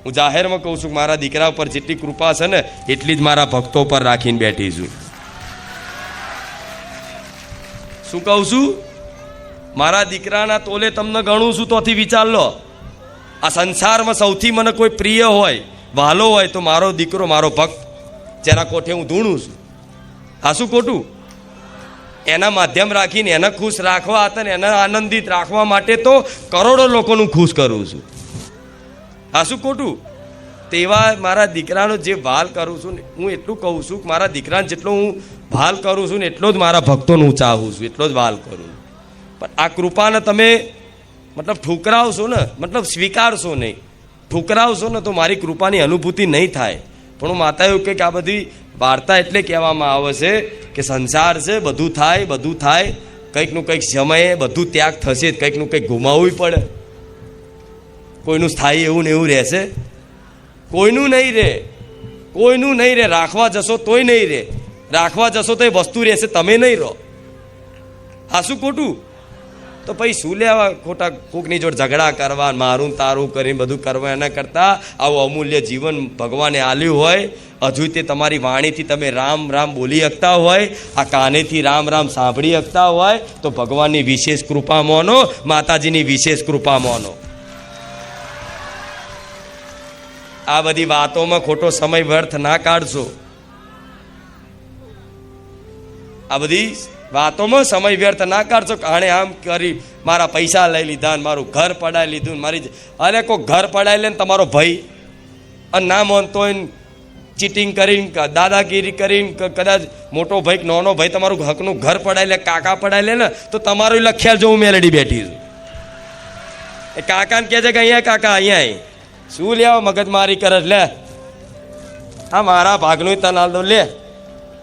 હું જાહેરમાં કહું છું કે મારા દીકરા ઉપર જેટલી કૃપા છે ને એટલી જ મારા ભક્તો પર રાખીને બેઠી છું. શું કહું છું? મારા દીકરાના તોલે તમને ગણું છું તોથી વિચાર લો. આ સંસારમાં સૌથી મને કોઈ પ્રિય હોય, વહાલો હોય તો મારો દીકરો, મારો ભક્ત, જેના કોઠે હું ધૂણું છું. આ શું ખોટું? એના માધ્યમ રાખીને એને ખુશ રાખવા હતા ને એને આનંદિત રાખવા માટે તો કરોડો લોકોનું ખુશ કરું છું. આ શું ખોટું? તેવા મારા દીકરાનો જે ભાલ કરું છું ને, હું એટલું કહું છું કે મારા દીકરાને જેટલો હું ભાલ કરું છું ને એટલો જ મારા ભક્તોને હું ચાહું છું, એટલો જ ભાલ કરું. પણ આ કૃપાને તમે મતલબ ઠુકરાવશો ને, મતલબ સ્વીકારશો નહીં. ઠુકરાવશો ને તો મારી કૃપાની અનુભૂતિ નહીં થાય. પણ હું માતા એવું કે આ બધી વાર્તા એટલે કહેવામાં આવે છે કે સંસાર છે, બધું થાય, બધું થાય, કંઈકનું કંઈક સમયે બધું ત્યાગ થશે, કંઈકનું કંઈક ગુમાવવું પડે. કોઈનું સ્થાયી એવું ને એવું રહેશે? કોઈનું નહીં રહે, કોઈનું નહીં રહે. રાખવા જશો તોય નહીં રહે, રાખવા જશો તો એ વસ્તુ રહેશે, તમે નહીં રહો. આ શું ખોટું? તો પછી શું લેવા ખોટા કોકની જોડે ઝઘડા કરવા, મારું તારું કરીને બધું કરવા, એના કરતાં આવું અમૂલ્ય જીવન ભગવાને આલ્યું હોય, હજુ તે તમારી વાણીથી તમે રામ રામ બોલી શકતા હોય, આ કાનેથી રામ રામ સાંભળી શકતા હોય તો ભગવાનની વિશેષ કૃપા માનો, માતાજીની વિશેષ કૃપા માનો. આ બધી વાતોમાં ખોટો સમય વ્યર્થ ના કાઢશો. આ બધી વાતોમાં સમય વ્યર્થ ના કાઢશો. આણે આમ કરી, મારા પૈસા લઈ લીધા, મારું ઘર પડાવી લીધું, મારી અરે કોઈ ઘર પડાવી લે ને તમારો ભાઈ અને ના માનતો હોય, ચીટિંગ કરીને, દાદાગીરી કરીને, કદાચ મોટો ભાઈ નાનો ભાઈ તમારું હકનું ઘર પડાવી લે, કાકા પડાવી લે ને તો તમારું લખ્યા જો હું મેલડી બેઠી છું. એ કાકાને કહે છે કે અહીંયા કાકા અહીંયા શું લેવા મગજમારી કરે? લે હા મારા ભાગનું તનાલ દો, લે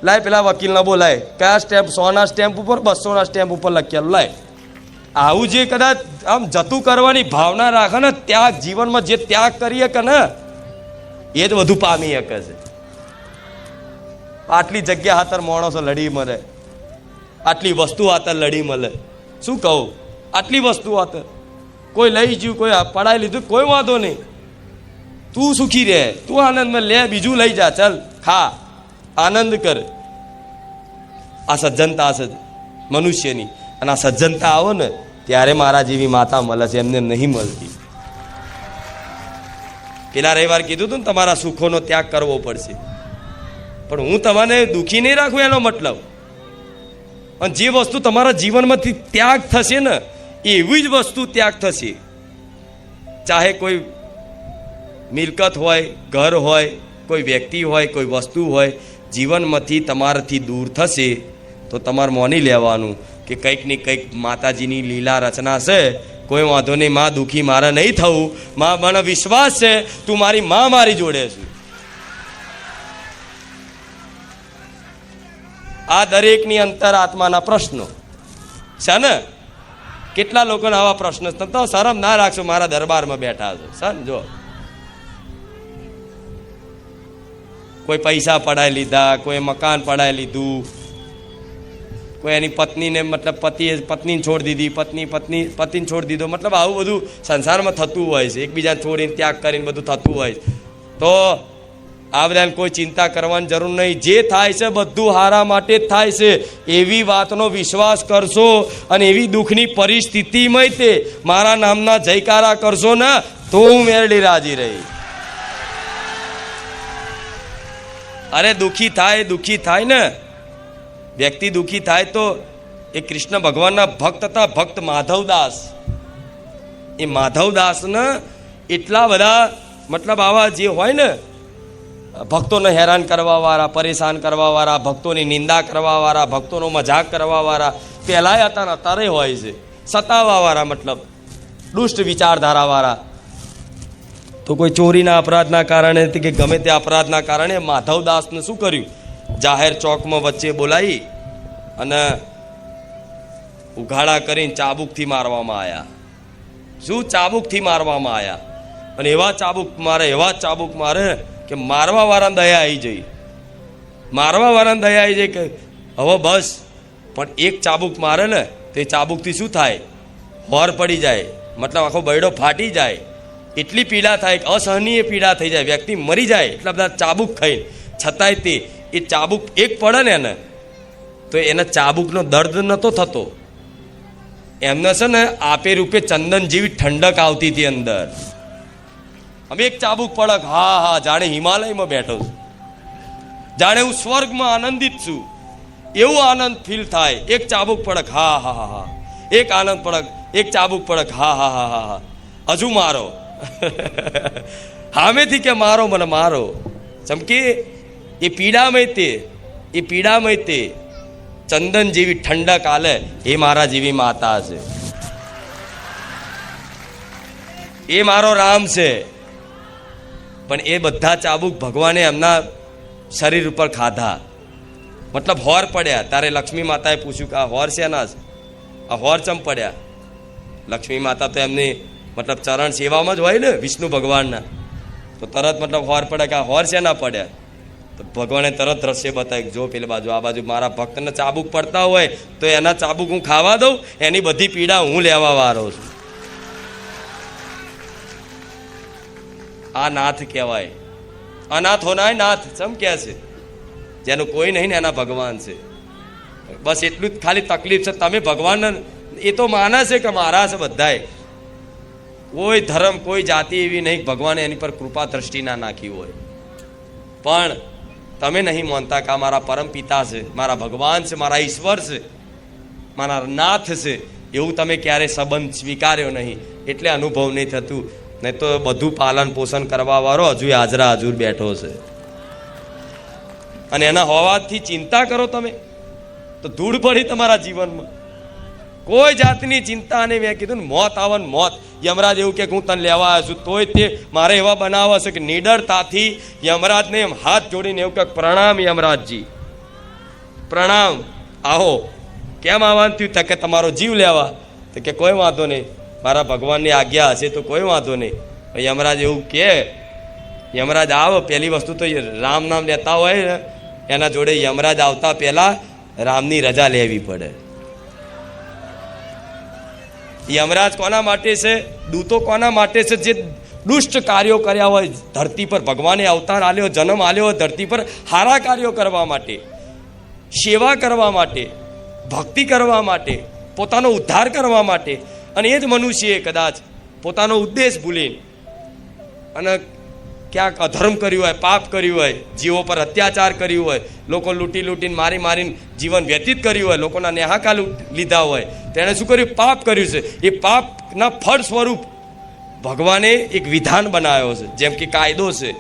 લાય પેલા વકીલને બોલાય, કયા સ્ટેમ્પ, 100ના સ્ટેમ્પ ઉપર, 200ના સ્ટેમ્પ ઉપર લખેલું લાય. આવું જે કદાચ આમ જતું કરવાની ભાવના રાખે ને, ત્યાગ જીવનમાં જે ત્યાગ કરીએ કે ને એ જ વધુ પામી શકે છે. આટલી જગ્યા હાથર માણસો લડી મળે, આટલી વસ્તુ હાથર લડી મળે. શું કહું? આટલી વસ્તુ હાથર કોઈ લઈ ગયું, કોઈ પડાવી લીધું, કોઈ વાંધો નહીં, તું સુખી રહે, તું આનંદમાં લે, બીજું લઈ જા, ચાલ ખા, આનંદ કર. આ સજ્જનતા છે મનુષ્યની, અને આ સજ્જનતા આવો ને ત્યારે મારા જેવી માતા મળે છે, એમને નહીં મળતી. પેલા રવિવાર કીધું હતું ને તમારા સુખોનો ત્યાગ કરવો પડશે, પણ હું તમને દુઃખી નહીં રાખું એનો મતલબ. અને જે વસ્તુ તમારા જીવનમાંથી ત્યાગ થશે ને એવી જ વસ્તુ ત્યાગ થશે. ચાહે કોઈ મિલકત હોય, ઘર હોય, કોઈ વ્યક્તિ હોય, કોઈ વસ્તુ હોય, જીવનમાંથી તમારાથી દૂર થશે તો તમારે માની લેવાનું કે કંઈક ને કંઈક માતાજીની લીલા રચના છે. કોઈ વાંધો નહીં, માં દુઃખી મારે નહીં થવું, માં મને વિશ્વાસ છે તું મારી માં મારી જોડે છે. આ દરેકની અંતર આત્માના પ્રશ્નો છે ને. કેટલા લોકોને આવા પ્રશ્ન તો શરમ ના રાખશો, મારા દરબારમાં બેઠા છો સમજો. કોઈ પૈસા પડાવી લીધા, કોઈ મકાન પડાવી લીધું, કોઈ એની પત્નીને મતલબ પત્નીને છોડી દીધી, પતિને છોડી દીધો, મતલબ આવું બધું સંસારમાં થતું હોય છે. એકબીજાને છોડીને ત્યાગ કરીને બધું થતું હોય છે. તો આ બધાને કોઈ ચિંતા કરવાની જરૂર નહીં. જે થાય છે બધું હારા માટે જ થાય છે એવી વાતનો વિશ્વાસ કરશો અને એવી દુઃખની પરિસ્થિતિમાં તે મારા નામના જયકારા કરશો ને તો હું મેરડી રાજી રહી. અરે દુઃખી થાય ને વ્યક્તિ, દુઃખી થાય તો એ કૃષ્ણ ભગવાનના ભક્ત હતા, ભક્ત માધવદાસ. એ માધવદાસને એટલા બધા મતલબ આવા જે હોય ને ભક્તોને હેરાન કરવાવાળા, પરેશાન કરવાવાળા, ભક્તોની નિંદા કરવાવાળા, ભક્તોનો મજાક કરવાવાળા પહેલાંય હતા ને અત્યારે હોય છે, સતાવાવાળા મતલબ દુષ્ટ વિચારધારાવાળા. તો કોઈ ચોરીના અપરાધના કારણે કે ગમે તે અપરાધના કારણે માધવદાસને શું કર્યું, જાહેર ચોકમાં વચ્ચે બોલાવી અને ઉઘાડા કરીને ચાબુકથી મારવામાં આવ્યા. શું ચાબુકથી મારવામાં આવ્યા? અને એવા ચાબુક મારે કે મારવા વાળાને દયા આવી જઈ, મારવા વાળાને દયા આવી જાય કે હવે બસ. પણ એક ચાબુક મારે ને તો એ ચાબુકથી શું થાય, હોર પડી જાય, મતલબ આખો બૈડો ફાટી જાય, એટલી પીડા થાય, અસહનીય પીડા થઈ જાય, વ્યક્તિ મરી જાય એટલા બધા ચાબુક ખાઈ. છતાંય તે એ ચાબુક એક પડે ને એને તો એના ચાબુકનો દર્દ નહોતો થતો, એમને છે ને આપે રૂપે ચંદન જેવી ઠંડક આવતી હતી અંદર. હવે એક ચાબુક પડક, હા હા, જાણે હિમાલયમાં બેઠો છું, જાણે હું સ્વર્ગમાં આનંદિત છું એવો આનંદ ફીલ થાય. એક ચાબુક પડક, હા હા હા હા, એક આનંદ પડક, એક ચાબુક પડક, હા હા હા હા હા, હજુ મારો. હામેથી કે મારો, મને મારો. ચમકે એ પીડામય તે ચંદન જેવી ઠંડક આલે એ મારા જેવી માતા છે, એ મારો રામ છે. પણ એ બધા ચાબુક ભગવાને એમના શરીર ઉપર ખાધા, મતલબ હોર પડ્યા. તારે લક્ષ્મી માતાએ પૂછ્યું કે આ હોર શેના છે, આ હોર ચમ પડ્યા? લક્ષ્મી માતા તો એમની મતલબ ચરણ સેવામાં જ હોય ને વિષ્ણુ ભગવાનના, તો તરત મતલબ હોર પડ્યા કે આ હોર શેના પડ્યા? તો ભગવાને તરત દ્રશ્ય બતાવ્યું, જો પેલી બાજુ, આ બાજુ મારા ભક્તને ચાબુક પડતા હોય તો એના ચાબુક હું ખાવા દઉં, એની બધી પીડા હું લેવા વાળો છું. આ નાથ કહેવાય. અનાથ હોનાય નાથ સમ કહે છે, જેનું કોઈ નહીં ને એના ભગવાન છે. બસ એટલું જ ખાલી તકલીફ છે, તમે ભગવાનને એ તો માને છે કે મારા છે બધાય, કોઈ ધર્મ કોઈ જાતિ એવી નહીં ભગવાને એની પર કૃપા દ્રષ્ટિ ના નાખી હોય. પણ તમે નહીં માનતા કે આ મારા પરમ પિતા છે, મારા ભગવાન છે, મારા ઈશ્વર છે, મારા નાથ છે, એવું તમે ક્યારે સંબંધ સ્વીકાર્યો નહીં, એટલે અનુભવ નહીં થતું. નહીં તો બધું પાલન પોષણ કરવા વાળો હજુ હાજરા હજુર બેઠો છે. અને એના હોવાથી ચિંતા કરો તમે તો ધૂળ પડી તમારા જીવનમાં. કોઈ જાતની ચિંતા નહીં. મેં કીધું ને મોત આવે ને મોત, યમરાજ એવું કે હું તને લેવા આવ્યો છું તોય તે મારે એવા બનાવવા છે કે નિડરતાથી યમરાજને એમ હાથ જોડીને એવું કે પ્રણામ યમરાજજી, પ્રણામ, આવો. કેમ આવવાનું થયું? કે તમારો જીવ લેવા. તો કે કોઈ વાંધો નહીં, મારા ભગવાનની આજ્ઞા હશે તો કોઈ વાંધો નહીં. યમરાજ એવું કે યમરાજ આવો, પહેલી વસ્તુ તો રામ નામ લેતા હોય ને એના જોડે યમરાજ આવતા પહેલા રામની રજા લેવી પડે. યમરાજ કોના માટે છે? દૂતો કોના માટે છે? જે દુષ્ટ કાર્યો કર્યા હોય ધરતી પર, ભગવાને અવતાર આલ્યો, જન્મ આલ્યો હોય ધરતી પર સારા કાર્યો કરવા માટે, સેવા કરવા માટે, ભક્તિ કરવા માટે, પોતાનો ઉદ્ધાર કરવા માટે. અને એ જ મનુષ્યએ કદાચ પોતાનો ઉદ્દેશ ભૂલી અને ક્યાંક અધર્મ કર્યું હોય, પાપ કર્યું હોય, જીવો પર અત્યાચાર કર્યું હોય, લોકો લૂંટી લૂંટીને મારી મારીને જીવન વ્યતીત કર્યું હોય, લોકોના નેહાકા લીધા હોય, તેણે શું કર્યું? પાપ કર્યું છે. એ પાપના ફળ સ્વરૂપ ભગવાને એક વિધાન બનાવ્યો છે. જેમ કે કાયદો છે,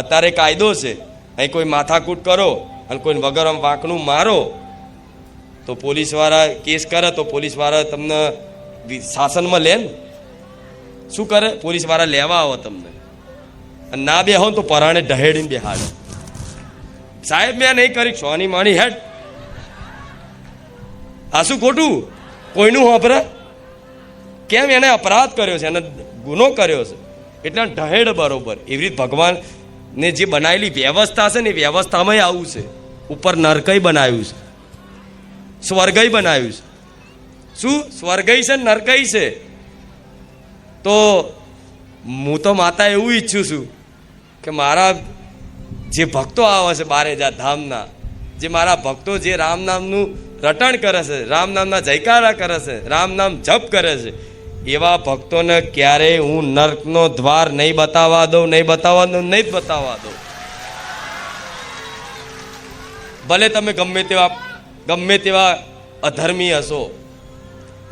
અત્યારે કાયદો છે, અહીં કોઈ માથાકૂટ કરો અને કોઈ વગર વાંકનું મારો તો પોલીસવાળા કેસ કરે તો પોલીસવાળા તમને શાસનમાં લે ને. શું કરે? પોલીસવાળા લેવા આવો તમને, અને ના બેહો તો પરાણે ઢહેડીને બેહાડે. સાહેબ મેં નહીં કરી, સોની માણી હેડ. આ શું ખોટું? કોઈનું હોભરે? કેમ? એને અપરાધ કર્યો છે, એને ગુનો કર્યો છે એટલે ઢહેડ બરોબર. એવી રીતે ભગવાનને જે બનાવેલી વ્યવસ્થા છે ને એ વ્યવસ્થામાં આવું છે. ઉપર નરકઈ બનાવ્યું છે, સ્વર્ગઈ બનાવ્યું છે. શું સ્વર્ગઈ છે નરકઈ છે? તો હું તો માતા એવું ઈચ્છું છું કે મારા જે ભક્તો આવે છે 12,000 ધામના, જે મારા ભક્તો જે રામ નામનું રટણ કરે છે, રામ નામના જયકારા કરે છે, રામ નામ જપ કરે છે, એવા ભક્તોને ક્યારેય હું નર્કનો દ્વાર નહીં બતાવવા દઉં, નહીં બતાવવા દઉં, નહીં જ બતાવવા દઉં. ભલે તમે ગમે તેવા અધર્મી હશો,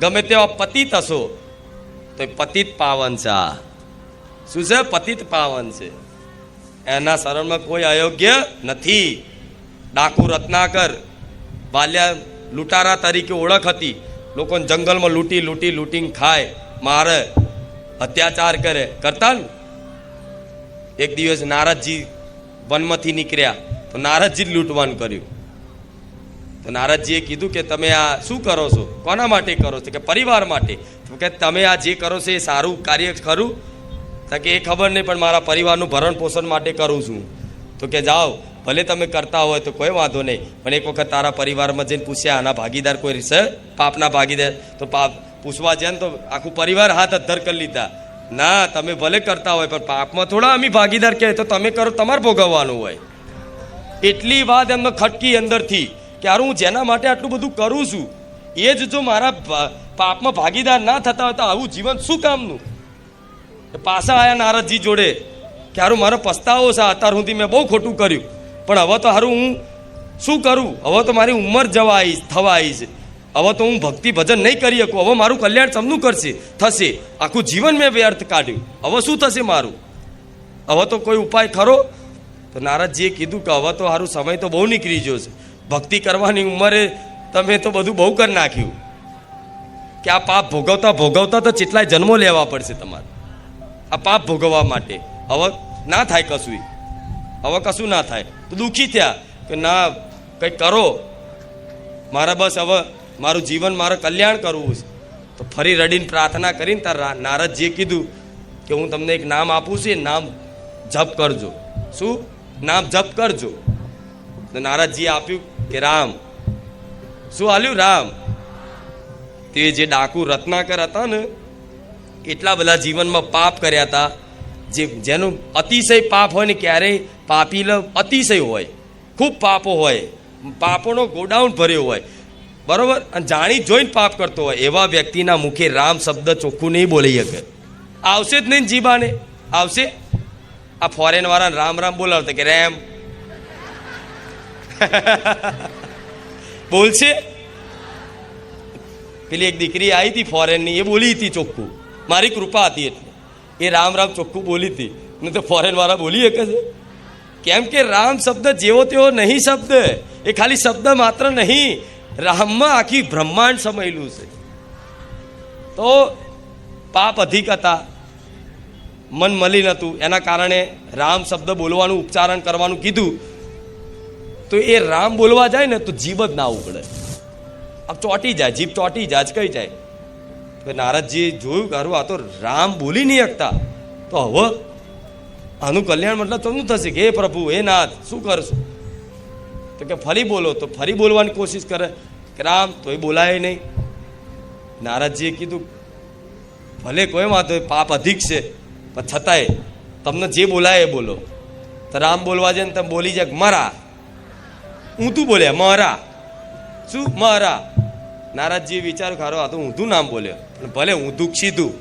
ગમે તેવા પતિત હશો, તો એ પતિત પાવન છે. આ શું છે? પતિત પાવન છે. એના શરણમાં કોઈ અયોગ્ય નથી. ડાકુ રત્નાકર બાલ્યા લૂંટારા તરીકે ઓળખ હતી. લોકોને જંગલમાં લૂંટીને ખાય, મારે, અત્યાચાર કરે, કરતા ને. એક દિવસ નારદજી વનમાંથી નીકળ્યા તો નારદજી જ લૂંટવાનું કર્યું. તો નારદજીએ કીધું કે તમે આ શું કરો છો? કોના માટે કરો છો? કે પરિવાર માટે. તો કે તમે આ જે કરો છો એ સારું કાર્ય ખરું? તો કે એ ખબર નહીં, પણ મારા પરિવારનું ભરણ પોષણ માટે કરું છું. તો કે જાઓ, ભલે તમે કરતા હોય તો કોઈ વાંધો નહીં, પણ એક વખત તારા પરિવારમાં જઈને પૂછ્યા આના ભાગીદાર કોઈ છે? પાપના ભાગીદાર? તો પાપ પૂછવા જાય ને તો આખું પરિવાર હાથ અદ્ધર કરી લીધા. ના, તમે ભલે કરતા હોય પણ પાપમાં થોડા અમે ભાગીદાર કહેવાય, તો તમે કરો, તમારે ભોગવવાનું હોય. એટલી વાત એમને ખટકી અંદરથી કે યાર, હું જેના માટે આટલું બધું કરું છું એ જ જો મારા પાપમાં ભાગીદાર ના થતા હોય તો આવું જીવન શું કામનું? પાછા આયા નારદજી જોડે કે હારું મારો પસ્તાવો છે, અત્યાર સુધી મેં બહુ ખોટું કર્યું, પણ હવે તો હારું હું શું કરું? હવે તો મારી ઉંમર થવા આવી છે, હવે તો હું ભક્તિ ભજન નહીં કરી શકું, હવે મારું કલ્યાણ સમનું થશે. આખું જીવન મેં વ્યર્થ કાઢ્યું, હવે શું થશે મારું? હવે તો કોઈ ઉપાય ખરો? તો નારદજીએ કીધું કે હવે તો સારું સમય તો બહુ નીકળી ગયો છે, ભક્તિ કરવાની ઉંમરે તમે તો બધું બહુ કરી નાખ્યું, કે આ પાપ ભોગવતા તો કેટલાય જન્મો લેવા પડશે તમારે આ પાપ ભોગવવા માટે. હવે ના થાય કશું, હવે કશું ના થાય. તો દુઃખી થયા કે ના, કંઈક કરો, મારે બસ હવે મારું જીવન મારે કલ્યાણ કરવું છે. તો ફરી રડીને પ્રાર્થના કરીને તાર નારદજીએ કીધું કે હું તમને એક નામ આપું છું, એ નામ જપ કરજો. શું નામ જપ કરજો? તો નારદજીએ આપ્યું કે રામ. શું આલ્યું? રામ. તે જે ડાકુ રત્નાકર હતા ને, એટલા બધા જીવનમાં પાપ કર્યા હતા, જેનું અતિશય પાપ હોય ને, ક્યારેય પાપી અતિશય હોય, ખૂબ પાપો હોય, પાપોનો ગોડાઉન ભર્યો હોય, બરોબર, અને જાણી જોઈને પાપ કરતો હોય, એવા વ્યક્તિના મુખે રામ શબ્દ ચોખ્ખું નહીં બોલી શકે. આવશે જ નહીં, જીબાને આવશે. આ ફોરેન વાળા રામ રામ બોલાવતા કે રેમ બોલશે. પેલી એક દીકરી આવી હતી ફોરેનની, એ બોલી હતી ચોખ્ખું, મારી કૃપા હતી એટલે એ રામ રામ ચોખ્ખું બોલી હતી. નહીં તો ફોરેન વાળા બોલી શકે છે? કેમ કે રામ શબ્દ જેવો તેવો નહીં શબ્દ, એ ખાલી શબ્દ માત્ર નહીં, રામમાં આખી બ્રહ્માંડ સમાયેલું છે. તો પાપ અધિક હતા, મન મલિન હતું, એના કારણે રામ શબ્દ બોલવાનું, ઉચ્ચારણ કરવાનું કીધું. તો એ રામ બોલવા જાય ને તો જીભ જ ના ઉકળે, આમ ચોટી જાય, જીભ ચોટી જાય, કઈ જાય. તો નારદજીએ જોયું કે આ તો રામ બોલી નહીં શકતા, તો હવે આનું કલ્યાણ મતલબ તમને થશે કે હે પ્રભુ, હે નાથ, શું કરશું? તો કે ફરી બોલો. તો ફરી બોલવાની કોશિશ કરે કે રામ, તો એ બોલાય નહીં. નારદજીએ કીધું ભલે કોઈ વાંધો, પાપ અધિક છે, પણ છતાંય તમને જે બોલાય એ બોલો. તો રામ બોલવા જાય ને તમે બોલી જાય મારા, ઊંધું બોલ્યા મારા. શું મારા? નારદજીએ વિચાર્યું ખારો આ તો ઊંધું નામ બોલ્યો, પણ ભલે ઊંધું સીધું,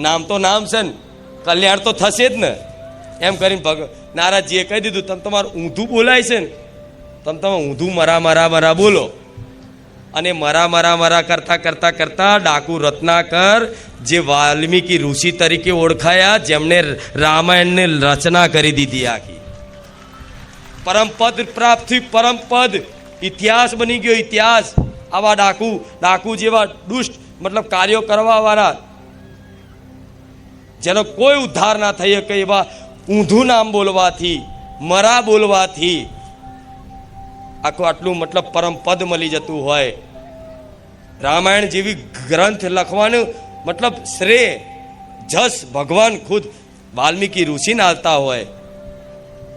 નામ તો નામ છે ને, કલ્યાણ તો થશે જ ને. એમ કરીને નારદજીએ કહી દીધું તમે તમારું ઊંધું બોલાય છે ને, તમે ઊંધું મરા બોલો. અને મરા કરતા ડાકુ રત્નાકર, જે વાલ્મીકી ઋષિ તરીકે ઓળખાયા, જેમને રામાયણને રચના કરી દીધી આખી, પરમપદ પ્રાપ્ત થયું, પરમપદ ઇતિહાસ બની ગયો, ઇતિહાસ. આવા ડાકુ જેવા દુષ્ટ મતલબ કાર્યો કરવા વાળા, જેનો કોઈ ઉદ્ધાર ના થઈ શકે, એવા ઊંધું નામ બોલવાથી, મરા બોલવાથી આખું આટલું મતલબ પરમ પદ મળી જતું હોય. રામાયણ જેવી ગ્રંથ લખવાનું મતલબ શ્રેય જસ ભગવાન ખુદ વાલ્મીકી ઋષિને આવતા હોય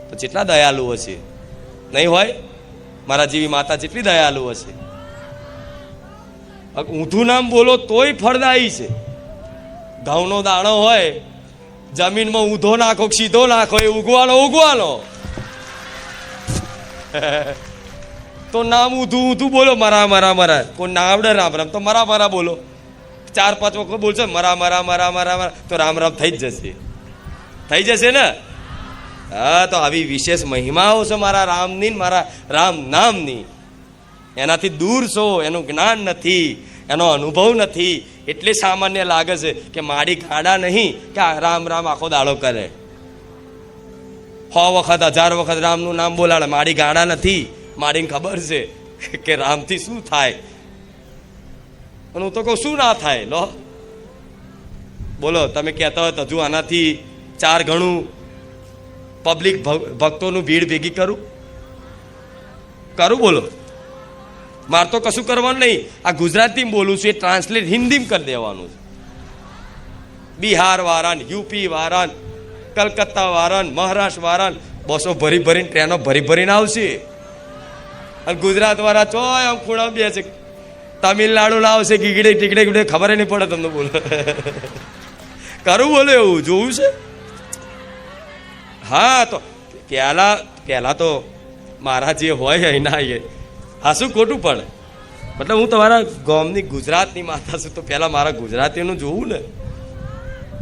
તો જેટલા દયાલુ હશે, નહીં હોય? મારા જેવી માતા જેટલી દયાલુ હશે. ઊંધું નામ બોલો તોય ફળદાયી છે. ઘઉંનો દાણો હોય, જમીનમાં ઊંધો નાખો સીધો નાખો, એ ઉગવાનો તો નામ ઊંધું બોલો, મરા. કોઈ ના આવડે રામ તો મરા બોલો. 4-5 વખત બોલશો મરા તો રામ થઈ જ જશે ને. હા, તો આવી વિશેષ મહિમાઓ છે મારા રામની, મારા રામ નામની. એનાથી દૂર છો, એનું જ્ઞાન નથી, એનો અનુભવ નથી એટલે સામાન્ય લાગે છે કે માડી ગાડા નહીં કે રામ રામ આખો દાડો કરે, 100 વખત 1000 વખત રામનું નામ બોલાડે, માડી ગાડા નથી. માડીને ખબર છે કે રામથી શું થાય, અને હું તો કહું શું ના થાય. લો બોલો, તમે કહેતા હોય તો હજુ આનાથી 4 ગણું પબ્લિક ભક્તોનું ભીડ ભેગી કરું બોલો. મારે તો કશું કરવાનું નહીં. આ ગુજરાતીમાં બોલું છું, એ ટ્રાન્સલેટ હિન્દીમાં કરી દેવાનું છે. બિહાર વાળાને, યુપી વાળાને, કલકત્તા વાળાને, મહારાષ્ટ્ર વાળાને બસો ભરી ભરીને, ટ્રેનો ભરી ભરીને આવશે. અને ગુજરાત વાળા ચોય આમ ખૂણા બેસે, તમિલનાડુ લાવશે, ગીગડે ટીકડે ખબર નહીં પડે તમને. બોલો કરું બોલો, એવું જોવું છે. હા, તો પહેલા તો મારા જે હોય એના હા શું ખોટું પડે. મતલબ હું તમારા ગામની ગુજરાતની માતા છું, તો પહેલાં મારા ગુજરાતીનું જોવું ને.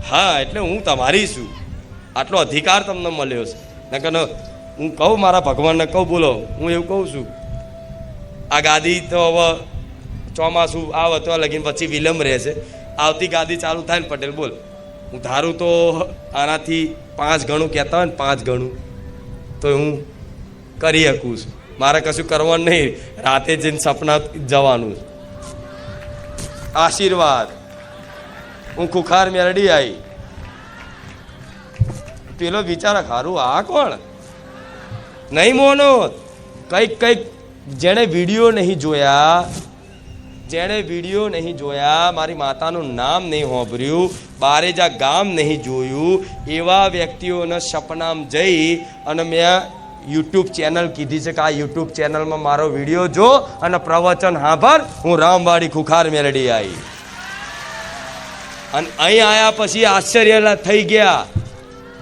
હા, એટલે હું તમારી છું, આટલો અધિકાર તમને મળ્યો છે. નકર હું કહું મારા ભગવાનને કહું, બોલો હું એવું કહું છું, આ ગાદી તો હવે ચોમાસું આવે તો લગીને પછી વિલંબ રહેશે. આવતી ગાદી ચાલુ થાય ને પટેલ બોલ, હું ધારું તો આનાથી 5 ગણું કહેતા હોય ને 5 ગણું તો હું કરી શકું છું. મારે કશું કરવાનું નહીં, રાતે જઈને સપના જવાનું. આશીર્વાદ. હું ખુખાર મેરડી આવી. પેલો વિચારા ખારું આ કોણ નહીં મોનો. કંઈક જેણે વિડીયો નહીં જોયા, મારી માતાનું નામ નહીં સાંભળ્યું, બારેજા ગામ નહીં જોયું, એવા વ્યક્તિઓના સપનામ જઈ અને મેં યુટ્યુબ ચેનલ કીધી છે કે આ યુટ્યુબ ચેનલમાં મારો વિડીયો જો અને પ્રવચન સાંભળ. હું રામવાડી ખુખાર મેરડી આવી. અને અહીં આવ્યા પછી આશ્ચર્ય થઈ ગયા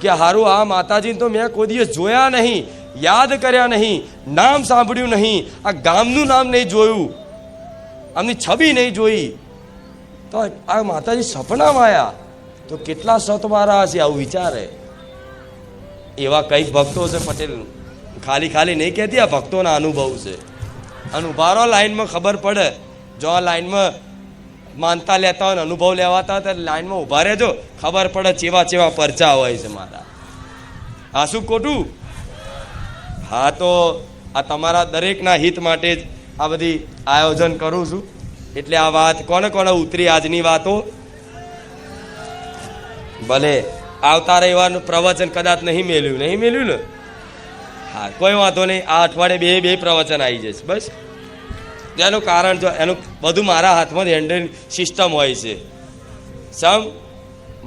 કે હારું આ માતાજીને તો મેં કોઈ દિવસ જોયા નહીં, યાદ કર્યા નહીં, નામ સાંભળ્યું નહીં, આ ગામનું નામ નહીં જોયું, આમની છબી નહીં જોઈ, તો આ માતાજી સપનામાં આવ્યા તો કેટલા સતવારા હશે. આવું વિચારે. એવા કંઈક ભક્તો છે પટેલ. ખાલી નહીં કહેતી, આ ભક્તોના અનુભવ છે. અને ઉભારો લાઈનમાં ખબર પડે. જો આ લાઈનમાં માનતા લેતા હોય ને અનુભવ લેવાતા હોય ત્યારે લાઈનમાં ઉભા રહેજો, ખબર પડે ચેવા પરચા હોય છે મારા. હા શું ખોટું? હા, તો આ તમારા દરેકના હિત માટે જ આ બધી આયોજન કરું છું. એટલે આ વાત કોને ઉતરી આજની વાતો? ભલે આવતા રવિવારનું પ્રવચન કદાચ નહીં મેલ્યું ને. હા, કોઈ વાંધો નહીં. આ અઠવાડિયે બે પ્રવચન આવી જશે. બસ તેનું કારણ જો એનું બધું મારા હાથમાં હેન્ડલ સિસ્ટમ હોય છે.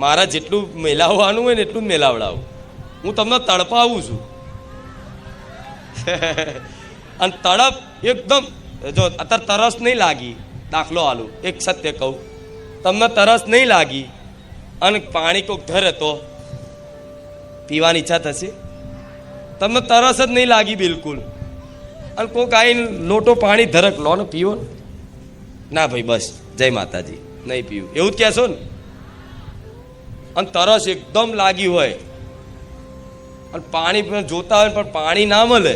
મારા જેટલું મેલાવવાનું હોય ને એટલું જ મેલાવડાવું. હું તમને તડપાવું છું. અને તડપ એકદમ, જો અત્યારે તરસ નહીં લાગી, દાખલો આલું, એક સત્ય કહું, તમને તરસ નહીં લાગી અને પાણી કોઈક ધરે તો પીવાની ઈચ્છા થશે? તમને તરસ જ નહીં લાગી બિલકુલ, અને કોઈક આવીને લોટો પાણી ધરક લો ને પીવો ના ભાઈ બસ જય માતાજી, નહીં પીવું એવું જ કહેશો ને. અને તરસ એકદમ લાગી હોય અને પાણી જોતા હોય પણ પાણી ના મળે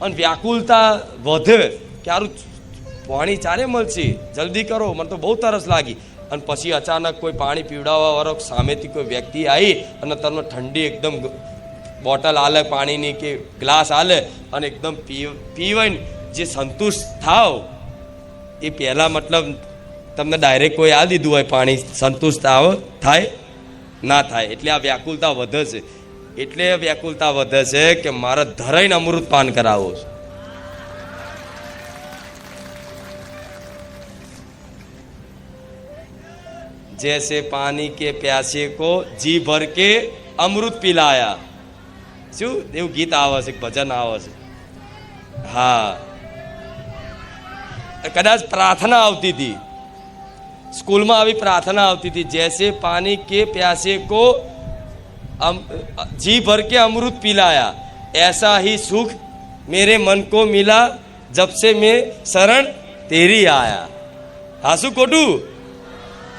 અને વ્યાકુલતા વધે કે સારું પાણી ચારે મળશે, જલ્દી કરો, મને તો બહુ તરસ લાગી. અને પછી અચાનક કોઈ પાણી પીવડાવવા વાળો સામેથી કોઈ વ્યક્તિ આવી અને તમને ઠંડી એકદમ બોટલ આલે પાણીની કે ગ્લાસ આલે અને એકદમ પીવાય, જે સંતુષ્ટ થાવ એ પહેલાં મતલબ તમને ડાયરેક્ટ કોઈ આ દીધું હોય પાણી, સંતુષ્ટ થાય ના થાય. એટલે આ વ્યાકુલતા વધે છે. એટલે વ્યાકુલતા વધે છે કે મારે ધરાઈને અમૃત પાન કરાવો છે. जैसे पानी के प्यासे को जी भर के अमृत पिलाया. શું એવું ગીત આવે છે, ભજન આવે છે. હા, કદાચ પ્રાર્થના આવતી હતી સ્કૂલમાં, આવી પ્રાર્થના આવતી હતી, જૈસે પાनी के प्यासे को जी भर के अमृत पिलाया, ऐसा ही सुख मेरे मन को मिला जब से मैं शरण तेरी आया. હા શું ખોટું?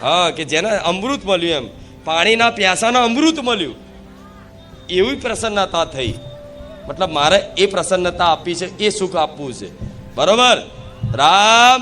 હા, કે જેને અમૃત મળ્યું, એમ પાણીના પ્યાસાના અમૃત મળ્યું, એવી પ્રસન્નતા થઈ. મતલબ મારે એ પ્રસન્નતા આપી છે, એ સુખ આપવું છે. બરોબર? રામ